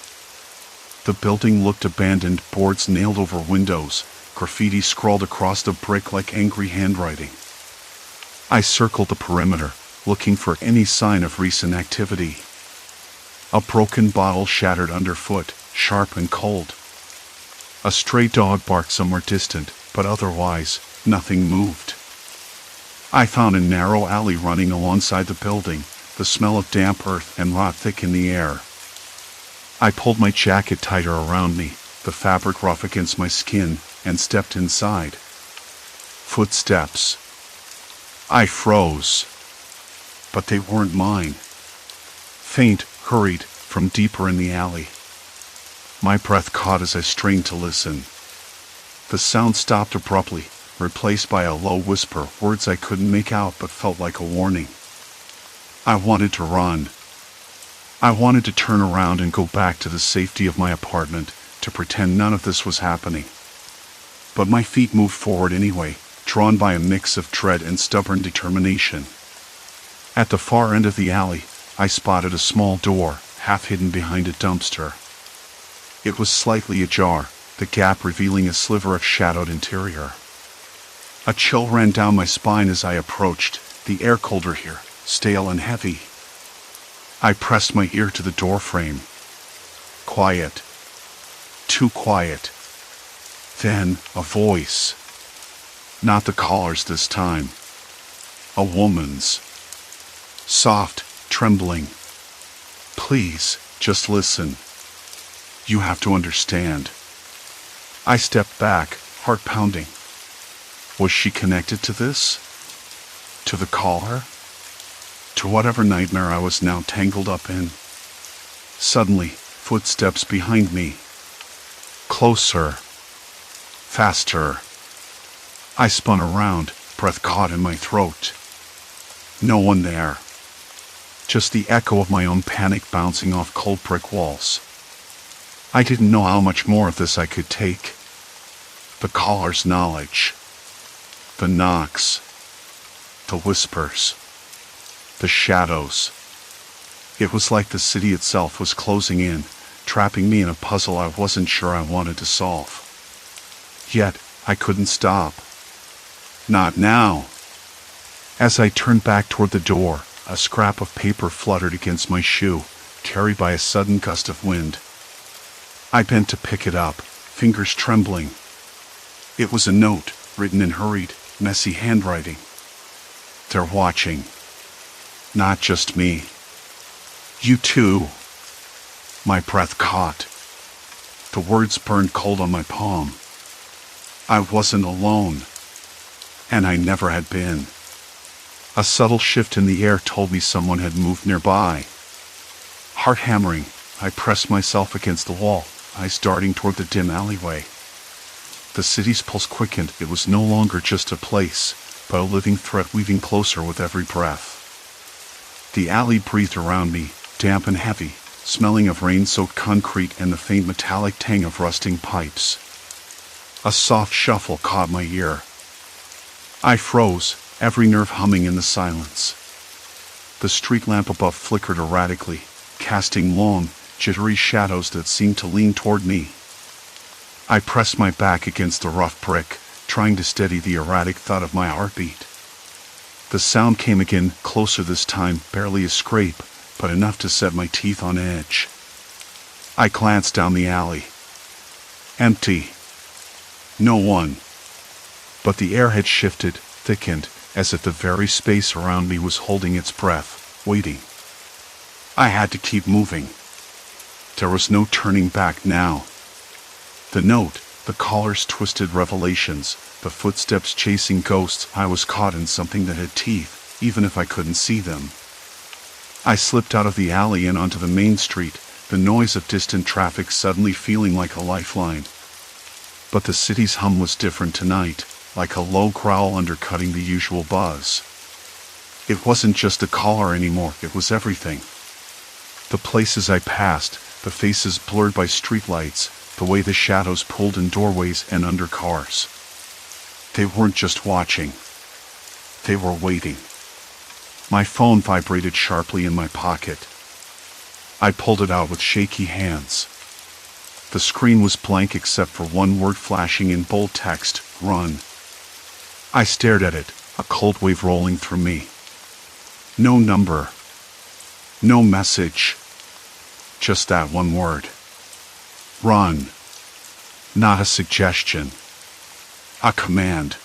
S1: The building looked abandoned, boards nailed over windows, graffiti scrawled across the brick like angry handwriting. I circled the perimeter, looking for any sign of recent activity. A broken bottle shattered underfoot, sharp and cold. A stray dog barked somewhere distant, but otherwise, nothing moved. I found a narrow alley running alongside the building, the smell of damp earth and rot thick in the air. I pulled my jacket tighter around me, the fabric rough against my skin, and stepped inside. Footsteps. I froze. But they weren't mine. Faint, hurried, from deeper in the alley. My breath caught as I strained to listen. The sound stopped abruptly, replaced by a low whisper, words I couldn't make out but felt like a warning. I wanted to run. I wanted to turn around and go back to the safety of my apartment, to pretend none of this was happening. But my feet moved forward anyway, drawn by a mix of dread and stubborn determination. At the far end of the alley, I spotted a small door, half hidden behind a dumpster. It was slightly ajar, the gap revealing a sliver of shadowed interior. A chill ran down my spine as I approached, the air colder here, stale and heavy. I pressed my ear to the doorframe. Quiet. Too quiet. Then, a voice. Not the caller's this time. A woman's. Soft, trembling. Please, just listen. You have to understand. I stepped back, heart pounding. Was she connected to this? To the caller? To whatever nightmare I was now tangled up in? Suddenly, footsteps behind me. Closer. Faster. I spun around, breath caught in my throat. No one there. Just the echo of my own panic bouncing off cold brick walls. I didn't know how much more of this I could take. The caller's knowledge. The knocks. The whispers. The shadows. It was like the city itself was closing in, trapping me in a puzzle I wasn't sure I wanted to solve. Yet, I couldn't stop. Not now. As I turned back toward the door, a scrap of paper fluttered against my shoe, carried by a sudden gust of wind. I bent to pick it up, fingers trembling. It was a note, written in hurried, messy handwriting. They're watching. Not just me. You too. My breath caught. The words burned cold on my palm. I wasn't alone. And I never had been. A subtle shift in the air told me someone had moved nearby. Heart hammering, I pressed myself against the wall, eyes darting toward the dim alleyway. The city's pulse quickened. It was no longer just a place, but a living threat weaving closer with every breath. The alley breathed around me, damp and heavy, smelling of rain-soaked concrete and the faint metallic tang of rusting pipes. A soft shuffle caught my ear. I froze, every nerve humming in the silence. The street lamp above flickered erratically, casting long, jittery shadows that seemed to lean toward me. I pressed my back against the rough brick, trying to steady the erratic thud of my heartbeat. The sound came again, closer this time, barely a scrape, but enough to set my teeth on edge. I glanced down the alley. Empty. No one. But the air had shifted, thickened, as if the very space around me was holding its breath, waiting. I had to keep moving. There was no turning back now. The note, the caller's twisted revelations, the footsteps chasing ghosts. I was caught in something that had teeth, even if I couldn't see them. I slipped out of the alley and onto the main street, the noise of distant traffic suddenly feeling like a lifeline. But the city's hum was different tonight, like a low growl undercutting the usual buzz. It wasn't just a caller anymore, it was everything. The places I passed, the faces blurred by streetlights, the way the shadows pulled in doorways and under cars. They weren't just watching. They were waiting. My phone vibrated sharply in my pocket. I pulled it out with shaky hands. The screen was blank except for one word flashing in bold text, "Run." I stared at it, a cold wave rolling through me. No number. No message. Just that one word. Run. Not a suggestion. A command.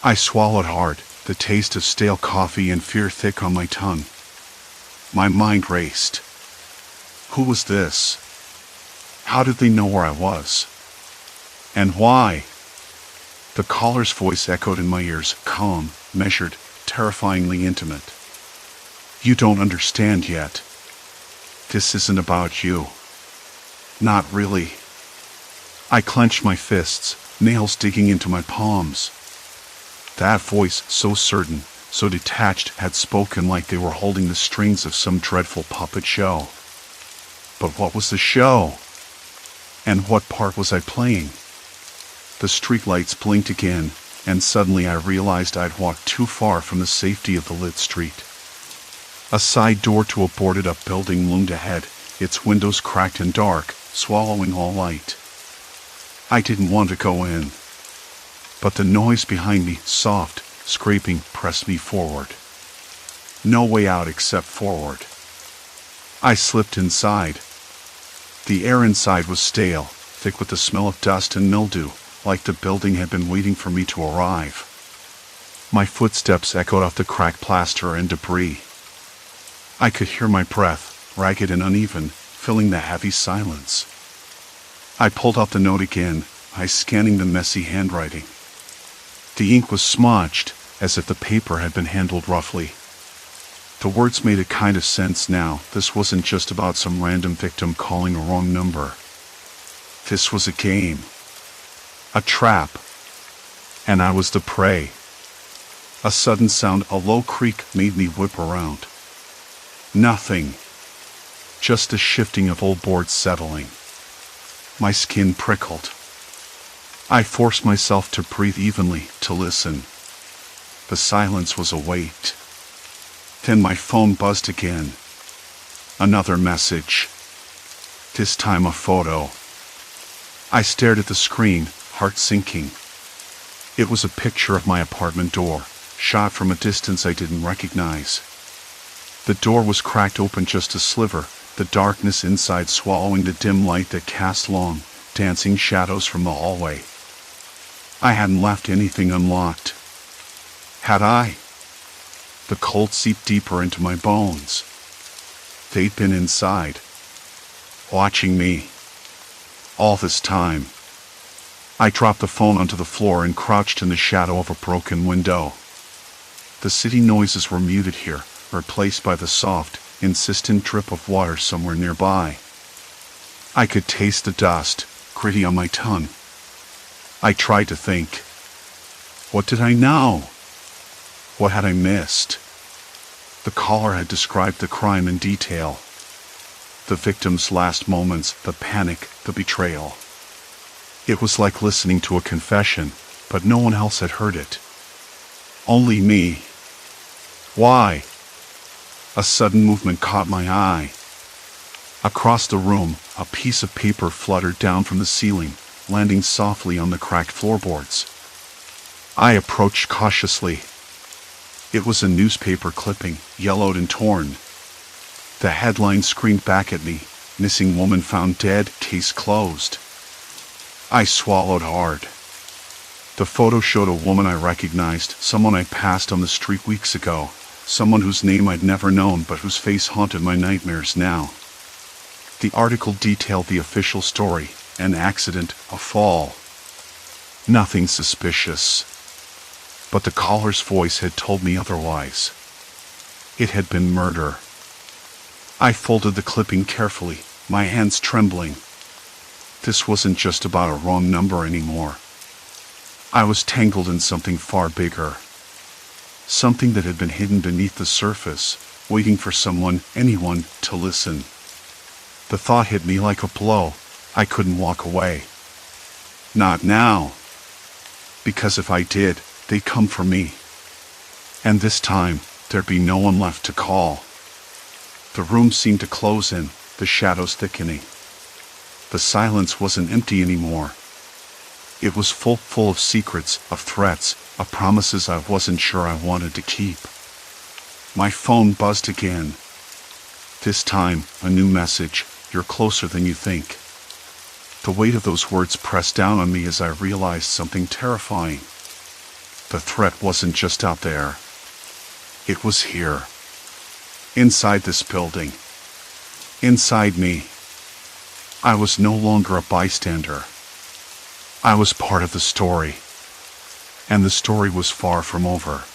S1: I swallowed hard, the taste of stale coffee and fear thick on my tongue. My mind raced. Who was this? How did they know where I was? And why? The caller's voice echoed in my ears, calm, measured, terrifyingly intimate. You don't understand yet. This isn't about you. Not really. I clenched my fists, nails digging into my palms. That voice, so certain, so detached, had spoken like they were holding the strings of some dreadful puppet show. But what was the show? And what part was I playing? The streetlights blinked again, and suddenly I realized I'd walked too far from the safety of the lit street. A side door to a boarded-up building loomed ahead, its windows cracked and dark, swallowing all light. I didn't want to go in. But the noise behind me, soft, scraping, pressed me forward. No way out except forward. I slipped inside. The air inside was stale, thick with the smell of dust and mildew, like the building had been waiting for me to arrive. My footsteps echoed off the cracked plaster and debris. I could hear my breath, ragged and uneven, filling the heavy silence. I pulled out the note again, eyes scanning the messy handwriting. The ink was smudged, as if the paper had been handled roughly. The words made a kind of sense now. This wasn't just about some random victim calling a wrong number. This was a game. A trap. And I was the prey. A sudden sound, a low creak, made me whip around. Nothing. Just the shifting of old boards settling. My skin prickled. I forced myself to breathe evenly, to listen. The silence was a weight. Then my phone buzzed again. Another message. This time a photo. I stared at the screen, heart sinking. It was a picture of my apartment door, shot from a distance I didn't recognize. The door was cracked open just a sliver, the darkness inside swallowing the dim light that cast long, dancing shadows from the hallway. I hadn't left anything unlocked. Had I? The cold seeped deeper into my bones. They'd been inside, watching me. All this time. I dropped the phone onto the floor and crouched in the shadow of a broken window. The city noises were muted here, replaced by the soft, insistent drip of water somewhere nearby. I could taste the dust, gritty on my tongue. I tried to think. What did I know? What had I missed? The caller had described the crime in detail. The victim's last moments, the panic, the betrayal. It was like listening to a confession, but no one else had heard it. Only me. Why? A sudden movement caught my eye. Across the room, a piece of paper fluttered down from the ceiling, landing softly on the cracked floorboards. I approached cautiously. It was a newspaper clipping, yellowed and torn. The headline screamed back at me, "Missing woman found dead, case closed." I swallowed hard. The photo showed a woman I recognized, someone I passed on the street weeks ago, someone whose name I'd never known but whose face haunted my nightmares now. The article detailed the official story, an accident, a fall. Nothing suspicious. But the caller's voice had told me otherwise. It had been murder. I folded the clipping carefully, my hands trembling. This wasn't just about a wrong number anymore. I was tangled in something far bigger. Something that had been hidden beneath the surface, waiting for someone, anyone, to listen. The thought hit me like a blow. I couldn't walk away. Not now. Because if I did, they'd come for me. And this time, there'd be no one left to call. The room seemed to close in, the shadows thickening. The silence wasn't empty anymore. It was full of secrets, of threats, of promises I wasn't sure I wanted to keep. My phone buzzed again. This time, a new message: "You're closer than you think." The weight of those words pressed down on me as I realized something terrifying. The threat wasn't just out there. It was here. Inside this building. Inside me. I was no longer a bystander. I was part of the story. And the story was far from over.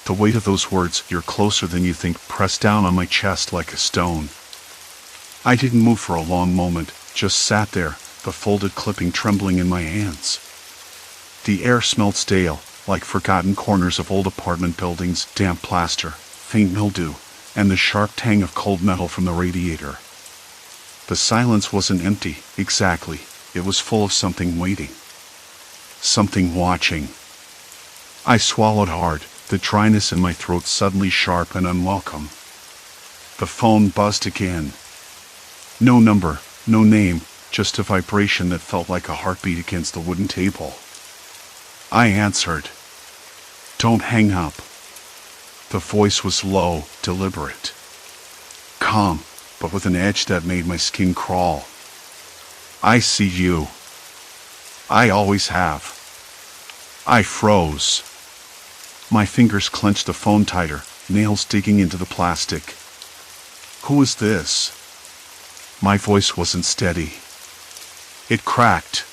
S1: The weight of those words, "You're closer than you think," pressed down on my chest like a stone. I didn't move for a long moment, just sat there, the folded clipping trembling in my hands. The air smelled stale, like forgotten corners of old apartment buildings, damp plaster, faint mildew, and the sharp tang of cold metal from the radiator. The silence wasn't empty, exactly. It was full of something waiting. Something watching. I swallowed hard, the dryness in my throat suddenly sharp and unwelcome. The phone buzzed again. No number, no name, just a vibration that felt like a heartbeat against the wooden table. I answered. "Don't hang up." The voice was low, deliberate. Calm, but with an edge that made my skin crawl. "I see you. I always have." I froze. My fingers clenched the phone tighter, nails digging into the plastic. "Who is this?" My voice wasn't steady. It cracked.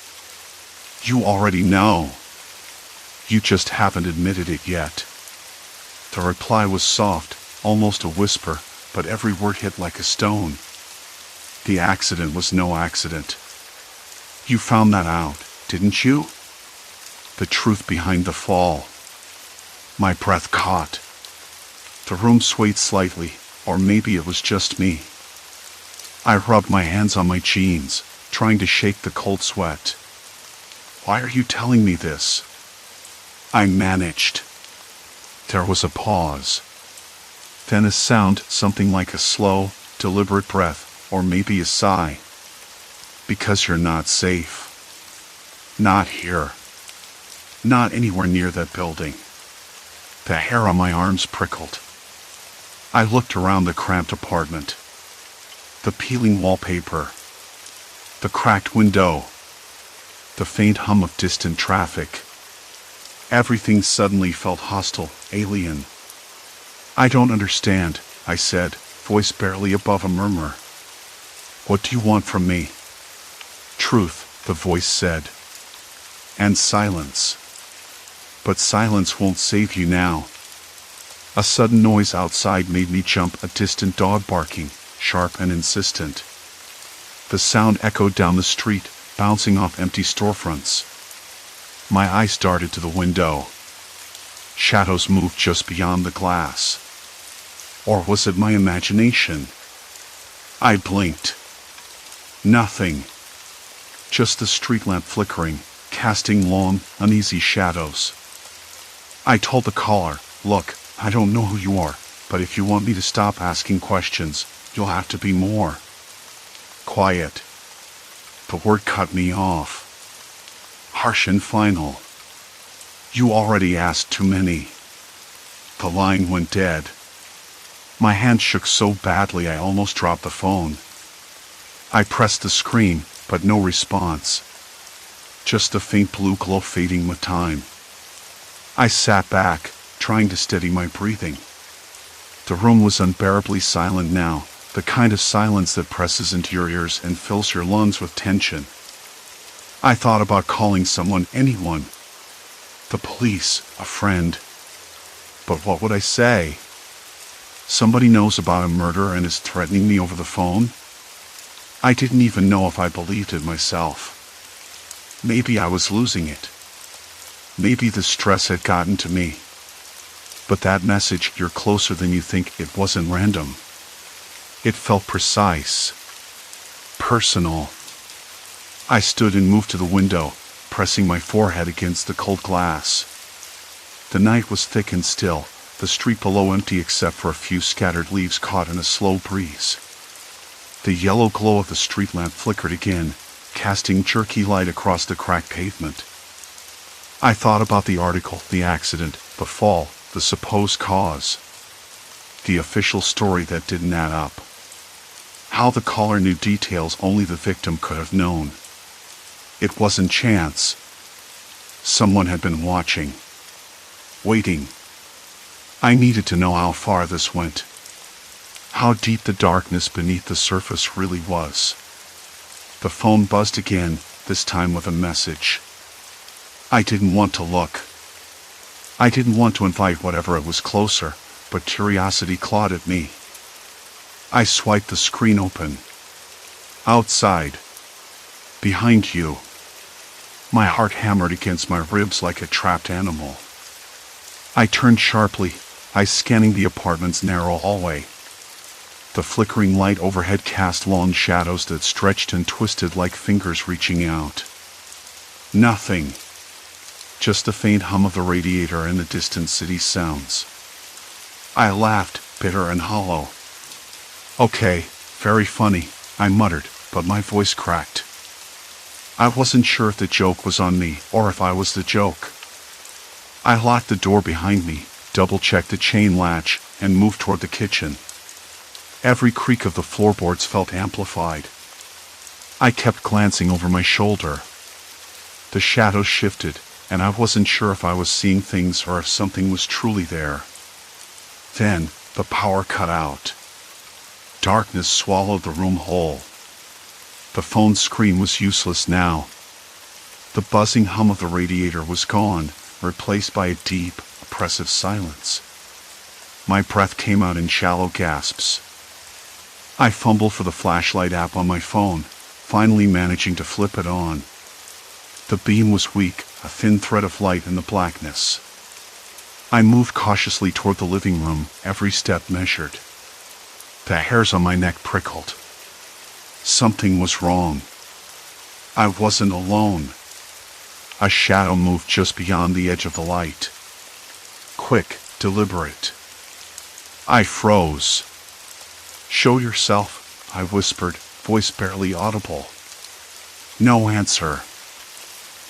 S1: "You already know. You just haven't admitted it yet." The reply was soft, almost a whisper, but every word hit like a stone. "The accident was no accident. You found that out, didn't you? The truth behind the fall." My breath caught. The room swayed slightly, or maybe it was just me. I rubbed my hands on my jeans, trying to shake the cold sweat. "Why are you telling me this?" I managed. There was a pause. Then a sound, something like a slow, deliberate breath, or maybe a sigh. "Because you're not safe. Not here. Not anywhere near that building." The hair on my arms prickled. I looked around the cramped apartment. The peeling wallpaper. The cracked window. The faint hum of distant traffic. Everything suddenly felt hostile, alien. "I don't understand," I said, voice barely above a murmur. "What do you want from me?" "Truth," the voice said. "And silence. But silence won't save you now." A sudden noise outside made me jump, a distant dog barking, sharp and insistent. The sound echoed down the street, bouncing off empty storefronts. My eyes darted to the window. Shadows moved just beyond the glass. Or was it my imagination? I blinked. Nothing. Just the street lamp flickering, casting long, uneasy shadows. I told the caller, "Look, I don't know who you are, but if you want me to stop asking questions, you'll have to be more quiet." The word cut me off. Harsh and final. "You already asked too many." The line went dead. My hand shook so badly I almost dropped the phone. I pressed the screen, but no response. Just the faint blue glow fading with time. I sat back, trying to steady my breathing. The room was unbearably silent now, the kind of silence that presses into your ears and fills your lungs with tension. I thought about calling someone, anyone. The police, a friend. But what would I say? Somebody knows about a murder and is threatening me over the phone? I didn't even know if I believed it myself. Maybe I was losing it. Maybe the stress had gotten to me. But that message, "You're closer than you think," it wasn't random. It felt precise. Personal. I stood and moved to the window, pressing my forehead against the cold glass. The night was thick and still, the street below empty except for a few scattered leaves caught in a slow breeze. The yellow glow of the street lamp flickered again, casting jerky light across the cracked pavement. I thought about the article, the accident, the fall, the supposed cause. The official story that didn't add up. How the caller knew details only the victim could have known. It wasn't chance. Someone had been watching. Waiting. I needed to know how far this went. How deep the darkness beneath the surface really was. The phone buzzed again, this time with a message. I didn't want to look. I didn't want to invite whatever it was closer, but curiosity clawed at me. I swiped the screen open. Outside. Behind you. My heart hammered against my ribs like a trapped animal. I turned sharply, eyes scanning the apartment's narrow hallway. The flickering light overhead cast long shadows that stretched and twisted like fingers reaching out. Nothing. Just the faint hum of the radiator and the distant city sounds. I laughed, bitter and hollow. Okay, very funny, I muttered, but my voice cracked. I wasn't sure if the joke was on me or if I was the joke. I locked the door behind me, double-checked the chain latch, and moved toward the kitchen. Every creak of the floorboards felt amplified. I kept glancing over my shoulder. The shadows shifted, and I wasn't sure if I was seeing things or if something was truly there. Then, the power cut out. Darkness swallowed the room whole. The phone screen was useless now. The buzzing hum of the radiator was gone, replaced by a deep, oppressive silence. My breath came out in shallow gasps. I fumbled for the flashlight app on my phone, finally managing to flip it on. The beam was weak, a thin thread of light in the blackness. I moved cautiously toward the living room, every step measured. The hairs on my neck prickled. Something was wrong. I wasn't alone. A shadow moved just beyond the edge of the light. Quick, deliberate. I froze. Show yourself, I whispered, voice barely audible. No answer.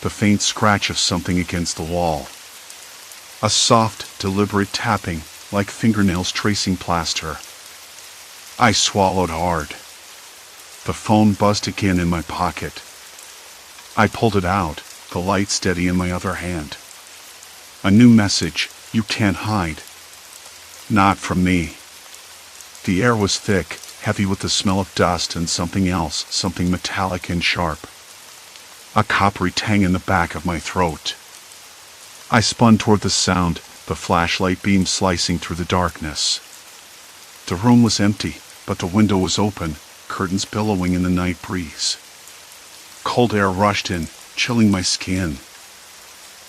S1: The faint scratch of something against the wall. A soft, deliberate tapping, like fingernails tracing plaster. I swallowed hard. The phone buzzed again in my pocket. I pulled it out, the light steady in my other hand. A new message, you can't hide. Not from me. The air was thick, heavy with the smell of dust and something else, something metallic and sharp. A coppery tang in the back of my throat. I spun toward the sound, the flashlight beam slicing through the darkness. The room was empty, but the window was open, curtains billowing in the night breeze. Cold air rushed in, chilling my skin.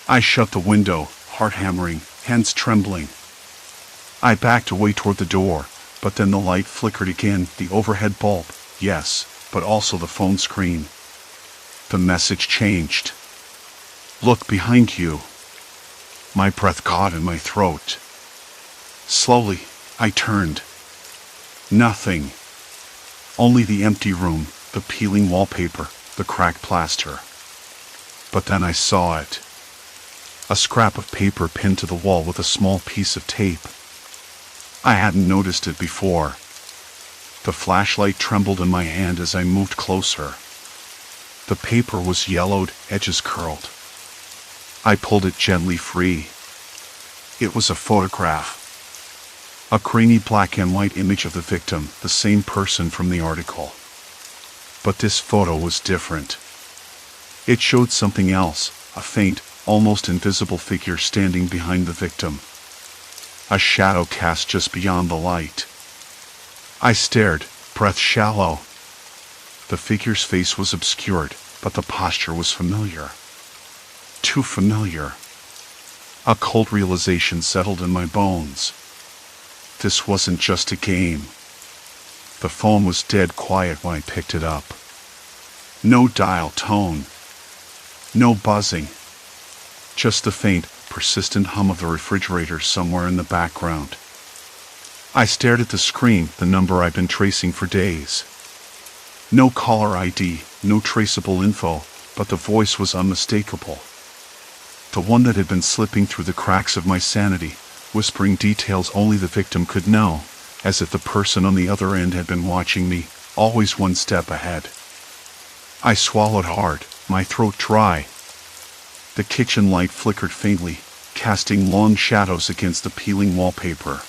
S1: I shut the window, heart hammering, hands trembling. I backed away toward the door, but then the light flickered again, the overhead bulb, yes, but also the phone screen. The message changed. Look behind you. My breath caught in my throat. Slowly, I turned. Nothing. Only the empty room, the peeling wallpaper, the cracked plaster. But then I saw it. A scrap of paper pinned to the wall with a small piece of tape. I hadn't noticed it before. The flashlight trembled in my hand as I moved closer. The paper was yellowed, edges curled. I pulled it gently free. It was a photograph. A grainy black and white image of the victim, the same person from the article. But this photo was different. It showed something else, a faint, almost invisible figure standing behind the victim. A shadow cast just beyond the light. I stared, breath shallow. The figure's face was obscured, but the posture was familiar. Too familiar. A cold realization settled in my bones. This wasn't just a game. The phone was dead quiet when I picked it up. No dial tone. No buzzing. Just the faint, persistent hum of the refrigerator somewhere in the background. I stared at the screen, the number I'd been tracing for days. No caller ID, no traceable info, but the voice was unmistakable. The one that had been slipping through the cracks of my sanity, whispering details only the victim could know, as if the person on the other end had been watching me, always one step ahead. I swallowed hard, my throat dry. The kitchen light flickered faintly, casting long shadows against the peeling wallpaper.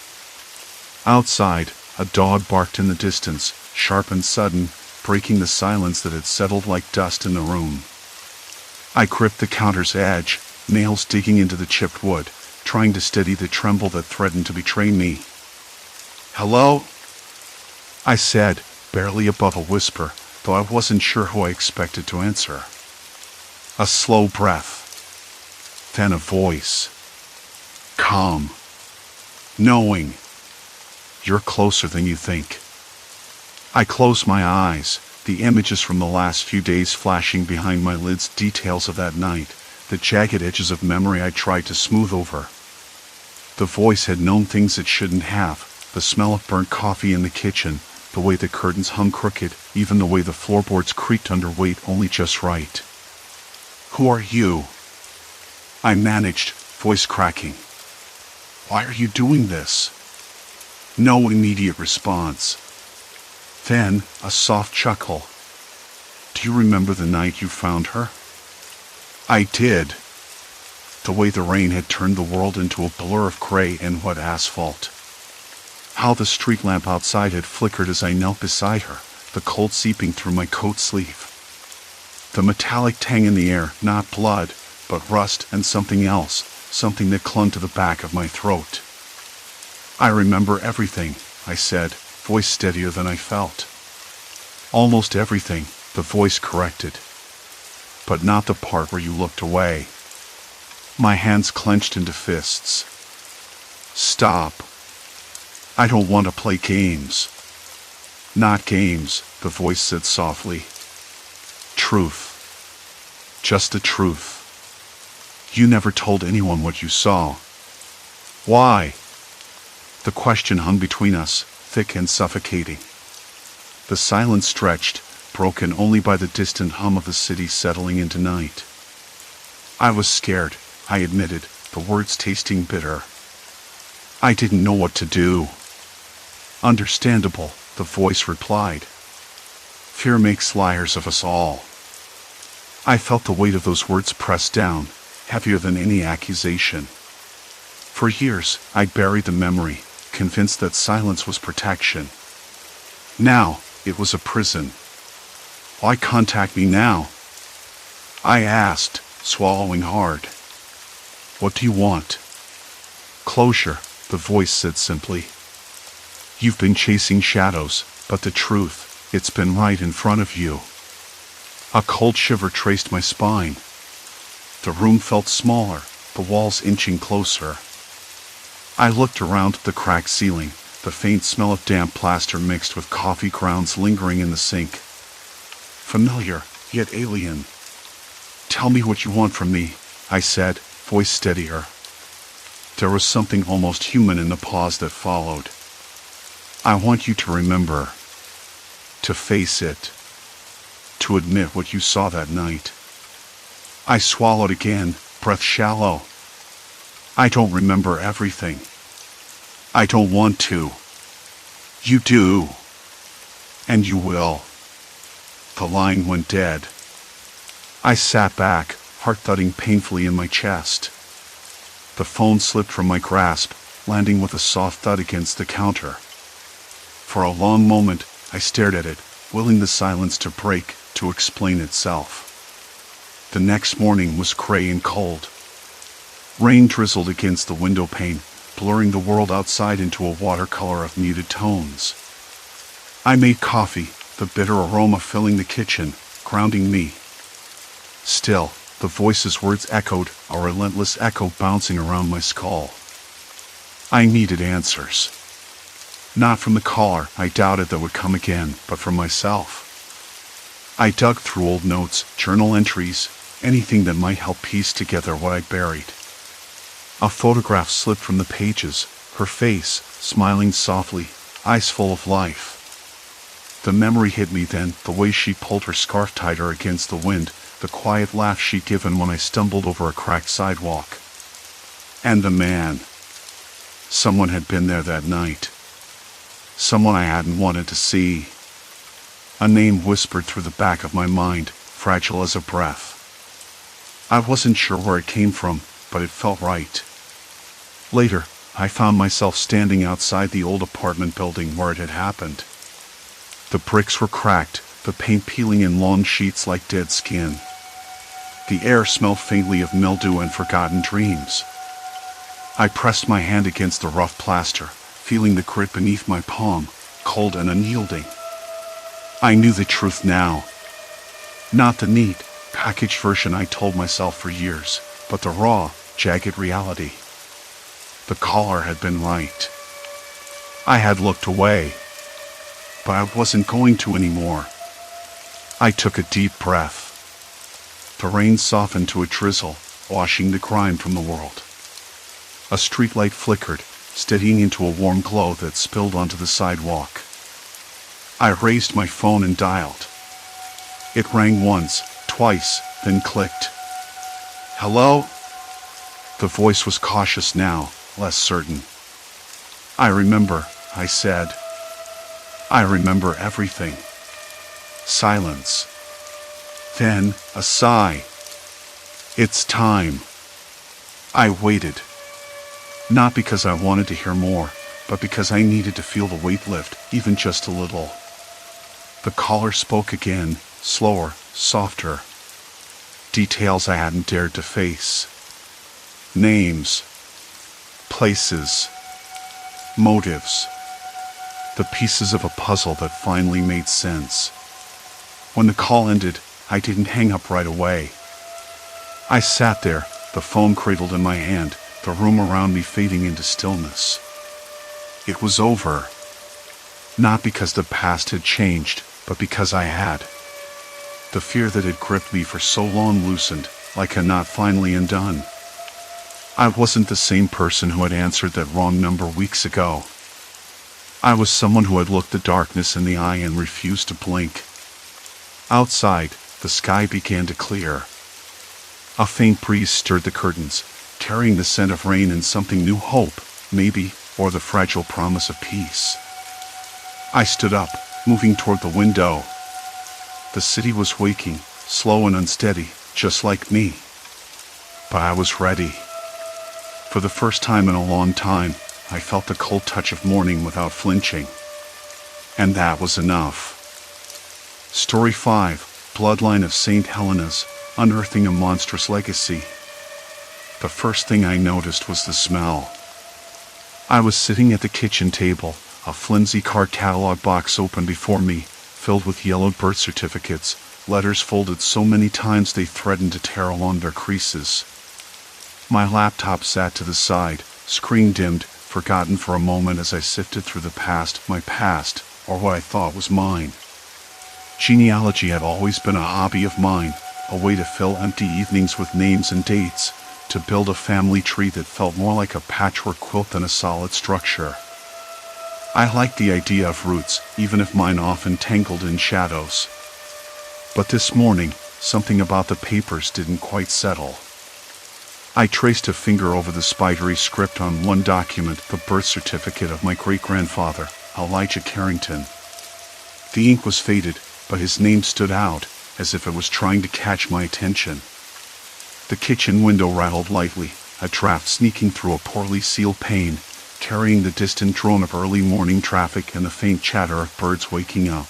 S1: Outside, a dog barked in the distance, sharp and sudden, breaking the silence that had settled like dust in the room. I gripped the counter's edge, nails digging into the chipped wood, trying to steady the tremble that threatened to betray me. "Hello?" I said, barely above a whisper, though I wasn't sure who I expected to answer. A slow breath. Then a voice. Calm. Knowing. "You're closer than you think." I closed my eyes, the images from the last few days flashing behind my lids, details of that night, the jagged edges of memory I tried to smooth over. The voice had known things it shouldn't have, the smell of burnt coffee in the kitchen, the way the curtains hung crooked, even the way the floorboards creaked under weight only just right. "Who are you?" I managed, voice cracking. "Why are you doing this?" No immediate response. Then, a soft chuckle. "Do you remember the night you found her?" I did. The way the rain had turned the world into a blur of gray and wet asphalt. How the street lamp outside had flickered as I knelt beside her, the cold seeping through my coat sleeve. The metallic tang in the air, not blood, but rust and something else, something that clung to the back of my throat. "I remember everything," I said, voice steadier than I felt. "Almost everything," the voice corrected. "But not the part where you looked away." My hands clenched into fists. "Stop. I don't want to play games." "Not games," the voice said softly. "Truth. Just the truth. You never told anyone what you saw." "Why?" The question hung between us, thick and suffocating. The silence stretched, broken only by the distant hum of the city settling into night. "I was scared," I admitted, the words tasting bitter. "I didn't know what to do." "Understandable," the voice replied. "Fear makes liars of us all." I felt the weight of those words press down, heavier than any accusation. For years, I'd buried the memory, convinced that silence was protection. Now, it was a prison. "Why contact me now?" I asked, swallowing hard. "What do you want?" "Closure," the voice said simply. "You've been chasing shadows, but the truth, it's been right in front of you." A cold shiver traced my spine. The room felt smaller, the walls inching closer. I looked around at the cracked ceiling, the faint smell of damp plaster mixed with coffee grounds lingering in the sink. Familiar, yet alien. "Tell me what you want from me," I said, voice steadier. There was something almost human in the pause that followed. "I want you to remember. To face it. To admit what you saw that night." I swallowed again, breath shallow. "I don't remember everything. I don't want to." "You do. And you will." The line went dead. I sat back, heart thudding painfully in my chest. The phone slipped from my grasp, landing with a soft thud against the counter. For a long moment, I stared at it, willing the silence to break, to explain itself. The next morning was gray and cold. Rain drizzled against the window pane, blurring the world outside into a watercolor of muted tones. I made coffee, the bitter aroma filling the kitchen, grounding me. Still, the voice's words echoed, a relentless echo bouncing around my skull. I needed answers. Not from the caller I doubted that would come again, but from myself. I dug through old notes, journal entries, anything that might help piece together what I'd buried. A photograph slipped from the pages, her face, smiling softly, eyes full of life. The memory hit me then, the way she pulled her scarf tighter against the wind, the quiet laugh she'd given when I stumbled over a cracked sidewalk. And the man. Someone had been there that night. Someone I hadn't wanted to see. A name whispered through the back of my mind, fragile as a breath. I wasn't sure where it came from, but it felt right. Later, I found myself standing outside the old apartment building where it had happened. The bricks were cracked, the paint peeling in long sheets like dead skin. The air smelled faintly of mildew and forgotten dreams. I pressed my hand against the rough plaster, feeling the grit beneath my palm, cold and unyielding. I knew the truth now. Not the neat, packaged version I told myself for years, but the raw, jagged reality. The caller had been right. I had looked away, but I wasn't going to anymore. I took a deep breath. The rain softened to a drizzle, washing the grime from the world. A streetlight flickered, steadying into a warm glow that spilled onto the sidewalk. I raised my phone and dialed. It rang once, twice, then clicked. Hello? The voice was cautious now, less certain. I remember, I said. I remember everything. Silence. Then, a sigh. It's time. I waited. Not because I wanted to hear more, but because I needed to feel the weight lift, even just a little. The caller spoke again, slower, softer. Details I hadn't dared to face. Names. Places. Motives. The pieces of a puzzle that finally made sense. When the call ended, I didn't hang up right away. I sat there, the phone cradled in my hand, the room around me fading into stillness. It was over. Not because the past had changed, but because I had. The fear that had gripped me for so long loosened, like a knot finally undone. I wasn't the same person who had answered that wrong number weeks ago. I was someone who had looked the darkness in the eye and refused to blink. Outside, the sky began to clear. A faint breeze stirred the curtains, carrying the scent of rain and something new, hope, maybe, or the fragile promise of peace. I stood up, moving toward the window. The city was waking, slow and unsteady, just like me. But I was ready. For the first time in a long time, I felt the cold touch of morning without flinching. And that was enough. Story 5, Bloodline of St. Helena's, Unearthing a Monstrous Legacy. The first thing I noticed was the smell. I was sitting at the kitchen table, a flimsy card catalog box open before me, filled with yellowed birth certificates, letters folded so many times they threatened to tear along their creases. My laptop sat to the side, screen dimmed, forgotten for a moment as I sifted through the past, my past, or what I thought was mine. Genealogy had always been a hobby of mine, a way to fill empty evenings with names and dates, to build a family tree that felt more like a patchwork quilt than a solid structure. I liked the idea of roots, even if mine often tangled in shadows. But this morning, something about the papers didn't quite settle. I traced a finger over the spidery script on one document, the birth certificate of my great-grandfather, Elijah Carrington. The ink was faded, but his name stood out, as if it was trying to catch my attention. The kitchen window rattled lightly, a draft sneaking through a poorly sealed pane, carrying the distant drone of early morning traffic and the faint chatter of birds waking up.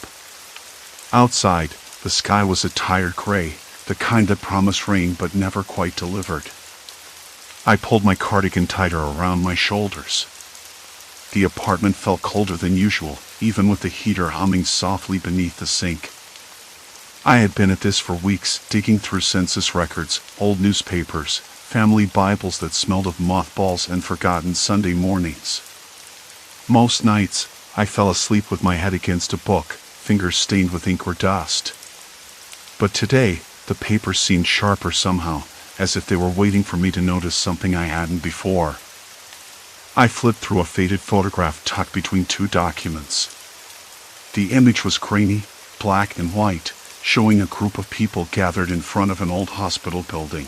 S1: Outside, the sky was a tired gray, the kind that promised rain but never quite delivered. I pulled my cardigan tighter around my shoulders. The apartment felt colder than usual, even with the heater humming softly beneath the sink. I had been at this for weeks, digging through census records, old newspapers, family Bibles that smelled of mothballs and forgotten Sunday mornings. Most nights, I fell asleep with my head against a book, fingers stained with ink or dust. But today, the papers seemed sharper somehow, as if they were waiting for me to notice something I hadn't before. I flipped through a faded photograph tucked between two documents. The image was grainy, black and white, showing a group of people gathered in front of an old hospital building.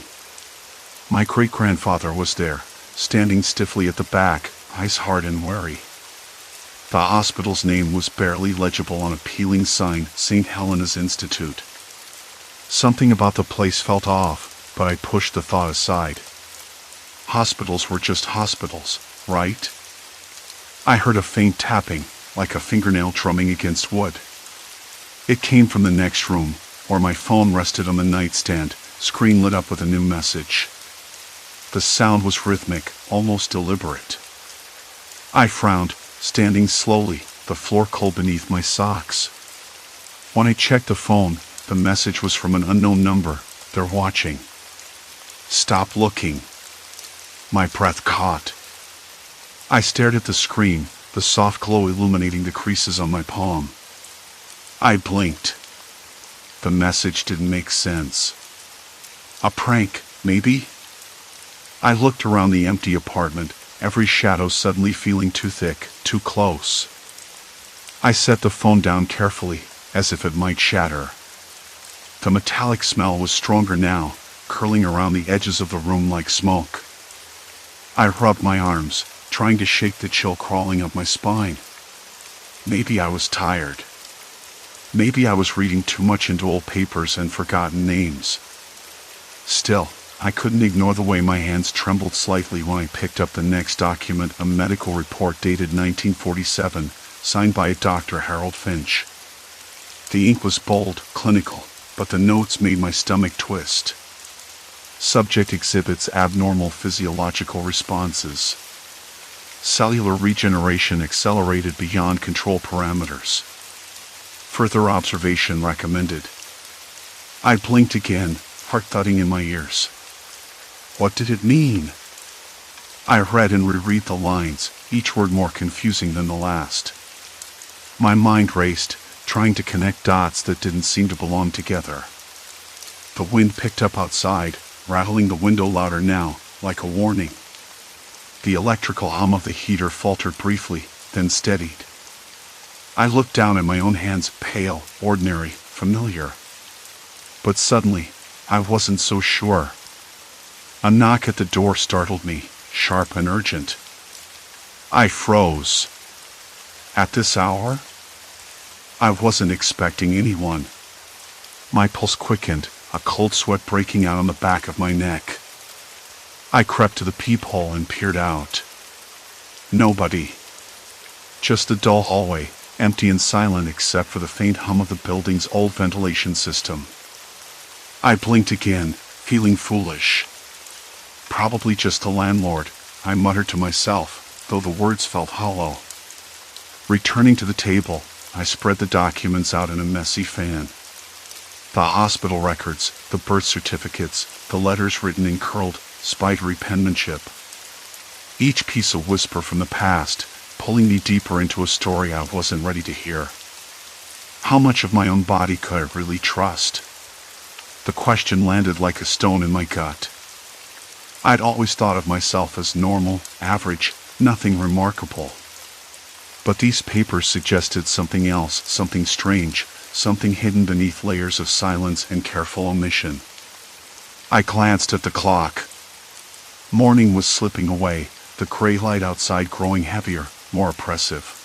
S1: My great-grandfather was there, standing stiffly at the back, eyes hard and wary. The hospital's name was barely legible on a peeling sign, St. Helena's Institute. Something about the place felt off, but I pushed the thought aside. Hospitals were just hospitals, right? I heard a faint tapping, like a fingernail drumming against wood. It came from the next room, where my phone rested on the nightstand, screen lit up with a new message. The sound was rhythmic, almost deliberate. I frowned, standing slowly, the floor cold beneath my socks. When I checked the phone, the message was from an unknown number. They're watching. Stop looking. My breath caught. I stared at the screen, the soft glow illuminating the creases on my palm. I blinked. The message didn't make sense. A prank, maybe? I looked around the empty apartment, every shadow suddenly feeling too thick, too close. I set the phone down carefully, as if it might shatter. The metallic smell was stronger now, curling around the edges of the room like smoke. I rubbed my arms, trying to shake the chill crawling up my spine. Maybe I was tired. Maybe I was reading too much into old papers and forgotten names. Still, I couldn't ignore the way my hands trembled slightly when I picked up the next document, a medical report dated 1947, signed by Dr. Harold Finch. The ink was bold, clinical, but the notes made my stomach twist. Subject exhibits abnormal physiological responses. Cellular regeneration accelerated beyond control parameters. Further observation recommended. I blinked again, heart thudding in my ears. What did it mean? I read and reread the lines, each word more confusing than the last. My mind raced, trying to connect dots that didn't seem to belong together. The wind picked up outside, rattling the window louder now, like a warning. The electrical hum of the heater faltered briefly, then steadied. I looked down at my own hands, pale, ordinary, familiar. But suddenly, I wasn't so sure. A knock at the door startled me, sharp and urgent. I froze. At this hour? I wasn't expecting anyone. My pulse quickened, a cold sweat breaking out on the back of my neck. I crept to the peephole and peered out. Nobody. Just the dull hallway, empty and silent except for the faint hum of the building's old ventilation system. I blinked again, feeling foolish. Probably just the landlord, I muttered to myself, though the words felt hollow. Returning to the table, I spread the documents out in a messy fan. The hospital records, the birth certificates, the letters written in curled, spidery penmanship. Each piece a whisper from the past, pulling me deeper into a story I wasn't ready to hear. How much of my own body could I really trust? The question landed like a stone in my gut. I'd always thought of myself as normal, average, nothing remarkable. But these papers suggested something else, something strange, something hidden beneath layers of silence and careful omission. I glanced at the clock. Morning was slipping away, the gray light outside growing heavier, more oppressive.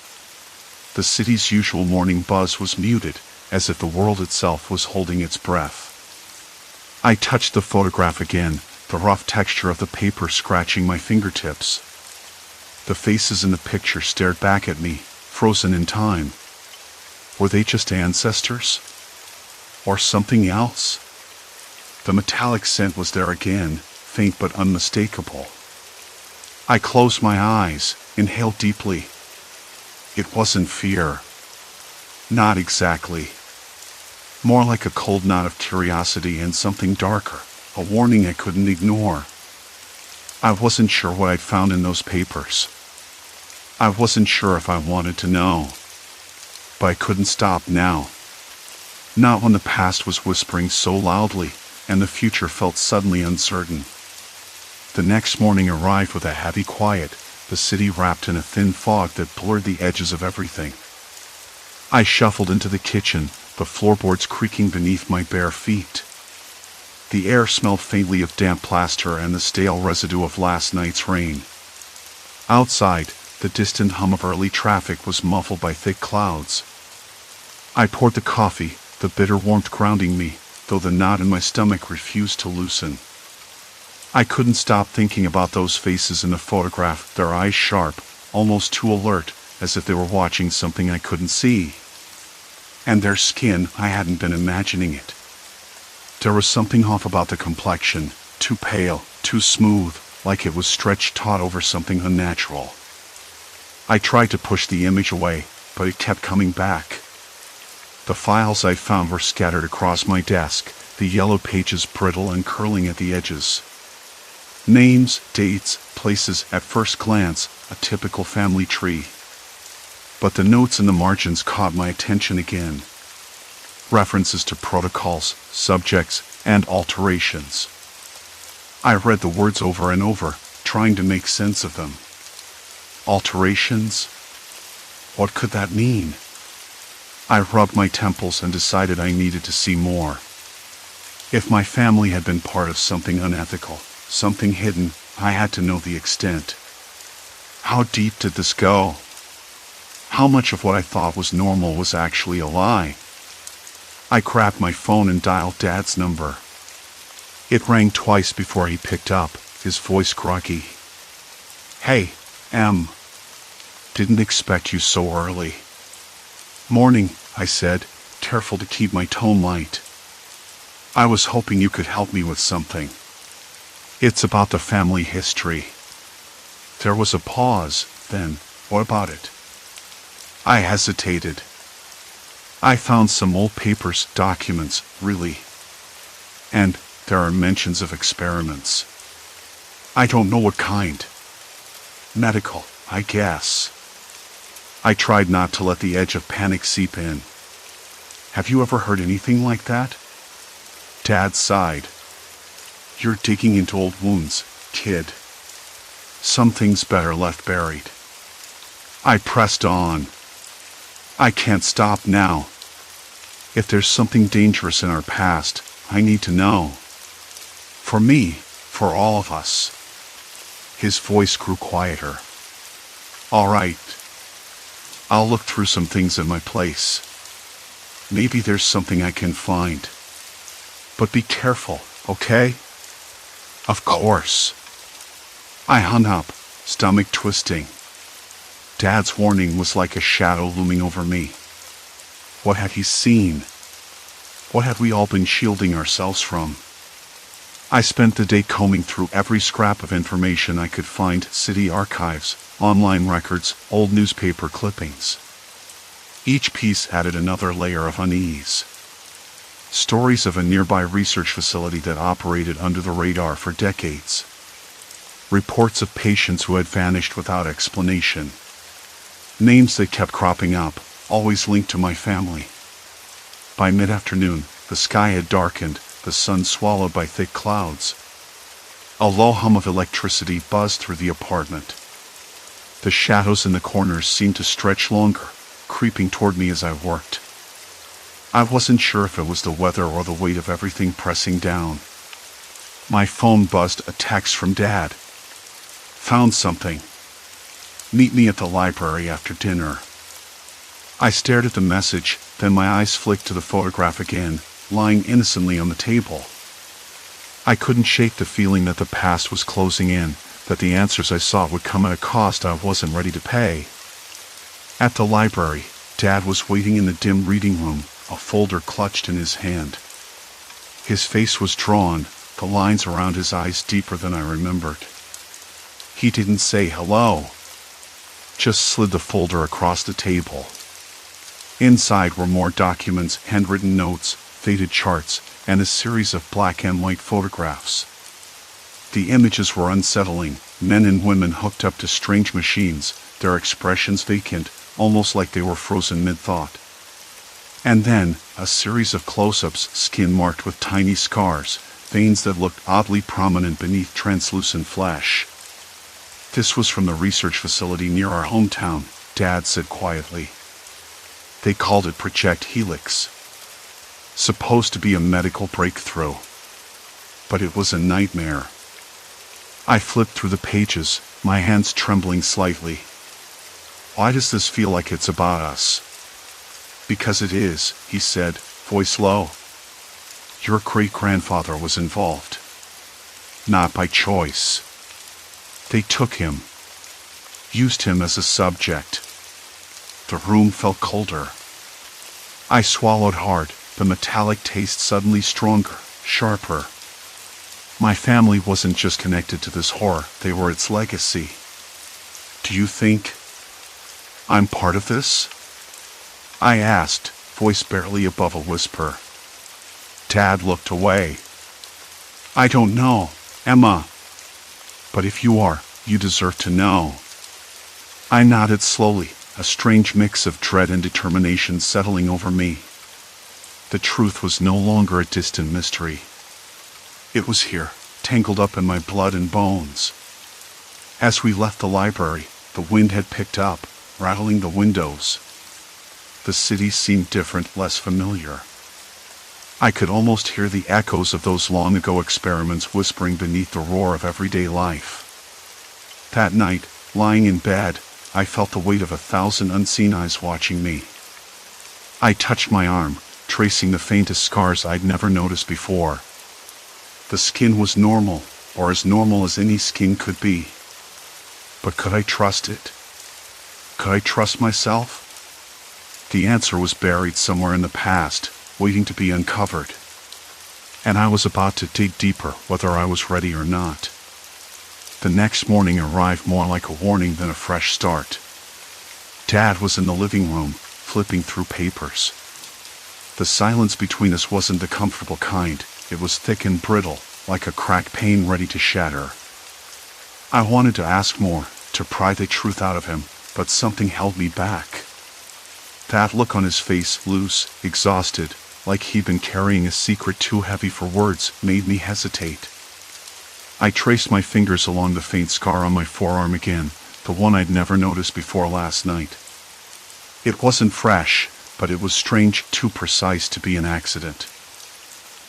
S1: The city's usual morning buzz was muted, as if the world itself was holding its breath. I touched the photograph again, the rough texture of the paper scratching my fingertips. The faces in the picture stared back at me, frozen in time. Were they just ancestors? Or something else? The metallic scent was there again, faint but unmistakable. I closed my eyes, inhaled deeply. It wasn't fear. Not exactly. More like a cold knot of curiosity and something darker, a warning I couldn't ignore. I wasn't sure what I'd found in those papers. I wasn't sure if I wanted to know. But I couldn't stop now. Not when the past was whispering so loudly, and the future felt suddenly uncertain. The next morning arrived with a heavy quiet, the city wrapped in a thin fog that blurred the edges of everything. I shuffled into the kitchen, the floorboards creaking beneath my bare feet. The air smelled faintly of damp plaster and the stale residue of last night's rain. Outside, the distant hum of early traffic was muffled by thick clouds. I poured the coffee, the bitter warmth grounding me, though the knot in my stomach refused to loosen. I couldn't stop thinking about those faces in the photograph, their eyes sharp, almost too alert, as if they were watching something I couldn't see. And their skin, I hadn't been imagining it. There was something off about the complexion, too pale, too smooth, like it was stretched taut over something unnatural. I tried to push the image away, but it kept coming back. The files I found were scattered across my desk, the yellow pages brittle and curling at the edges. Names, dates, places, at first glance, a typical family tree. But the notes in the margins caught my attention again. References to protocols, subjects, and alterations. I read the words over and over, trying to make sense of them. Alterations? What could that mean? I rubbed my temples and decided I needed to see more. If my family had been part of something unethical, something hidden, I had to know the extent. How deep did this go? How much of what I thought was normal was actually a lie? I grabbed my phone and dialed Dad's number. It rang twice before he picked up, his voice groggy. "Hey, Em. Didn't expect you so early." "Morning," I said, careful to keep my tone light. "I was hoping you could help me with something. It's about the family history." There was a pause, then, "What about it?" I hesitated. "I found some old papers, documents, really. And there are mentions of experiments. I don't know what kind. Medical, I guess." I tried not to let the edge of panic seep in. "Have you ever heard anything like that?" Dad sighed. "You're digging into old wounds, kid. Some things better left buried." I pressed on. "I can't stop now. If there's something dangerous in our past, I need to know. For me, for all of us." His voice grew quieter. "All right. I'll look through some things in my place. Maybe there's something I can find. But be careful, okay?" "Of course." I hung up, stomach twisting. Dad's warning was like a shadow looming over me. What had he seen? What had we all been shielding ourselves from? I spent the day combing through every scrap of information I could find: city archives, online records, old newspaper clippings. Each piece added another layer of unease. Stories of a nearby research facility that operated under the radar for decades. Reports of patients who had vanished without explanation. Names that kept cropping up, always linked to my family. By mid-afternoon, the sky had darkened, the sun swallowed by thick clouds. A low hum of electricity buzzed through the apartment. The shadows in the corners seemed to stretch longer, creeping toward me as I worked. I wasn't sure if it was the weather or the weight of everything pressing down. My phone buzzed, a text from Dad. "Found something. Meet me at the library after dinner." I stared at the message, then my eyes flicked to the photograph again, lying innocently on the table. I couldn't shake the feeling that the past was closing in, that the answers I sought would come at a cost I wasn't ready to pay. At the library, Dad was waiting in the dim reading room, a folder clutched in his hand. His face was drawn, the lines around his eyes deeper than I remembered. He didn't say hello, just slid the folder across the table. Inside were more documents, handwritten notes, faded charts, and a series of black and white photographs. The images were unsettling, men and women hooked up to strange machines, their expressions vacant, almost like they were frozen mid-thought. And then, a series of close-ups, skin marked with tiny scars, veins that looked oddly prominent beneath translucent flesh. "This was from the research facility near our hometown," Dad said quietly. "They called it Project Helix. Supposed to be a medical breakthrough. But it was a nightmare." I flipped through the pages, my hands trembling slightly. "Why does this feel like it's about us?" "Because it is," he said, voice low. "Your great-grandfather was involved. Not by choice. They took him. Used him as a subject." The room felt colder. I swallowed hard, the metallic taste suddenly stronger, sharper. My family wasn't just connected to this horror, they were its legacy. "Do you think I'm part of this?" I asked, voice barely above a whisper. Dad looked away. "I don't know, Emma. But if you are, you deserve to know." I nodded slowly, a strange mix of dread and determination settling over me. The truth was no longer a distant mystery. It was here, tangled up in my blood and bones. As we left the library, the wind had picked up, rattling the windows. The city seemed different, less familiar. I could almost hear the echoes of those long-ago experiments whispering beneath the roar of everyday life. That night, lying in bed, I felt the weight of 1,000 unseen eyes watching me. I touched my arm, tracing the faintest scars I'd never noticed before. The skin was normal, or as normal as any skin could be. But could I trust it? Could I trust myself? The answer was buried somewhere in the past, waiting to be uncovered. And I was about to dig deeper, whether I was ready or not. The next morning arrived more like a warning than a fresh start. Dad was in the living room, flipping through papers. The silence between us wasn't the comfortable kind. It was thick and brittle, like a cracked pane ready to shatter. I wanted to ask more, to pry the truth out of him, but something held me back. That look on his face, loose, exhausted, like he'd been carrying a secret too heavy for words, made me hesitate. I traced my fingers along the faint scar on my forearm again, the one I'd never noticed before last night. It wasn't fresh, but it was strange, too precise to be an accident.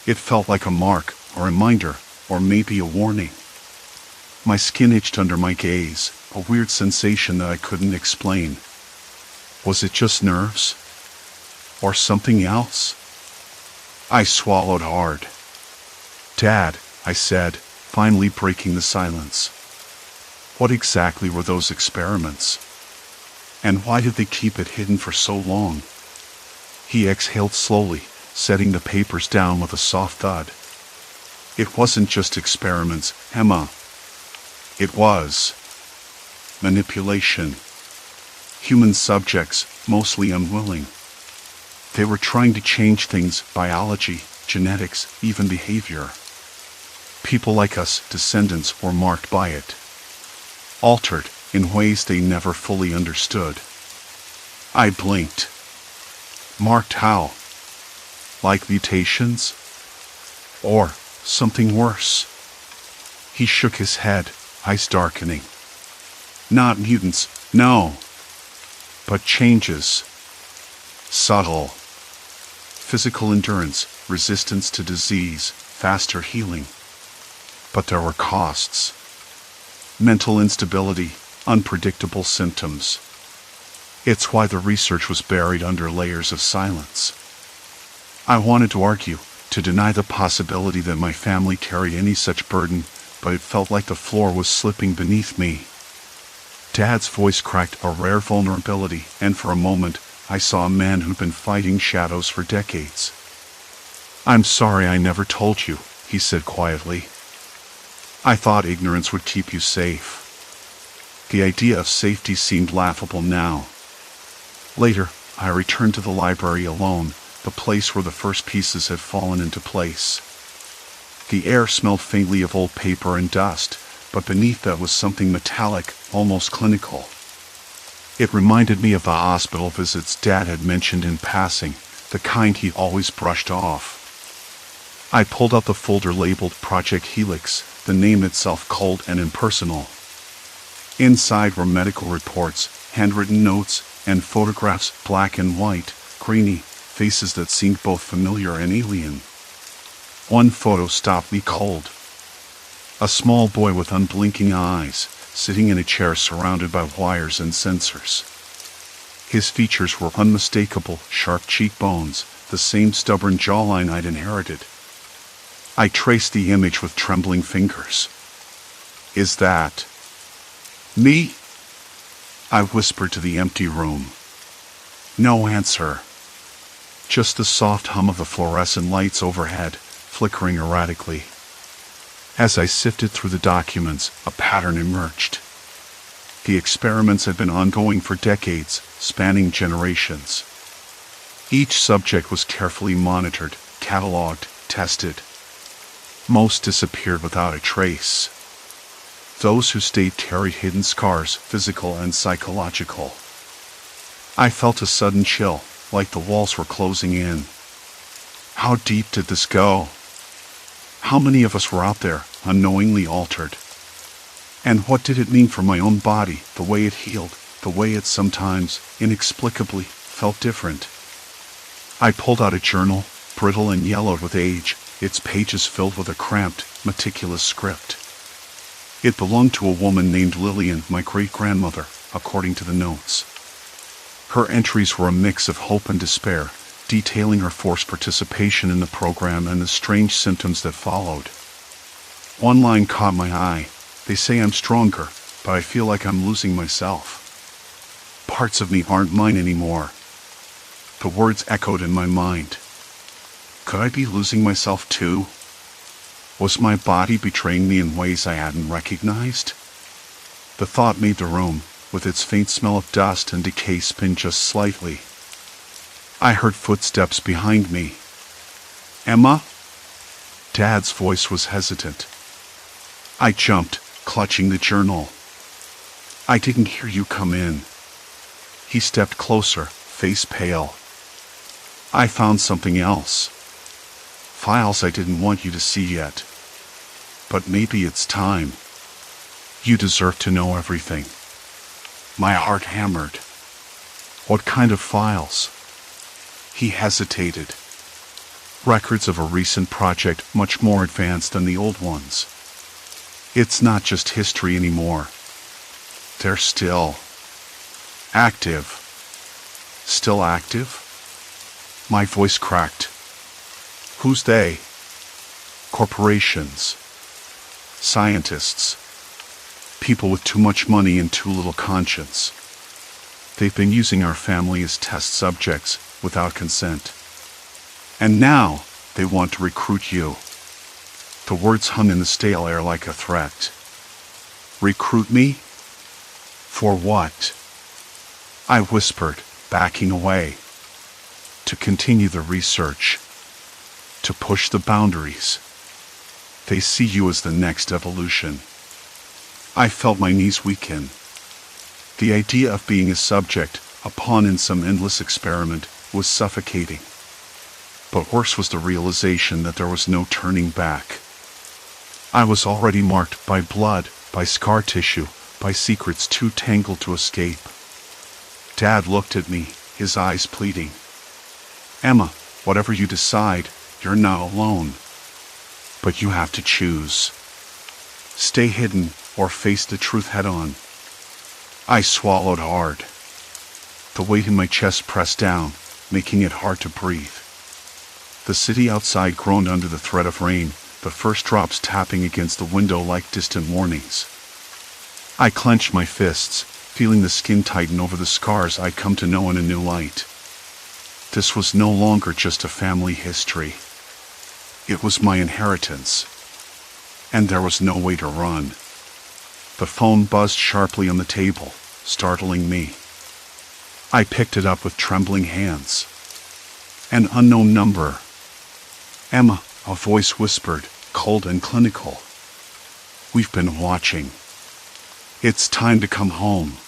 S1: It felt like a mark, a reminder, or maybe a warning. My skin itched under my gaze, a weird sensation that I couldn't explain. Was it just nerves? Or something else? I swallowed hard. "Dad," I said, finally breaking the silence. "What exactly were those experiments? And why did they keep it hidden for so long?" He exhaled slowly, setting the papers down with a soft thud. "It wasn't just experiments, Emma. It was manipulation. Human subjects, mostly unwilling. They were trying to change things, biology, genetics, even behavior. People like us, descendants, were marked by it. Altered in ways they never fully understood." I blinked. "Marked how? Like mutations? Or something worse?" He shook his head, eyes darkening. "Not mutants, no. But changes. Subtle. Physical endurance, resistance to disease, faster healing. But there were costs. Mental instability, unpredictable symptoms. It's why the research was buried under layers of silence. I wanted to argue, to deny the possibility that my family carried any such burden, but it felt like the floor was slipping beneath me. Dad's voice cracked a rare vulnerability, and for a moment, I saw a man who'd been fighting shadows for decades. "I'm sorry I never told you," he said quietly. "I thought ignorance would keep you safe." The idea of safety seemed laughable now. Later, I returned to the library alone, the place where the first pieces had fallen into place. The air smelled faintly of old paper and dust, but beneath that was something metallic, almost clinical. It reminded me of the hospital visits Dad had mentioned in passing, the kind he always brushed off. I pulled out the folder labeled Project Helix, the name itself cold and impersonal. Inside were medical reports, handwritten notes, and photographs, black and white, grainy, faces that seemed both familiar and alien. One photo stopped me cold. A small boy with unblinking eyes, sitting in a chair surrounded by wires and sensors. His features were unmistakable, sharp cheekbones, the same stubborn jawline I'd inherited. I traced the image with trembling fingers. "Is that me?" I whispered to the empty room. No answer. Just the soft hum of the fluorescent lights overhead, flickering erratically. As I sifted through the documents, a pattern emerged. The experiments had been ongoing for decades, spanning generations. Each subject was carefully monitored, catalogued, tested. Most disappeared without a trace. Those who stayed carried hidden scars, physical and psychological. I felt a sudden chill, like the walls were closing in. How deep did this go? How many of us were out there, unknowingly altered? And what did it mean for my own body, the way it healed, the way it sometimes, inexplicably, felt different? I pulled out a journal, brittle and yellowed with age, its pages filled with a cramped, meticulous script. It belonged to a woman named Lillian, my great-grandmother, according to the notes. Her entries were a mix of hope and despair, detailing her forced participation in the program and the strange symptoms that followed. One line caught my eye. "They say I'm stronger, but I feel like I'm losing myself. Parts of me aren't mine anymore." The words echoed in my mind. Could I be losing myself too? Was my body betraying me in ways I hadn't recognized? The thought made the room, with its faint smell of dust and decay, spin just slightly. I heard footsteps behind me. "Emma?" Dad's voice was hesitant. I jumped, clutching the journal. "I didn't hear you come in." He stepped closer, face pale. "I found something else. Files I didn't want you to see yet. But maybe it's time. You deserve to know everything." My heart hammered. "What kind of files?" He hesitated. "Records of a recent project much more advanced than the old ones. It's not just history anymore. They're still active." "Still active?" My voice cracked. "Who's they?" "Corporations. Scientists. People with too much money and too little conscience. They've been using our family as test subjects, without consent. And now, they want to recruit you." The words hung in the stale air like a threat. "Recruit me? For what?" I whispered, backing away. "To continue the research. To push the boundaries. They see you as the next evolution." I felt my knees weaken. The idea of being a subject, a pawn in some endless experiment, was suffocating. But worse was the realization that there was no turning back. I was already marked by blood, by scar tissue, by secrets too tangled to escape. Dad looked at me, his eyes pleading. "Emma, whatever you decide, you're not alone. But you have to choose. Stay hidden or face the truth head-on." I swallowed hard. The weight in my chest pressed down, making it hard to breathe. The city outside groaned under the threat of rain, the first drops tapping against the window like distant warnings. I clenched my fists, feeling the skin tighten over the scars I'd come to know in a new light. This was no longer just a family history. It was my inheritance. And there was no way to run. The phone buzzed sharply on the table, startling me. I picked it up with trembling hands. An unknown number. "Emma," a voice whispered, cold and clinical. "We've been watching. It's time to come home."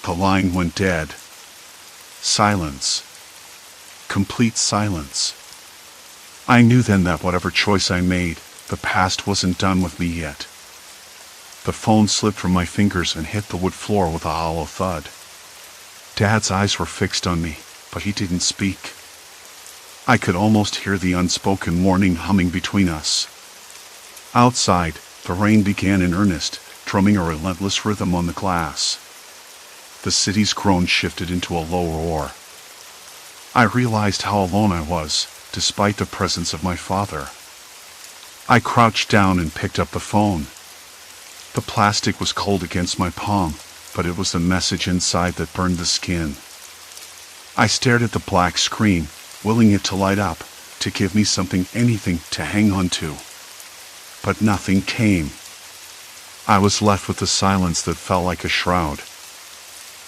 S1: The line went dead. Silence. Complete silence. I knew then that whatever choice I made, the past wasn't done with me yet. The phone slipped from my fingers and hit the wood floor with a hollow thud. Dad's eyes were fixed on me, but he didn't speak. I could almost hear the unspoken warning humming between us. Outside, the rain began in earnest, drumming a relentless rhythm on the glass. The city's groan shifted into a low roar. I realized how alone I was, despite the presence of my father. I crouched down and picked up the phone. The plastic was cold against my palm, but it was the message inside that burned the skin. I stared at the black screen, willing it to light up, to give me something, anything to hang on to. But nothing came. I was left with the silence that felt like a shroud.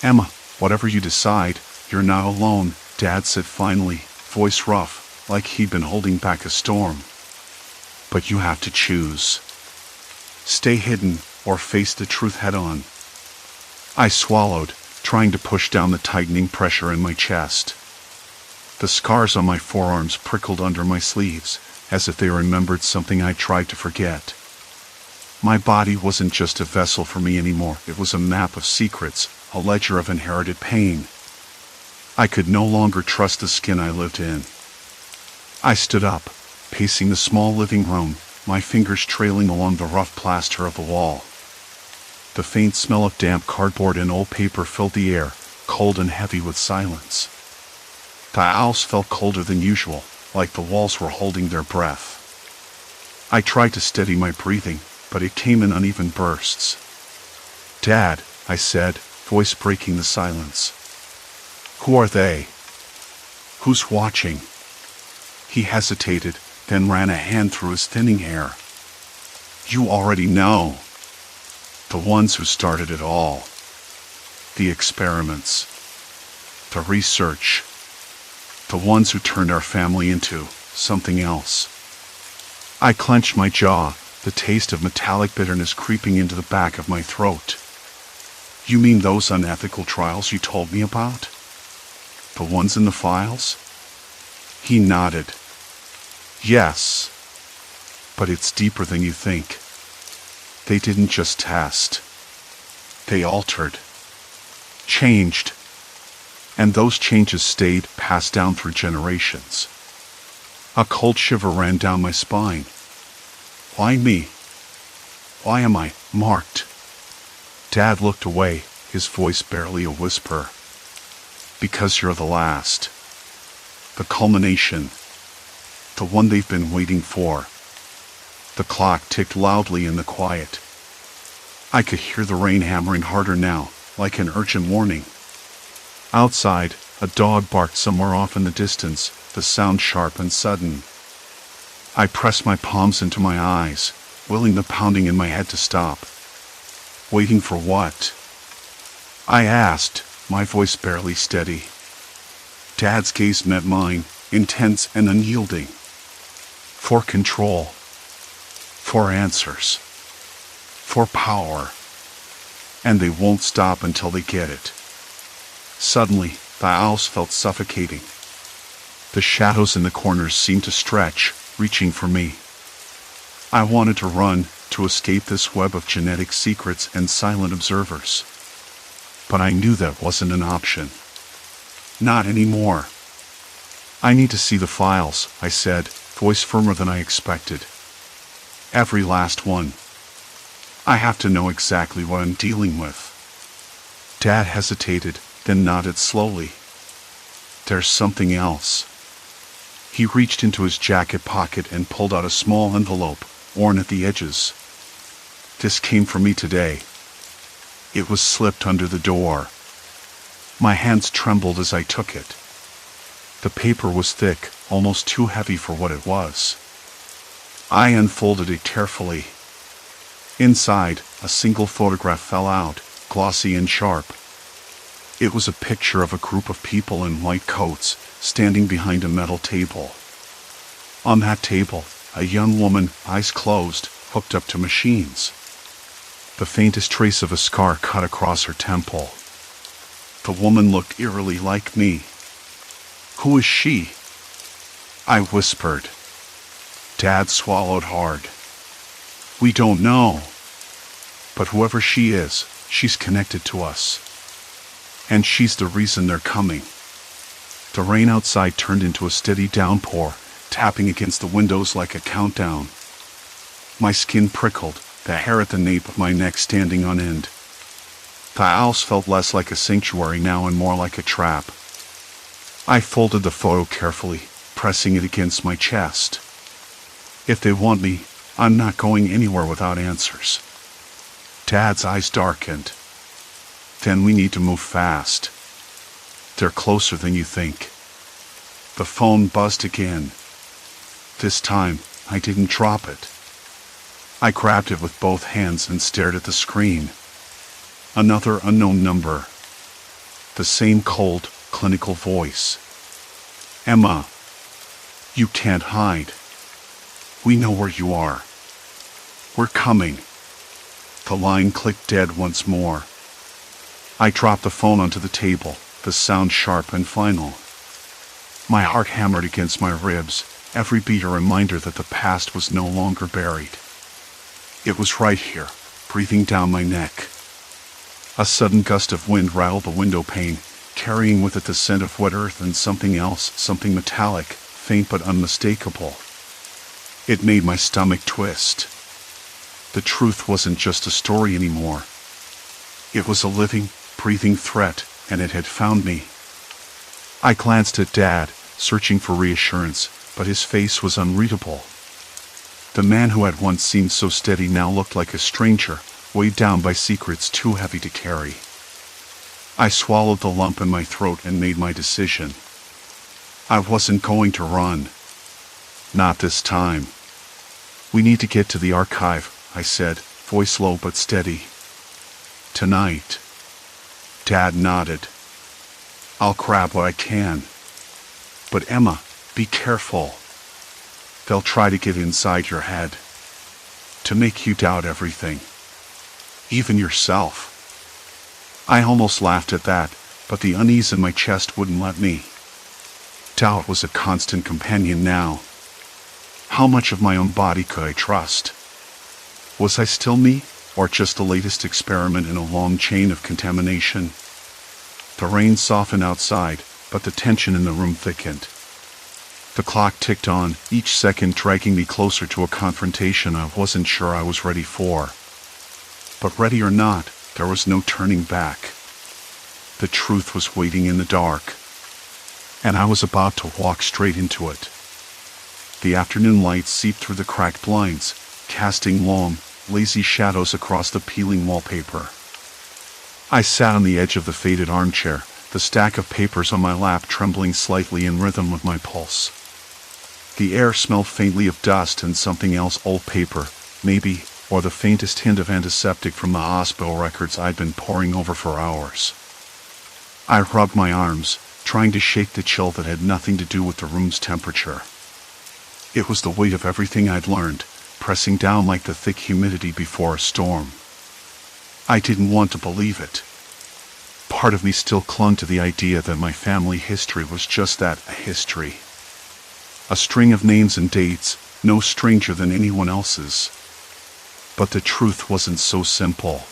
S1: "Emma, whatever you decide, you're not alone," Dad said finally, voice rough, like he'd been holding back a storm. "But you have to choose. Stay hidden, or face the truth head-on." I swallowed, trying to push down the tightening pressure in my chest. The scars on my forearms prickled under my sleeves, as if they remembered something I tried to forget. My body wasn't just a vessel for me anymore, it was a map of secrets, a ledger of inherited pain. I could no longer trust the skin I lived in. I stood up, pacing the small living room, my fingers trailing along the rough plaster of the wall. The faint smell of damp cardboard and old paper filled the air, cold and heavy with silence. The house felt colder than usual, like the walls were holding their breath. I tried to steady my breathing, but it came in uneven bursts. "Dad," I said, voice breaking the silence. "Who are they? Who's watching?" He hesitated, then ran a hand through his thinning hair. "You already know. The ones who started it all. The experiments. The research. The ones who turned our family into something else." I clenched my jaw, the taste of metallic bitterness creeping into the back of my throat. "You mean those unethical trials you told me about? The ones in the files?" He nodded. "Yes. But it's deeper than you think. They didn't just test. They altered. Changed. And those changes stayed, passed down through generations." A cold shiver ran down my spine. "Why me? Why am I marked?" Dad looked away, his voice barely a whisper. "Because you're the last. The culmination. The one they've been waiting for." The clock ticked loudly in the quiet. I could hear the rain hammering harder now, like an urgent warning. Outside, a dog barked somewhere off in the distance, the sound sharp and sudden. I pressed my palms into my eyes, willing the pounding in my head to stop. Waiting for what? I asked, my voice barely steady. Dad's gaze met mine, intense and unyielding. For control. For answers. For power. And they won't stop until they get it. Suddenly, the house felt suffocating. The shadows in the corners seemed to stretch, reaching for me. I wanted to run, to escape this web of genetic secrets and silent observers. But I knew that wasn't an option. Not anymore. "I need to see the files," I said, voice firmer than I expected. "Every last one. I have to know exactly what I'm dealing with." Dad hesitated, then nodded slowly. "There's something else." He reached into his jacket pocket and pulled out a small envelope, worn at the edges. "This came from me today." It was slipped under the door. My hands trembled as I took it. The paper was thick, almost too heavy for what it was. I unfolded it carefully. Inside, a single photograph fell out, glossy and sharp. It was a picture of a group of people in white coats, standing behind a metal table. On that table, a young woman, eyes closed, hooked up to machines. The faintest trace of a scar cut across her temple. The woman looked eerily like me. "Who is she?" I whispered. Dad swallowed hard. We don't know. But whoever she is, she's connected to us. And she's the reason they're coming. The rain outside turned into a steady downpour, tapping against the windows like a countdown. My skin prickled, the hair at the nape of my neck standing on end. The house felt less like a sanctuary now and more like a trap. I folded the photo carefully, pressing it against my chest. If they want me, I'm not going anywhere without answers. Dad's eyes darkened. Then we need to move fast. They're closer than you think. The phone buzzed again. This time, I didn't drop it. I grabbed it with both hands and stared at the screen. Another unknown number. The same cold, clinical voice. Emma, you can't hide. We know where you are. We're coming. The line clicked dead once more. I dropped the phone onto the table, the sound sharp and final. My heart hammered against my ribs, every beat a reminder that the past was no longer buried. It was right here, breathing down my neck. A sudden gust of wind rattled the window pane, carrying with it the scent of wet earth and something else, something metallic, faint but unmistakable. It made my stomach twist. The truth wasn't just a story anymore. It was a living, breathing threat, and it had found me. I glanced at Dad, searching for reassurance, but his face was unreadable. The man who had once seemed so steady now looked like a stranger, weighed down by secrets too heavy to carry. I swallowed the lump in my throat and made my decision. I wasn't going to run. Not this time. We need to get to the archive, I said, voice low but steady. Tonight. Dad nodded. I'll grab what I can. But Emma, be careful. They'll try to get inside your head. To make you doubt everything. Even yourself. I almost laughed at that, but the unease in my chest wouldn't let me. Doubt was a constant companion now. How much of my own body could I trust? Was I still me, or just the latest experiment in a long chain of contamination? The rain softened outside, but the tension in the room thickened. The clock ticked on, each second dragging me closer to a confrontation I wasn't sure I was ready for. But ready or not, there was no turning back. The truth was waiting in the dark. And I was about to walk straight into it. The afternoon light seeped through the cracked blinds, casting long, lazy shadows across the peeling wallpaper. I sat on the edge of the faded armchair, the stack of papers on my lap trembling slightly in rhythm with my pulse. The air smelled faintly of dust and something else, old paper, maybe, or the faintest hint of antiseptic from the hospital records I'd been poring over for hours. I rubbed my arms, trying to shake the chill that had nothing to do with the room's temperature. It was the weight of everything I'd learned, pressing down like the thick humidity before a storm. I didn't want to believe it. Part of me still clung to the idea that my family history was just that, a history. A string of names and dates, no stranger than anyone else's. But the truth wasn't so simple.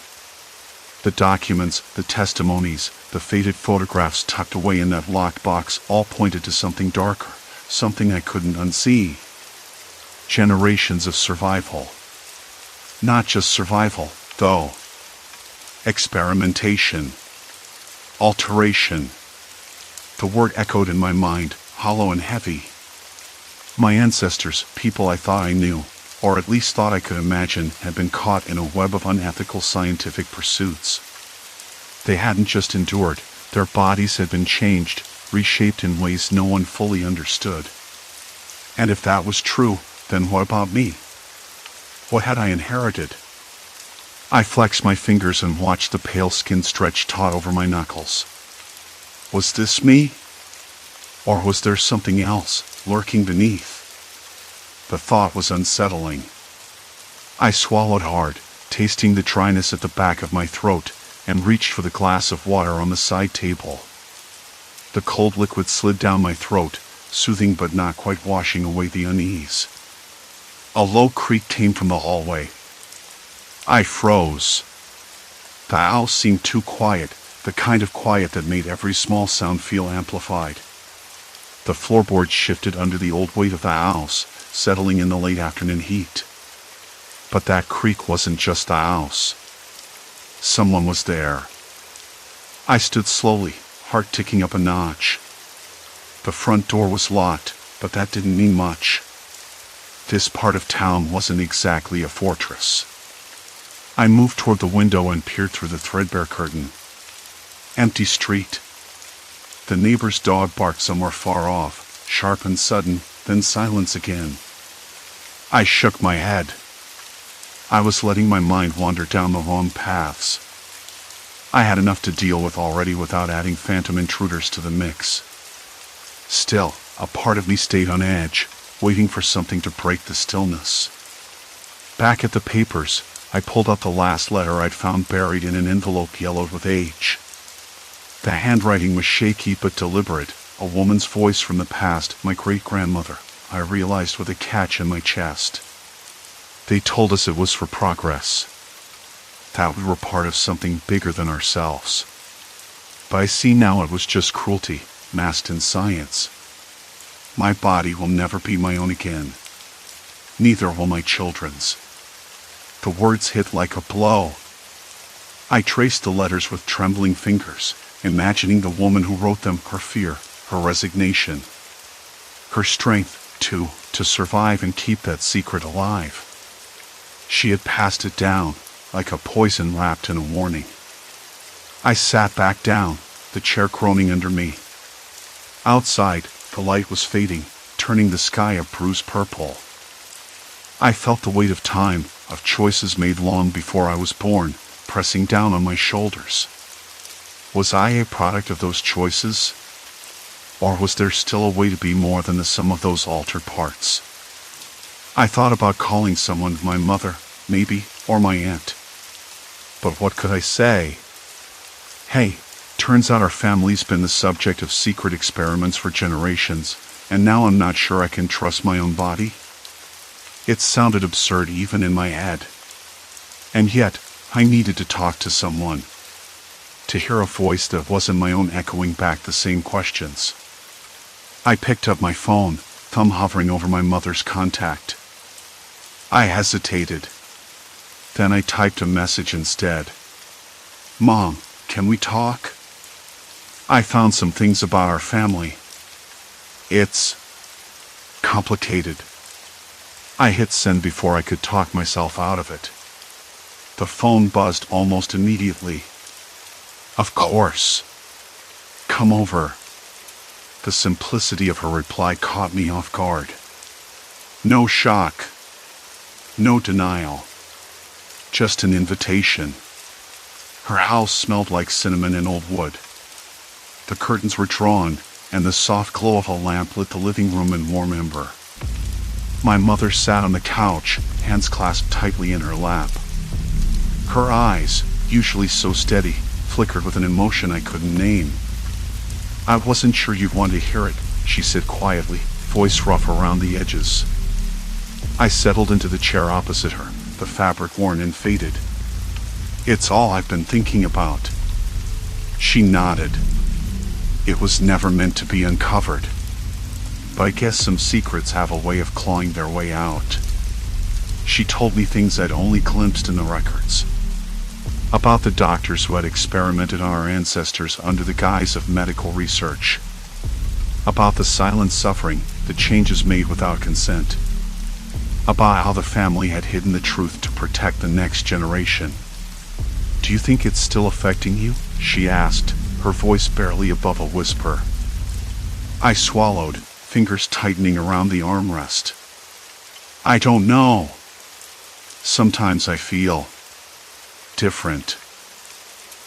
S1: The documents, the testimonies, the faded photographs tucked away in that locked box all pointed to something darker, something I couldn't unsee. Generations of survival. Not just survival, though. Experimentation. Alteration. The word echoed in my mind, hollow and heavy. My ancestors, people I thought I knew, or at least thought I could imagine, had been caught in a web of unethical scientific pursuits. They hadn't just endured, their bodies had been changed, reshaped in ways no one fully understood. And if that was true, then what about me? What had I inherited? I flexed my fingers and watched the pale skin stretch taut over my knuckles. Was this me? Or was there something else, lurking beneath? The thought was unsettling. I swallowed hard, tasting the dryness at the back of my throat, and reached for the glass of water on the side table. The cold liquid slid down my throat, soothing but not quite washing away the unease. A low creak came from the hallway. I froze. The house seemed too quiet, the kind of quiet that made every small sound feel amplified. The floorboards shifted under the old weight of the house, settling in the late afternoon heat. But that creak wasn't just the house. Someone was there. I stood slowly, heart ticking up a notch. The front door was locked, but that didn't mean much. This part of town wasn't exactly a fortress. I moved toward the window and peered through the threadbare curtain. Empty street. The neighbor's dog barked somewhere far off, sharp and sudden, then silence again. I shook my head. I was letting my mind wander down the wrong paths. I had enough to deal with already without adding phantom intruders to the mix. Still, a part of me stayed on edge, waiting for something to break the stillness. Back at the papers, I pulled out the last letter I'd found buried in an envelope yellowed with age. The handwriting was shaky but deliberate, a woman's voice from the past, my great-grandmother, I realized with a catch in my chest. They told us it was for progress, that we were part of something bigger than ourselves. But I see now it was just cruelty, masked in science. My body will never be my own again. Neither will my children's. The words hit like a blow. I traced the letters with trembling fingers, imagining the woman who wrote them, her fear, her resignation, her strength, to survive and keep that secret alive. She had passed it down, like a poison wrapped in a warning. I sat back down, the chair groaning under me. Outside, the light was fading, turning the sky a bruised purple. I felt the weight of time, of choices made long before I was born, pressing down on my shoulders. Was I a product of those choices? Or was there still a way to be more than the sum of those altered parts? I thought about calling someone my mother, maybe, or my aunt. But what could I say? Hey, turns out our family's been the subject of secret experiments for generations, and now I'm not sure I can trust my own body. It sounded absurd even in my head. And yet, I needed to talk to someone. To hear a voice that wasn't my own echoing back the same questions. I picked up my phone, thumb hovering over my mother's contact. I hesitated. Then I typed a message instead. Mom, can we talk? I found some things about our family. It's complicated. I hit send before I could talk myself out of it. The phone buzzed almost immediately. Of course. Come over. The simplicity of her reply caught me off guard. No shock. No denial. Just an invitation. Her house smelled like cinnamon and old wood. The curtains were drawn, and the soft glow of a lamp lit the living room in warm ember. My mother sat on the couch, hands clasped tightly in her lap. Her eyes, usually so steady, flickered with an emotion I couldn't name. I wasn't sure you'd want to hear it, she said quietly, voice rough around the edges. I settled into the chair opposite her, the fabric worn and faded. It's all I've been thinking about. She nodded. It was never meant to be uncovered. But I guess some secrets have a way of clawing their way out. She told me things I'd only glimpsed in the records. About the doctors who had experimented on our ancestors under the guise of medical research. About the silent suffering, the changes made without consent. About how the family had hidden the truth to protect the next generation. Do you think it's still affecting you? She asked, her voice barely above a whisper. I swallowed, fingers tightening around the armrest. I don't know. Sometimes I feel different.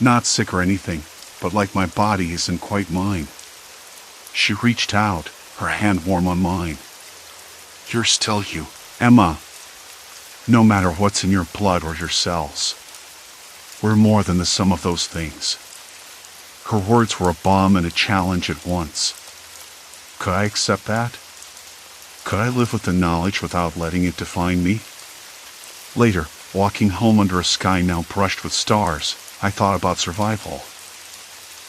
S1: Not sick or anything, but like my body isn't quite mine. She reached out, her hand warm on mine. You're still you, Emma. No matter what's in your blood or your cells. We're more than the sum of those things. Her words were a bomb and a challenge at once. Could I accept that? Could I live with the knowledge without letting it define me? Later, walking home under a sky now brushed with stars, I thought about survival.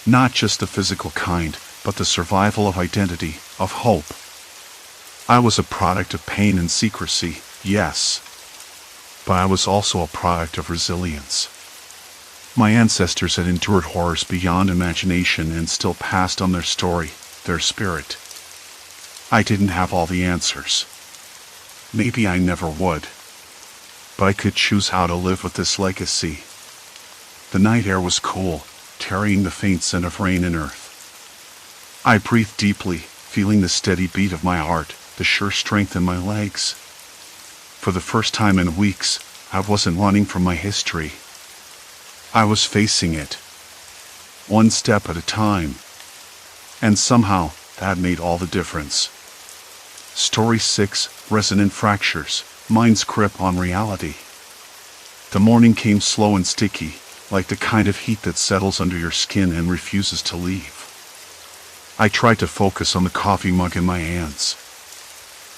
S1: Not just the physical kind, but the survival of identity, of hope. I was a product of pain and secrecy, yes. But I was also a product of resilience. My ancestors had endured horrors beyond imagination and still passed on their story, their spirit. I didn't have all the answers. Maybe I never would. But I could choose how to live with this legacy. The night air was cool, carrying the faint scent of rain and earth. I breathed deeply, feeling the steady beat of my heart, the sure strength in my legs. For the first time in weeks, I wasn't running from my history. I was facing it. One step at a time. And somehow, that made all the difference. Story 6, Resonant Fractures, Mind's Grip on Reality. The morning came slow and sticky, like the kind of heat that settles under your skin and refuses to leave. I tried to focus on the coffee mug in my hands.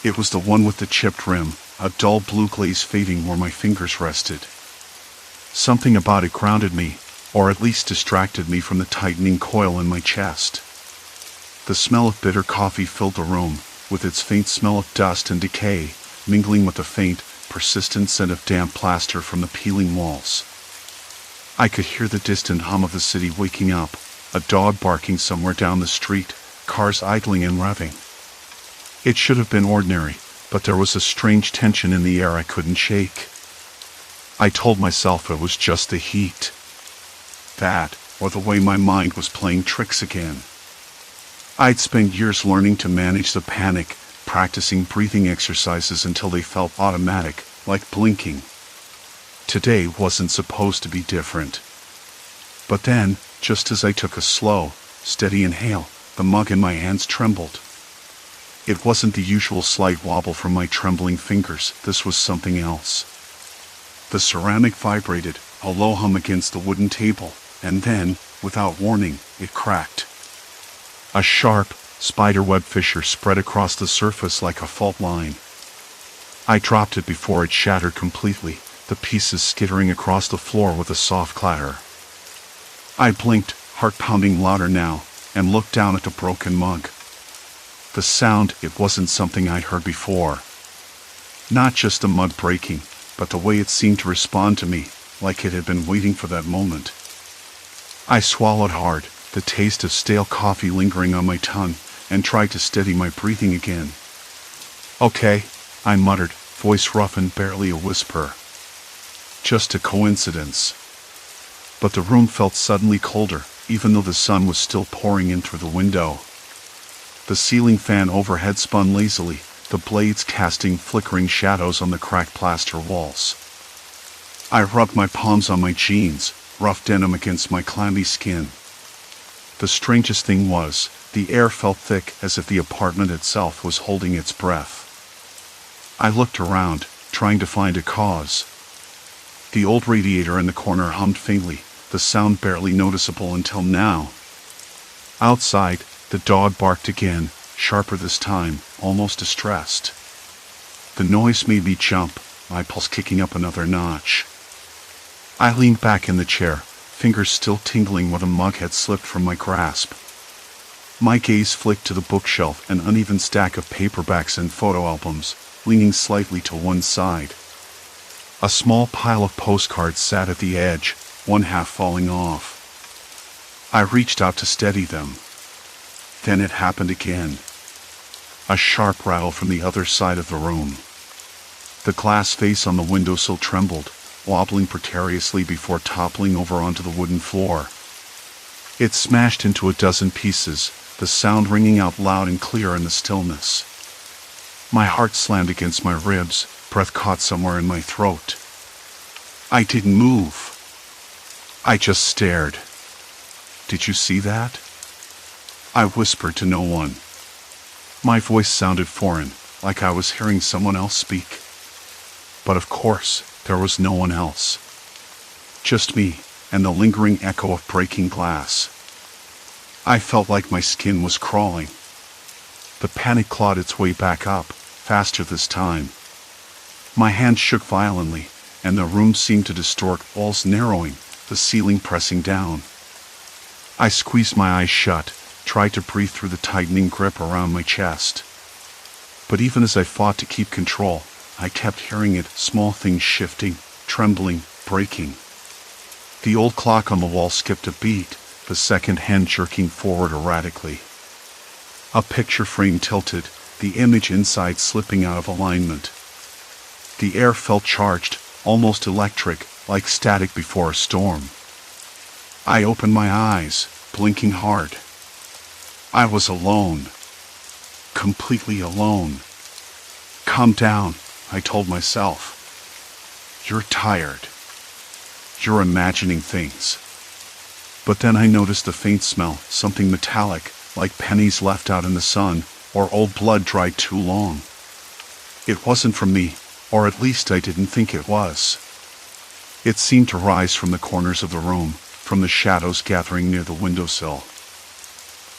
S1: It was the one with the chipped rim, a dull blue glaze fading where my fingers rested. Something about it grounded me, or at least distracted me from the tightening coil in my chest. The smell of bitter coffee filled the room, with its faint smell of dust and decay, mingling with the faint, persistent scent of damp plaster from the peeling walls. I could hear the distant hum of the city waking up, a dog barking somewhere down the street, cars idling and revving. It should have been ordinary, but there was a strange tension in the air I couldn't shake. I told myself it was just the heat. That, or the way my mind was playing tricks again. I'd spent years learning to manage the panic, practicing breathing exercises until they felt automatic, like blinking. Today wasn't supposed to be different. But then, just as I took a slow, steady inhale, the mug in my hands trembled. It wasn't the usual slight wobble from my trembling fingers, this was something else. The ceramic vibrated, a low hum against the wooden table, and then, without warning, it cracked. A sharp, spiderweb fissure spread across the surface like a fault line. I dropped it before it shattered completely, the pieces skittering across the floor with a soft clatter. I blinked, heart pounding louder now, and looked down at the broken mug. The sound, it wasn't something I'd heard before. Not just the mug breaking, but the way it seemed to respond to me, like it had been waiting for that moment. I swallowed hard, the taste of stale coffee lingering on my tongue, and tried to steady my breathing again. "Okay," I muttered, voice rough and barely a whisper. Just a coincidence. But the room felt suddenly colder, even though the sun was still pouring in through the window. The ceiling fan overhead spun lazily, the blades casting flickering shadows on the cracked plaster walls. I rubbed my palms on my jeans, rough denim against my clammy skin. The strangest thing was, the air felt thick as if the apartment itself was holding its breath. I looked around, trying to find a cause. The old radiator in the corner hummed faintly, the sound barely noticeable until now. Outside, the dog barked again, sharper this time, almost distressed. The noise made me jump, my pulse kicking up another notch. I leaned back in the chair, fingers still tingling where the mug had slipped from my grasp. My gaze flicked to the bookshelf, an uneven stack of paperbacks and photo albums, leaning slightly to one side. A small pile of postcards sat at the edge, one half falling off. I reached out to steady them. Then it happened again. A sharp rattle from the other side of the room. The glass face on the windowsill trembled, wobbling precariously before toppling over onto the wooden floor. It smashed into a dozen pieces, the sound ringing out loud and clear in the stillness. My heart slammed against my ribs, breath caught somewhere in my throat. I didn't move. I just stared. "Did you see that?" I whispered to no one. My voice sounded foreign, like I was hearing someone else speak. But of course, there was no one else. Just me, and the lingering echo of breaking glass. I felt like my skin was crawling. The panic clawed its way back up, faster this time. My hand shook violently, and the room seemed to distort, walls narrowing, the ceiling pressing down. I squeezed my eyes shut, tried to breathe through the tightening grip around my chest. But even as I fought to keep control, I kept hearing it, small things shifting, trembling, breaking. The old clock on the wall skipped a beat, the second hand jerking forward erratically. A picture frame tilted, the image inside slipping out of alignment. The air felt charged, almost electric, like static before a storm. I opened my eyes, blinking hard. I was alone. Completely alone. Calm down, I told myself. You're tired. You're imagining things. But then I noticed a faint smell, something metallic, like pennies left out in the sun, or old blood dried too long. It wasn't from me, or at least I didn't think it was. It seemed to rise from the corners of the room, from the shadows gathering near the windowsill.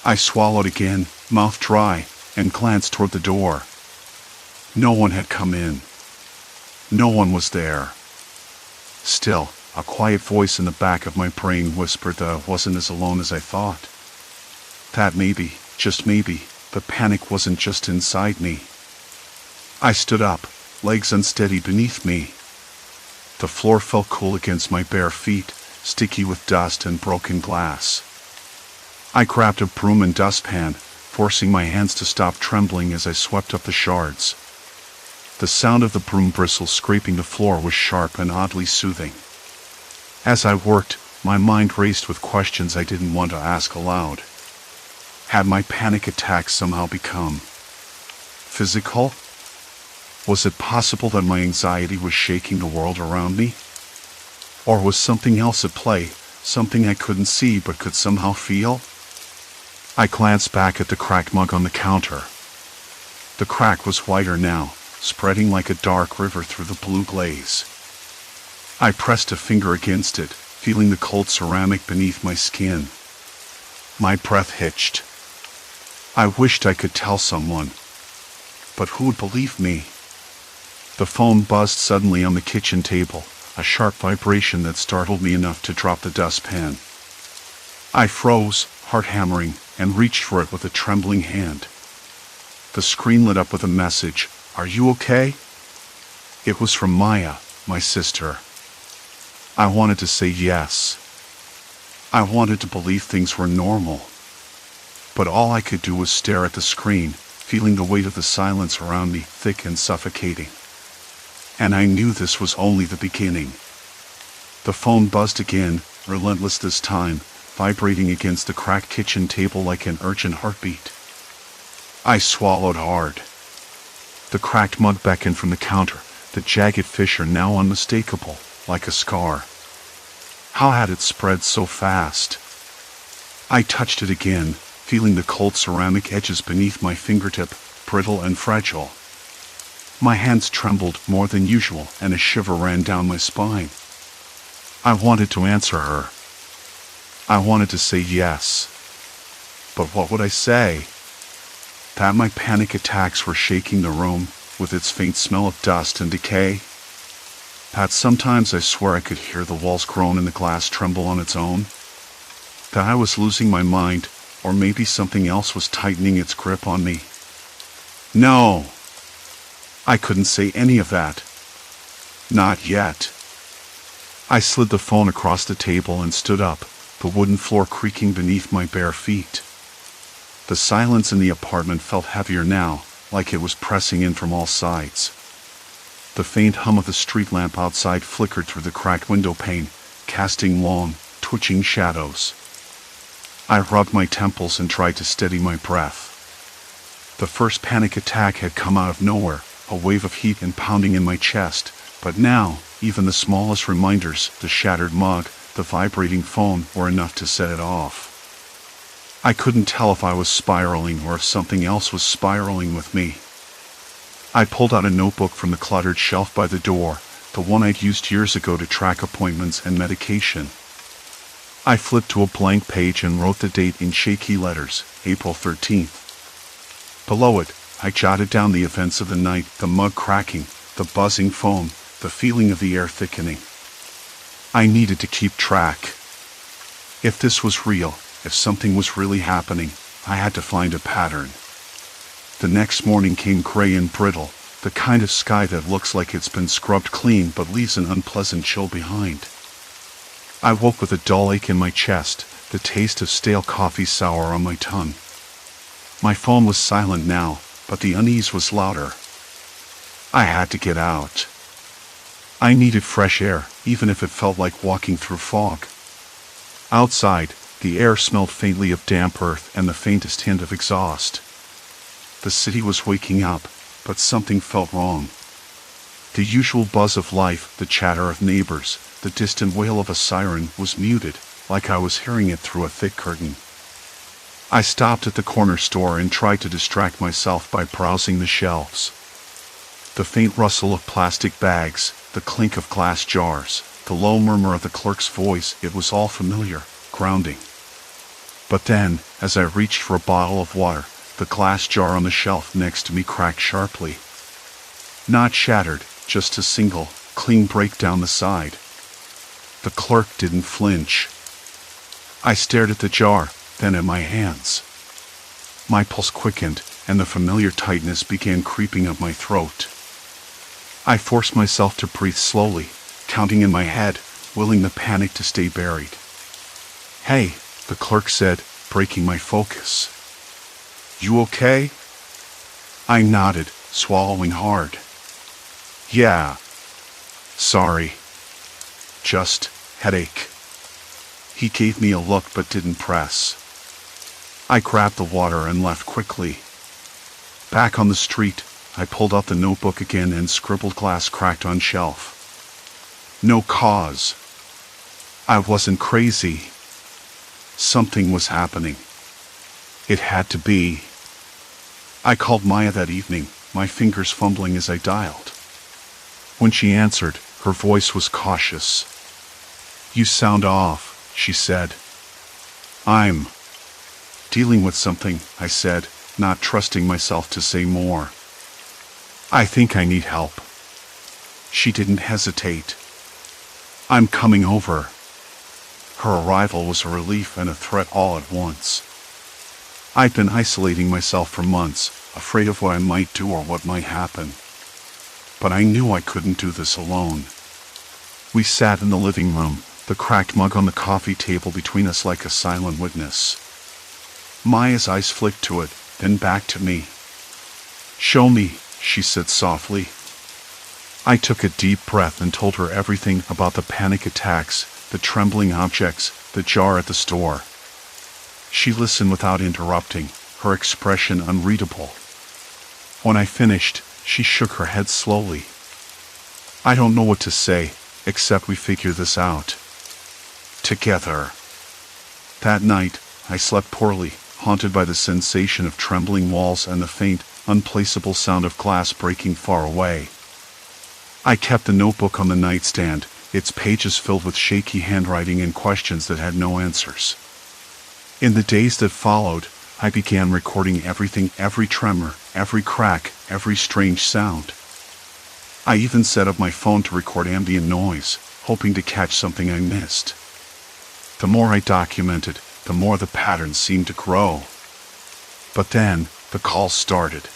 S1: I swallowed again, mouth dry, and glanced toward the door. No one had come in. No one was there. Still, a quiet voice in the back of my brain whispered that I wasn't as alone as I thought. That maybe, just maybe, the panic wasn't just inside me. I stood up, legs unsteady beneath me. The floor felt cool against my bare feet, sticky with dust and broken glass. I grabbed a broom and dustpan, forcing my hands to stop trembling as I swept up the shards. The sound of the broom bristles scraping the floor was sharp and oddly soothing. As I worked, my mind raced with questions I didn't want to ask aloud. Had my panic attack somehow become physical? Was it possible that my anxiety was shaking the world around me? Or was something else at play, something I couldn't see but could somehow feel? I glanced back at the cracked mug on the counter. The crack was whiter now, spreading like a dark river through the blue glaze. I pressed a finger against it, feeling the cold ceramic beneath my skin. My breath hitched. I wished I could tell someone. But who would believe me? The phone buzzed suddenly on the kitchen table, a sharp vibration that startled me enough to drop the dustpan. I froze, heart hammering, and reached for it with a trembling hand. The screen lit up with a message, "Are you okay?" It was from Maya, my sister. I wanted to say yes. I wanted to believe things were normal. But all I could do was stare at the screen, feeling the weight of the silence around me thick and suffocating. And I knew this was only the beginning. The phone buzzed again, relentless this time, vibrating against the cracked kitchen table like an urgent heartbeat. I swallowed hard. The cracked mug beckoned from the counter, the jagged fissure now unmistakable, like a scar. How had it spread so fast? I touched it again, feeling the cold ceramic edges beneath my fingertip, brittle and fragile. My hands trembled more than usual, and a shiver ran down my spine. I wanted to answer her. I wanted to say yes. But what would I say? That my panic attacks were shaking the room, with its faint smell of dust and decay? That sometimes I swear I could hear the walls groan and the glass tremble on its own? That I was losing my mind, or maybe something else was tightening its grip on me? No! I couldn't say any of that. Not yet. I slid the phone across the table and stood up, the wooden floor creaking beneath my bare feet. The silence in the apartment felt heavier now, like it was pressing in from all sides. The faint hum of the street lamp outside flickered through the cracked window pane, casting long, twitching shadows. I rubbed my temples and tried to steady my breath. The first panic attack had come out of nowhere, a wave of heat and pounding in my chest, but now, even the smallest reminders, the shattered mug, the vibrating phone, were enough to set it off. I couldn't tell if I was spiraling or if something else was spiraling with me. I pulled out a notebook from the cluttered shelf by the door, the one I'd used years ago to track appointments and medication. I flipped to a blank page and wrote the date in shaky letters, April 13th. Below it, I jotted down the events of the night, the mug cracking, the buzzing foam, the feeling of the air thickening. I needed to keep track. If this was real, if something was really happening, I had to find a pattern. The next morning came gray and brittle, the kind of sky that looks like it's been scrubbed clean but leaves an unpleasant chill behind. I woke with a dull ache in my chest, the taste of stale coffee sour on my tongue. My phone was silent now, but the unease was louder. I had to get out. I needed fresh air, even if it felt like walking through fog. Outside, the air smelled faintly of damp earth and the faintest hint of exhaust. The city was waking up, but something felt wrong. The usual buzz of life, the chatter of neighbors, the distant wail of a siren was muted, like I was hearing it through a thick curtain. I stopped at the corner store and tried to distract myself by browsing the shelves. The faint rustle of plastic bags, the clink of glass jars, the low murmur of the clerk's voice, it was all familiar, grounding. But then, as I reached for a bottle of water, the glass jar on the shelf next to me cracked sharply. Not shattered, just a single, clean break down the side. The clerk didn't flinch. I stared at the jar, then at my hands. My pulse quickened, and the familiar tightness began creeping up my throat. I forced myself to breathe slowly, counting in my head, willing the panic to stay buried. "Hey," the clerk said, breaking my focus. "You okay?" I nodded, swallowing hard. "Yeah. Sorry. Just headache." He gave me a look but didn't press. I grabbed the water and left quickly. Back on the street, I pulled out the notebook again and scribbled glass cracked on shelf. No cause. I wasn't crazy. Something was happening. It had to be. I called Maya that evening, my fingers fumbling as I dialed. When she answered, her voice was cautious. "You sound off," she said. "I'm dealing with something," I said, not trusting myself to say more. "I think I need help." She didn't hesitate. "I'm coming over." Her arrival was a relief and a threat all at once. I'd been isolating myself for months, afraid of what I might do or what might happen. But I knew I couldn't do this alone. We sat in the living room, the cracked mug on the coffee table between us like a silent witness. Maya's eyes flicked to it, then back to me. "Show me," she said softly. I took a deep breath and told her everything about the panic attacks, the trembling objects, the jar at the store. She listened without interrupting, her expression unreadable. When I finished, she shook her head slowly. "I don't know what to say, except we figure this out. Together." That night, I slept poorly, haunted by the sensation of trembling walls and the faint, unplaceable sound of glass breaking far away. I kept the notebook on the nightstand, its pages filled with shaky handwriting and questions that had no answers. In the days that followed, I began recording everything, every tremor, every crack, every strange sound. I even set up my phone to record ambient noise, hoping to catch something I missed. The more I documented, the more the patterns seemed to grow. But then, the calls started.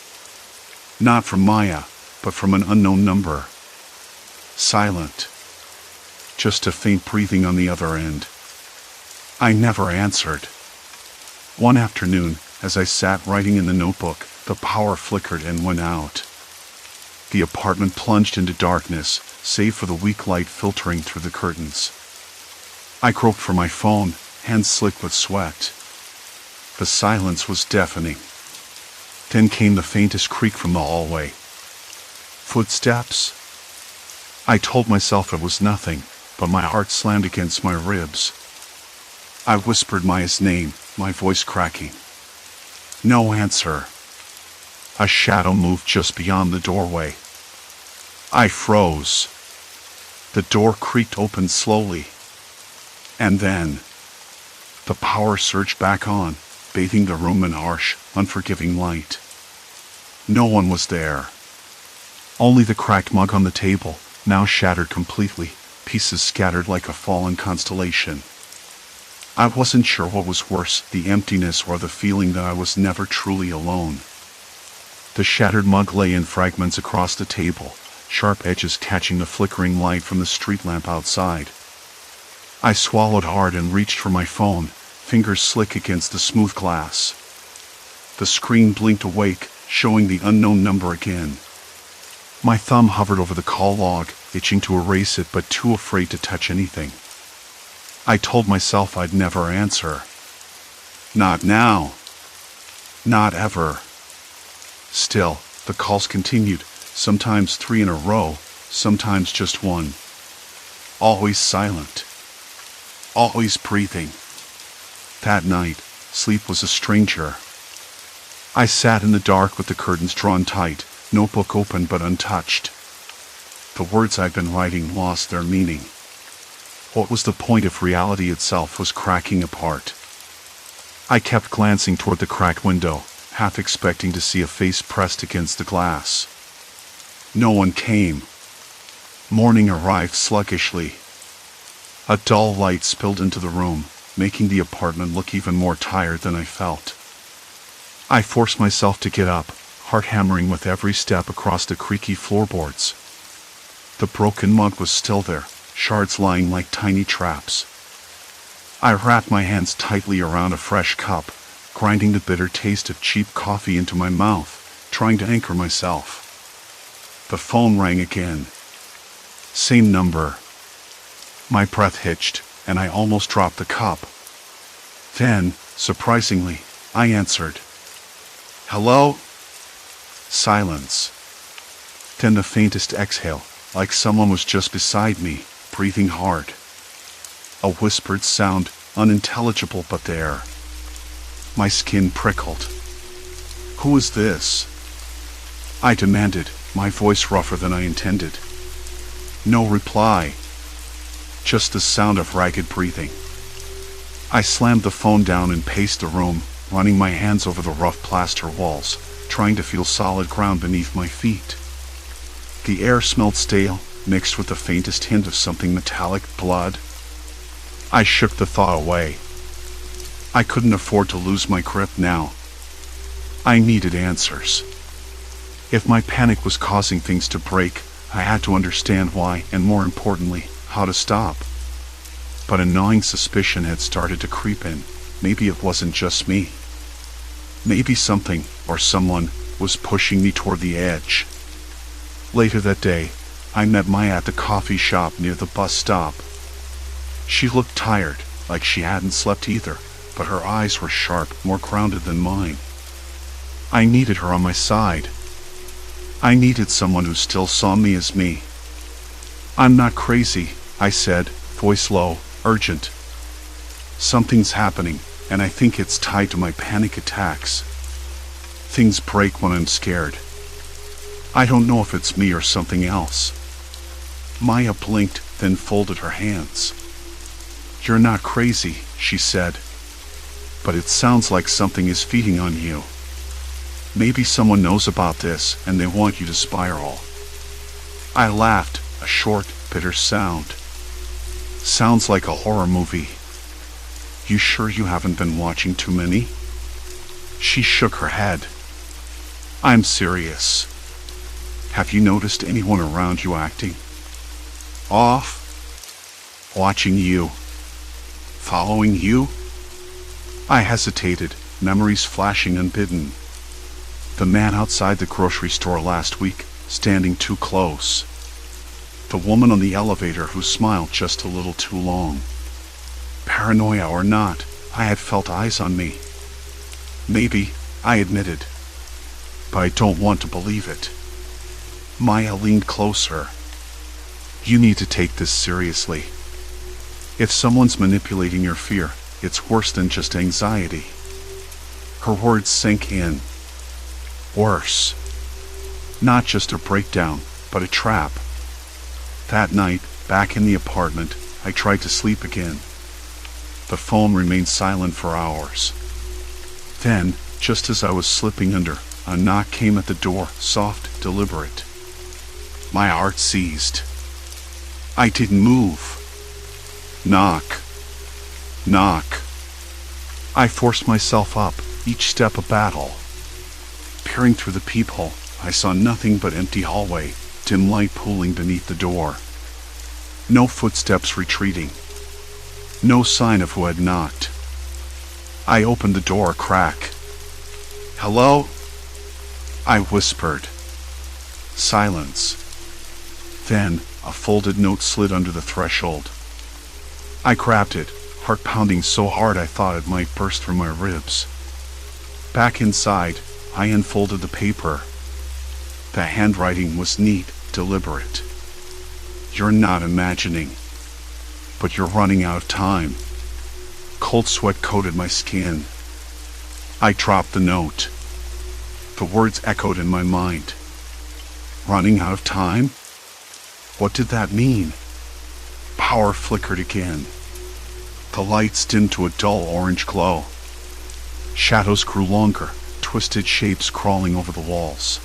S1: Not from Maya, but from an unknown number. Silent. Just a faint breathing on the other end. I never answered. One afternoon, as I sat writing in the notebook, the power flickered and went out. The apartment plunged into darkness, save for the weak light filtering through the curtains. I groped for my phone, hands slick with sweat. The silence was deafening. Then came the faintest creak from the hallway. Footsteps? I told myself it was nothing, but my heart slammed against my ribs. I whispered Maya's name, my voice cracking. No answer. A shadow moved just beyond the doorway. I froze. The door creaked open slowly. And then, the power surged back on, bathing the room in harsh, unforgiving light. No one was there. Only the cracked mug on the table, now shattered completely, pieces scattered like a fallen constellation. I wasn't sure what was worse, the emptiness or the feeling that I was never truly alone. The shattered mug lay in fragments across the table, sharp edges catching the flickering light from the street lamp outside. I swallowed hard and reached for my phone, fingers slick against the smooth glass. The screen blinked awake, showing the unknown number again. My thumb hovered over the call log, itching to erase it but too afraid to touch anything. I told myself I'd never answer. Not now. Not ever. Still, the calls continued, sometimes 3 in a row, sometimes just one. Always silent. Always breathing. That night, sleep was a stranger. I sat in the dark with the curtains drawn tight, notebook open but untouched. The words I'd been writing lost their meaning. What was the point if reality itself was cracking apart? I kept glancing toward the cracked window, half expecting to see a face pressed against the glass. No one came. Morning arrived sluggishly. A dull light spilled into the room, making the apartment look even more tired than I felt. I forced myself to get up, heart hammering with every step across the creaky floorboards. The broken mug was still there, shards lying like tiny traps. I wrapped my hands tightly around a fresh cup, grinding the bitter taste of cheap coffee into my mouth, trying to anchor myself. The phone rang again. Same number. My breath hitched, and I almost dropped the cup. Then, surprisingly, I answered. Hello? Silence. Then the faintest exhale, like someone was just beside me, breathing hard. A whispered sound, unintelligible but there. My skin prickled. Who is this? I demanded, my voice rougher than I intended. No reply. Just the sound of ragged breathing. I slammed the phone down and paced the room, running my hands over the rough plaster walls, trying to feel solid ground beneath my feet. The air smelled stale, mixed with the faintest hint of something metallic, blood. I shook the thought away. I couldn't afford to lose my grip now. I needed answers. If my panic was causing things to break, I had to understand why, and more importantly, how to stop. But a gnawing suspicion had started to creep in. Maybe it wasn't just me. Maybe something, or someone, was pushing me toward the edge. Later that day, I met Maya at the coffee shop near the bus stop. She looked tired, like she hadn't slept either, but her eyes were sharp, more grounded than mine. I needed her on my side. I needed someone who still saw me as me. I'm not crazy, I said, voice low, urgent. Something's happening, and I think it's tied to my panic attacks. Things break when I'm scared. I don't know if it's me or something else. Maya blinked, then folded her hands. You're not crazy, she said. But it sounds like something is feeding on you. Maybe someone knows about this, and they want you to spiral. I laughed, a short, bitter sound. Sounds like a horror movie. You sure you haven't been watching too many? She shook her head. I'm serious. Have you noticed anyone around you acting off? Watching you? Following you? I hesitated, memories flashing unbidden. The man outside the grocery store last week, standing too close. The woman on the elevator who smiled just a little too long. Paranoia or not, I had felt eyes on me. Maybe, I admitted. But I don't want to believe it. Maya leaned closer. You need to take this seriously. If someone's manipulating your fear, it's worse than just anxiety. Her words sank in. Worse. Not just a breakdown, but a trap. That night, back in the apartment, I tried to sleep again. The phone remained silent for hours. Then, just as I was slipping under, A knock came at the door, soft, deliberate. My heart seized. I didn't move. Knock. Knock. I forced myself up, each step a battle. Peering through the peephole, I saw nothing but empty hallway, dim light pooling beneath the door. No footsteps retreating. No sign of who had knocked. I opened the door a crack. "Hello?" I whispered. Silence. Then, a folded note slid under the threshold. I grabbed it, heart pounding so hard I thought it might burst through my ribs. Back inside, I unfolded the paper. The handwriting was neat, deliberate. "You're not imagining, but you're running out of time." Cold sweat coated my skin. I dropped the note. The words echoed in my mind. Running out of time? What did that mean? Power flickered again. The lights dimmed to a dull orange glow. Shadows grew longer, twisted shapes crawling over the walls.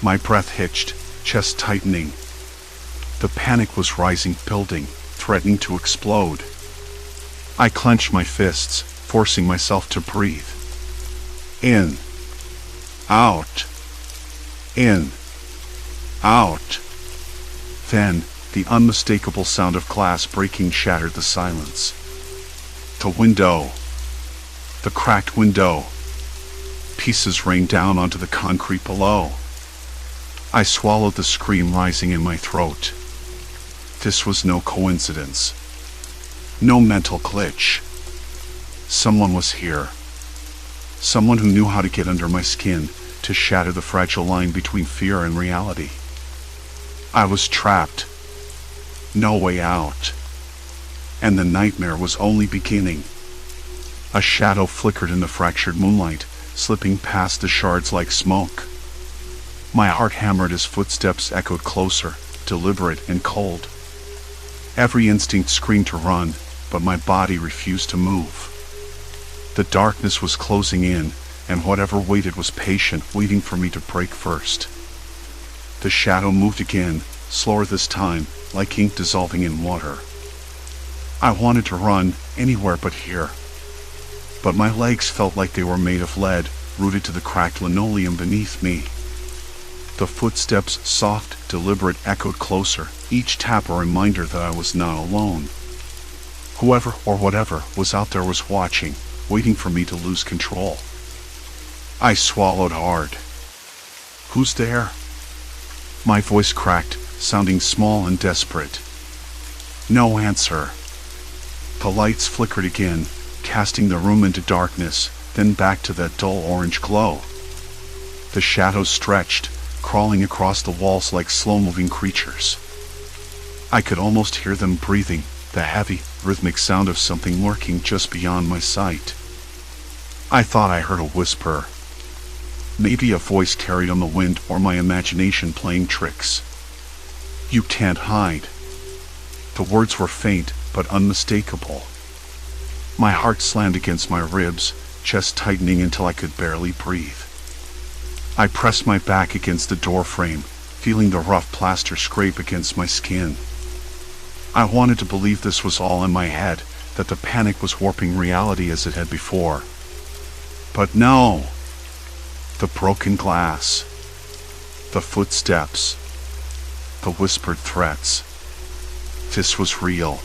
S1: My breath hitched, chest tightening. The panic was rising, building, threatening to explode. I clenched my fists, forcing myself to breathe. In. Out. In. Out. Then, the unmistakable sound of glass breaking shattered the silence. The window. The cracked window. Pieces rained down onto the concrete below. I swallowed the scream rising in my throat. This was no coincidence. No mental glitch. Someone was here. Someone who knew how to get under my skin, to shatter the fragile line between fear and reality. I was trapped. No way out. And the nightmare was only beginning. A shadow flickered in the fractured moonlight, slipping past the shards like smoke. My heart hammered as footsteps echoed closer, deliberate and cold. Every instinct screamed to run, but my body refused to move. The darkness was closing in, and whatever waited was patient, waiting for me to break first. The shadow moved again, slower this time, like ink dissolving in water. I wanted to run anywhere but here. But my legs felt like they were made of lead, rooted to the cracked linoleum beneath me. The footsteps, soft, deliberate, echoed closer, each tap a reminder that I was not alone. Whoever or whatever was out there was watching, waiting for me to lose control. I swallowed hard. "Who's there?" My voice cracked, sounding small and desperate. No answer. The lights flickered again, casting the room into darkness, then back to that dull orange glow. The shadows stretched, crawling across the walls like slow-moving creatures. I could almost hear them breathing, the heavy, rhythmic sound of something lurking just beyond my sight. I thought I heard a whisper. Maybe a voice carried on the wind or my imagination playing tricks. "You can't hide." The words were faint, but unmistakable. My heart slammed against my ribs, chest tightening until I could barely breathe. I pressed my back against the door frame, feeling the rough plaster scrape against my skin. I wanted to believe this was all in my head, that the panic was warping reality as it had before. But no! The broken glass. The footsteps. The whispered threats. This was real.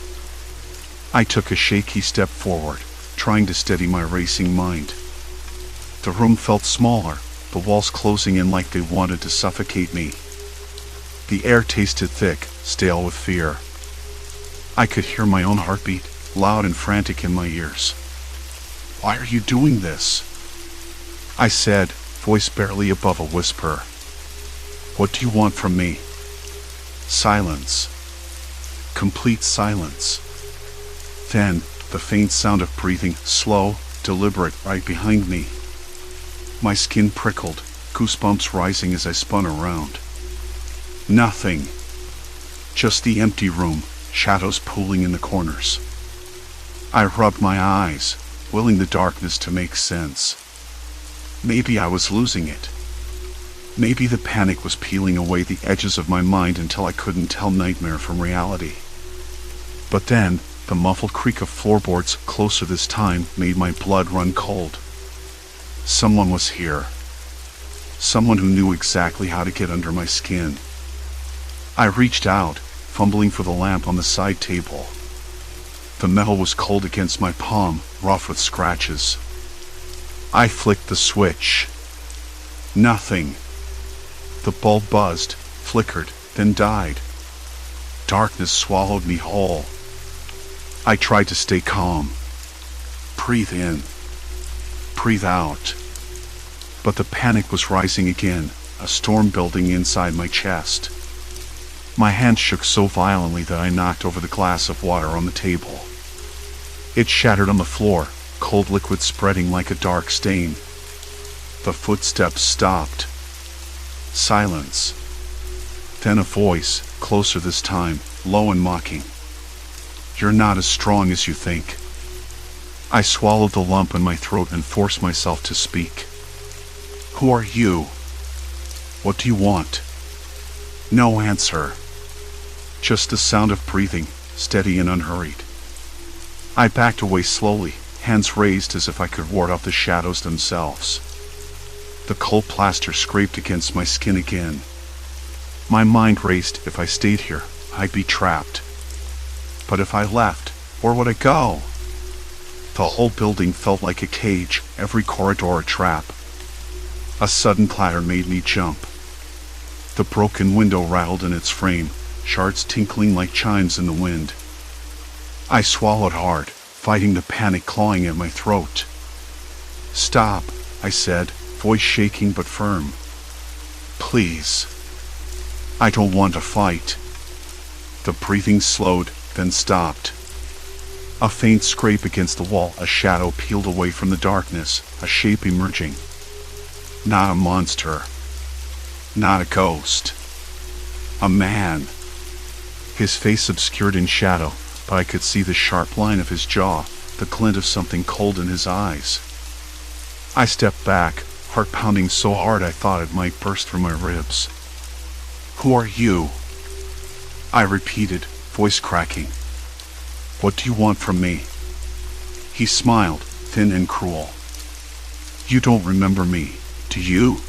S1: I took a shaky step forward, trying to steady my racing mind. The room felt smaller, the walls closing in like they wanted to suffocate me. The air tasted thick, stale with fear. I could hear my own heartbeat, loud and frantic in my ears. "Why are you doing this?" I said, voice barely above a whisper. "What do you want from me?" Silence. Complete silence. Then, the faint sound of breathing, slow, deliberate, right behind me. My skin prickled, goosebumps rising as I spun around. Nothing. Just the empty room, shadows pooling in the corners. I rubbed my eyes, willing the darkness to make sense. Maybe I was losing it. Maybe the panic was peeling away the edges of my mind until I couldn't tell nightmare from reality. But then, the muffled creak of floorboards, closer this time, made my blood run cold. Someone was here. Someone who knew exactly how to get under my skin. I reached out, fumbling for the lamp on the side table. The metal was cold against my palm, rough with scratches. I flicked the switch. Nothing. The bulb buzzed, flickered, then died. Darkness swallowed me whole. I tried to stay calm. Breathe in. Breathe out. But the panic was rising again, a storm building inside my chest. My hand shook so violently that I knocked over the glass of water on the table. It shattered on the floor, cold liquid spreading like a dark stain. The footsteps stopped. Silence. Then a voice, closer this time, low and mocking. "You're not as strong as you think." I swallowed the lump in my throat and forced myself to speak. "Who are you? What do you want?" No answer. Just the sound of breathing, steady and unhurried. I backed away slowly, hands raised as if I could ward off the shadows themselves. The cold plaster scraped against my skin again. My mind raced. If I stayed here, I'd be trapped. But if I left, where would I go? The whole building felt like a cage, every corridor a trap. A sudden clatter made me jump. The broken window rattled in its frame, shards tinkling like chimes in the wind. I swallowed hard, fighting the panic clawing at my throat. "Stop," I said, voice shaking but firm. "Please. I don't want to fight." The breathing slowed, then stopped. A faint scrape against the wall, a shadow peeled away from the darkness, a shape emerging. Not a monster. Not a ghost. A man. His face obscured in shadow, but I could see the sharp line of his jaw, the glint of something cold in his eyes. I stepped back, heart pounding so hard I thought it might burst from my ribs. "Who are you?" I repeated, voice cracking. "What do you want from me?" He smiled, thin and cruel. "You don't remember me, do you?"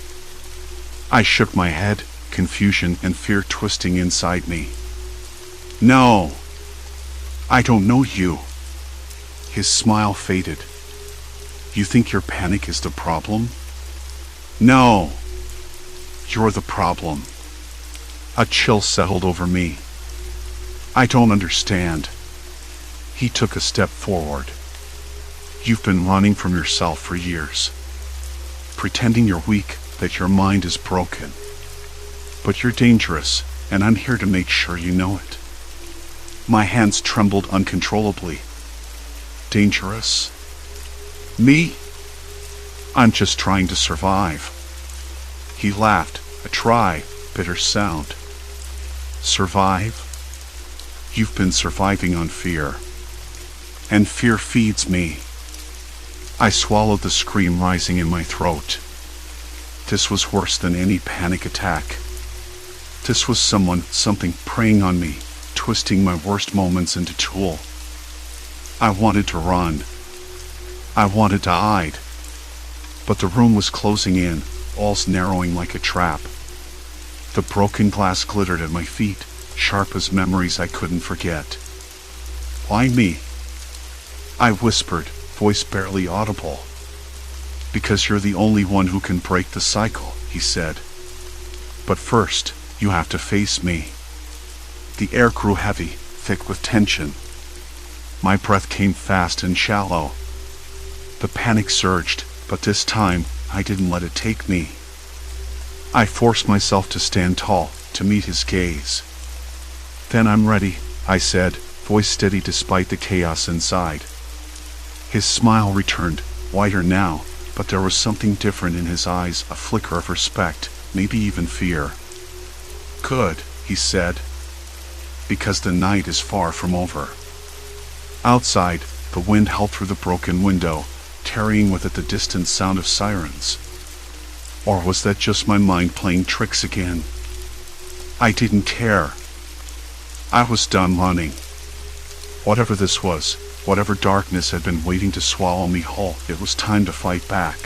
S1: I shook my head, confusion and fear twisting inside me. "No. I don't know you." His smile faded. "You think your panic is the problem?" "No. You're the problem." A chill settled over me. "I don't understand." He took a step forward. "You've been running from yourself for years. Pretending you're weak, that your mind is broken. But you're dangerous, and I'm here to make sure you know it." My hands trembled uncontrollably. "Dangerous? Me? I'm just trying to survive." He laughed, a dry, bitter sound. "Survive? You've been surviving on fear. And fear feeds me." I swallowed the scream rising in my throat. This was worse than any panic attack. This was something preying on me, twisting my worst moments into tool. I wanted to run. I wanted to hide. But the room was closing in, walls narrowing like a trap. The broken glass glittered at my feet, sharp as memories I couldn't forget. "Why me?" I whispered, voice barely audible. "Because you're the only one who can break the cycle," he said. "But first, you have to face me." The air grew heavy, thick with tension. My breath came fast and shallow. The panic surged, but this time, I didn't let it take me. I forced myself to stand tall, to meet his gaze. "Then I'm ready," I said, voice steady despite the chaos inside. His smile returned, wider now, but there was something different in his eyes, a flicker of respect, maybe even fear. "Good," he said, "because the night is far from over." Outside, the wind howled through the broken window, carrying with it the distant sound of sirens. Or was that just my mind playing tricks again? I didn't care. I was done running. Whatever this was, whatever darkness had been waiting to swallow me whole, it was time to fight back.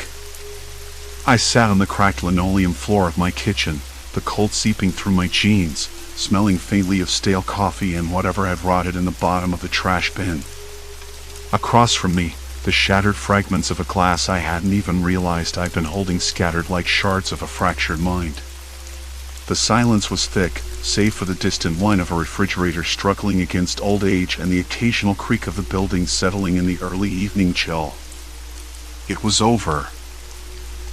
S1: I sat on the cracked linoleum floor of my kitchen, the cold seeping through my jeans, smelling faintly of stale coffee and whatever had rotted in the bottom of the trash bin. Across from me, the shattered fragments of a glass I hadn't even realized I'd been holding scattered like shards of a fractured mind. The silence was thick, save for the distant whine of a refrigerator struggling against old age and the occasional creak of the building settling in the early evening chill. It was over.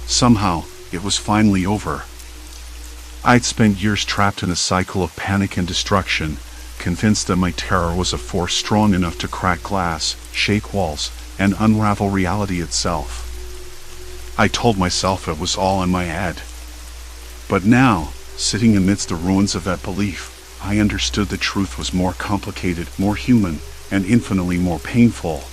S1: Somehow, it was finally over. I'd spent years trapped in a cycle of panic and destruction, convinced that my terror was a force strong enough to crack glass, shake walls, and unravel reality itself. I told myself it was all in my head. But now, sitting amidst the ruins of that belief, I understood the truth was more complicated, more human, and infinitely more painful.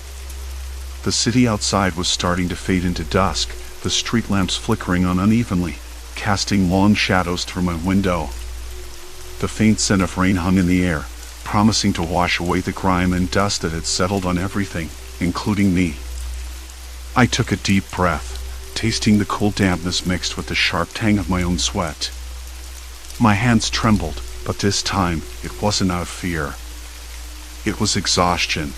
S1: The city outside was starting to fade into dusk, the street lamps flickering on unevenly, casting long shadows through my window. The faint scent of rain hung in the air, promising to wash away the grime and dust that had settled on everything, including me. I took a deep breath, tasting the cool dampness mixed with the sharp tang of my own sweat. My hands trembled, but this time it wasn't out of fear. It was exhaustion.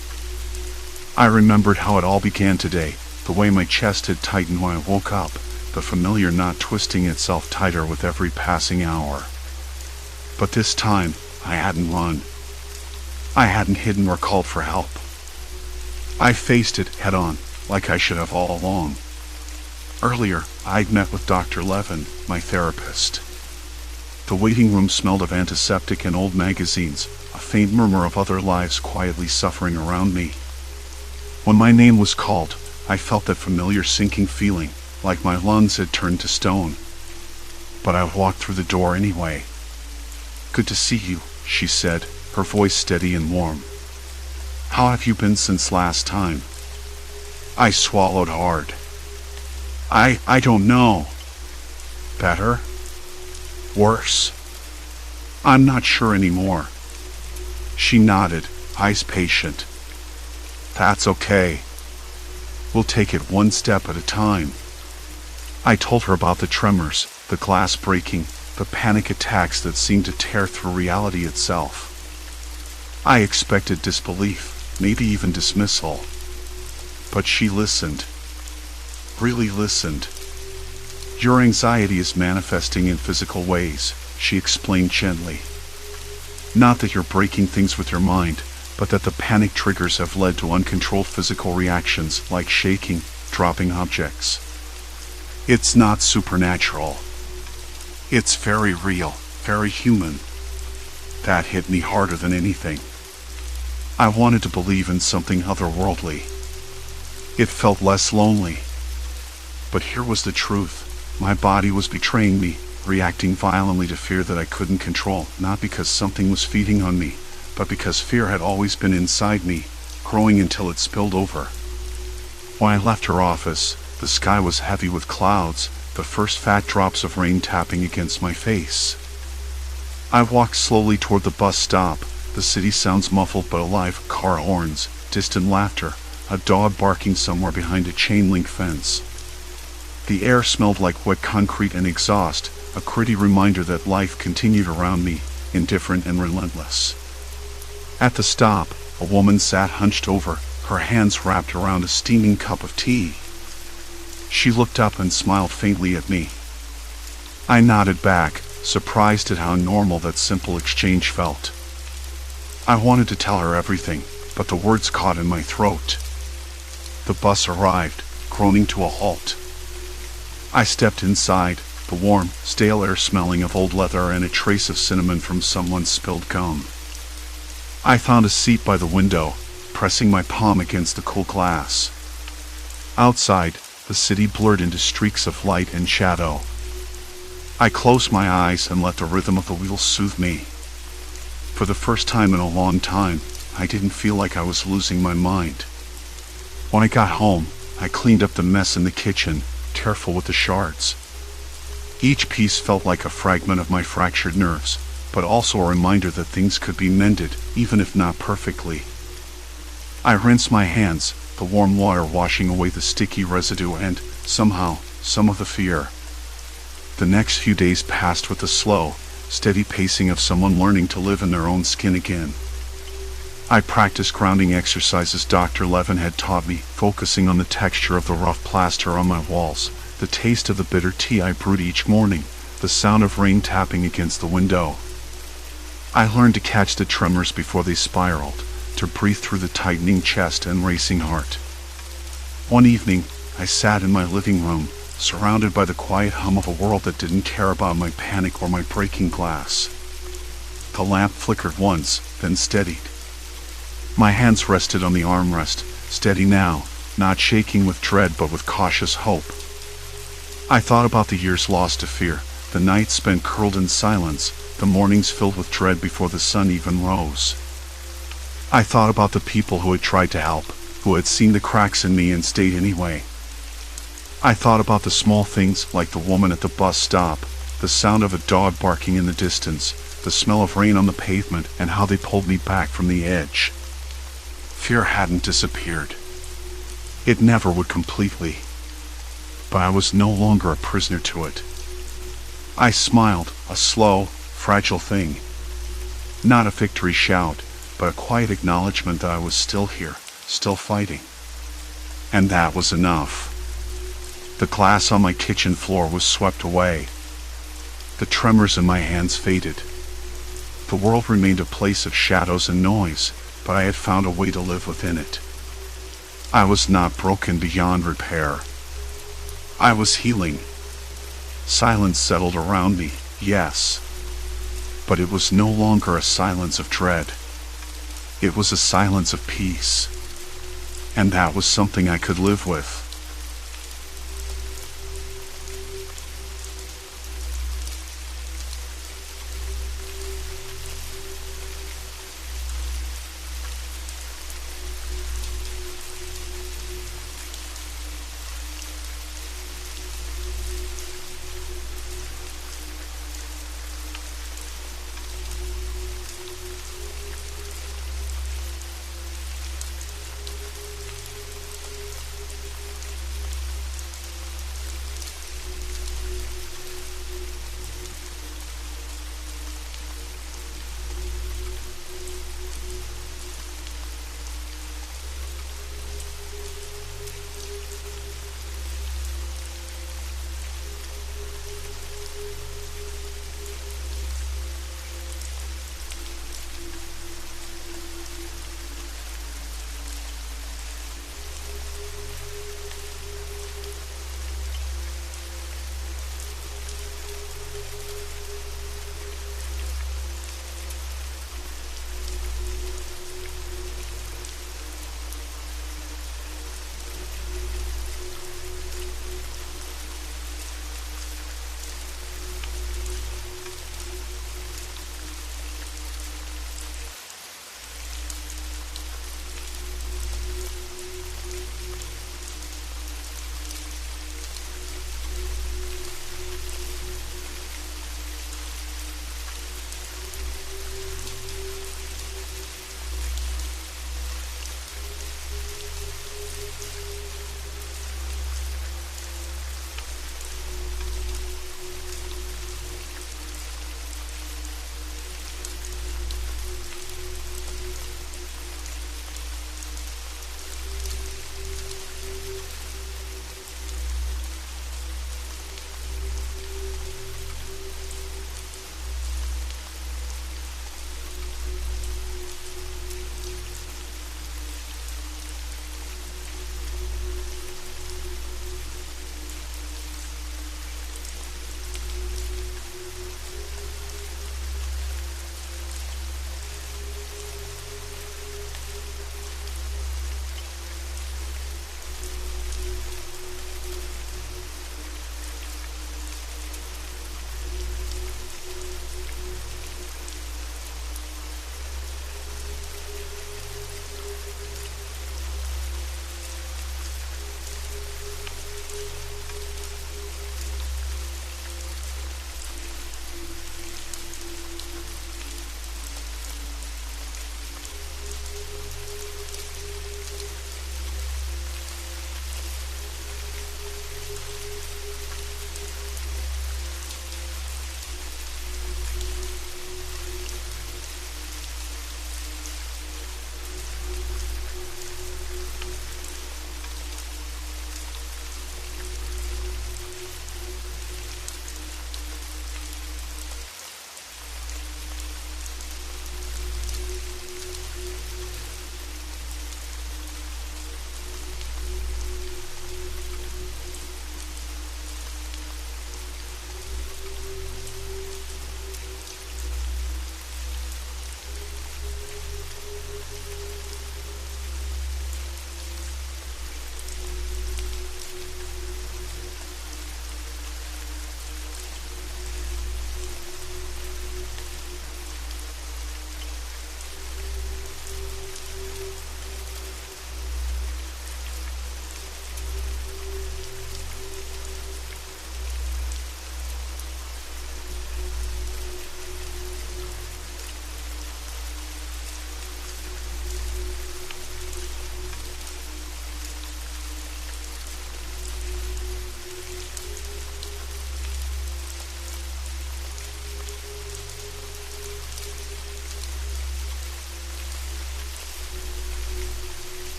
S1: I remembered how it all began today, the way my chest had tightened when I woke up, the familiar knot twisting itself tighter with every passing hour. But this time, I hadn't run. I hadn't hidden or called for help. I faced it head on, like I should have all along. Earlier, I'd met with Dr. Levin, my therapist. The waiting room smelled of antiseptic and old magazines, a faint murmur of other lives quietly suffering around me. When my name was called, I felt that familiar sinking feeling, like my lungs had turned to stone. But I walked through the door anyway. "Good to see you," she said, her voice steady and warm. "How have you been since last time?" I swallowed hard. I don't know. Better? Worse? I'm not sure anymore. She nodded, eyes patient. "That's okay. We'll take it one step at a time." I told her about the tremors, the glass breaking, the panic attacks that seemed to tear through reality itself. I expected disbelief, maybe even dismissal. But she listened. Really listened. "Your anxiety is manifesting in physical ways," she explained gently. "Not that you're breaking things with your mind, but that the panic triggers have led to uncontrolled physical reactions like shaking, dropping objects. It's not supernatural. It's very real, very human." That hit me harder than anything. I wanted to believe in something otherworldly. It felt less lonely. But here was the truth. My body was betraying me, reacting violently to fear that I couldn't control, not because something was feeding on me, but because fear had always been inside me, growing until it spilled over. When I left her office, the sky was heavy with clouds, the first fat drops of rain tapping against my face. I walked slowly toward the bus stop, the city sounds muffled but alive, car horns, distant laughter, a dog barking somewhere behind a chain-link fence. The air smelled like wet concrete and exhaust, a gritty reminder that life continued around me, indifferent and relentless. At the stop, a woman sat hunched over, her hands wrapped around a steaming cup of tea. She looked up and smiled faintly at me. I nodded back, surprised at how normal that simple exchange felt. I wanted to tell her everything, but the words caught in my throat. The bus arrived, groaning to a halt. I stepped inside, the warm, stale air smelling of old leather and a trace of cinnamon from someone's spilled gum. I found a seat by the window, pressing my palm against the cool glass. Outside, the city blurred into streaks of light and shadow. I closed my eyes and let the rhythm of the wheels soothe me. For the first time in a long time, I didn't feel like I was losing my mind. When I got home, I cleaned up the mess in the kitchen, careful with the shards. Each piece felt like a fragment of my fractured nerves, but also a reminder that things could be mended, even if not perfectly. I rinsed my hands, the warm water washing away the sticky residue and, somehow, some of the fear. The next few days passed with the slow, steady pacing of someone learning to live in their own skin again. I practiced grounding exercises Dr. Levin had taught me, focusing on the texture of the rough plaster on my walls, the taste of the bitter tea I brewed each morning, the sound of rain tapping against the window. I learned to catch the tremors before they spiraled, to breathe through the tightening chest and racing heart. One evening, I sat in my living room, surrounded by the quiet hum of a world that didn't care about my panic or my breaking glass. The lamp flickered once, then steadied. My hands rested on the armrest, steady now, not shaking with dread but with cautious hope. I thought about the years lost to fear, the nights spent curled in silence, the mornings filled with dread before the sun even rose. I thought about the people who had tried to help, who had seen the cracks in me and stayed anyway. I thought about the small things like the woman at the bus stop, the sound of a dog barking in the distance, the smell of rain on the pavement, and how they pulled me back from the edge. Fear hadn't disappeared. It never would completely. But I was no longer a prisoner to it. I smiled, a slow, fragile thing. Not a victory shout, but a quiet acknowledgement that I was still here, still fighting. And that was enough. The glass on my kitchen floor was swept away. The tremors in my hands faded. The world remained a place of shadows and noise, but I had found a way to live within it. I was not broken beyond repair. I was healing. Silence settled around me, yes. But it was no longer a silence of dread. It was a silence of peace. And that was something I could live with.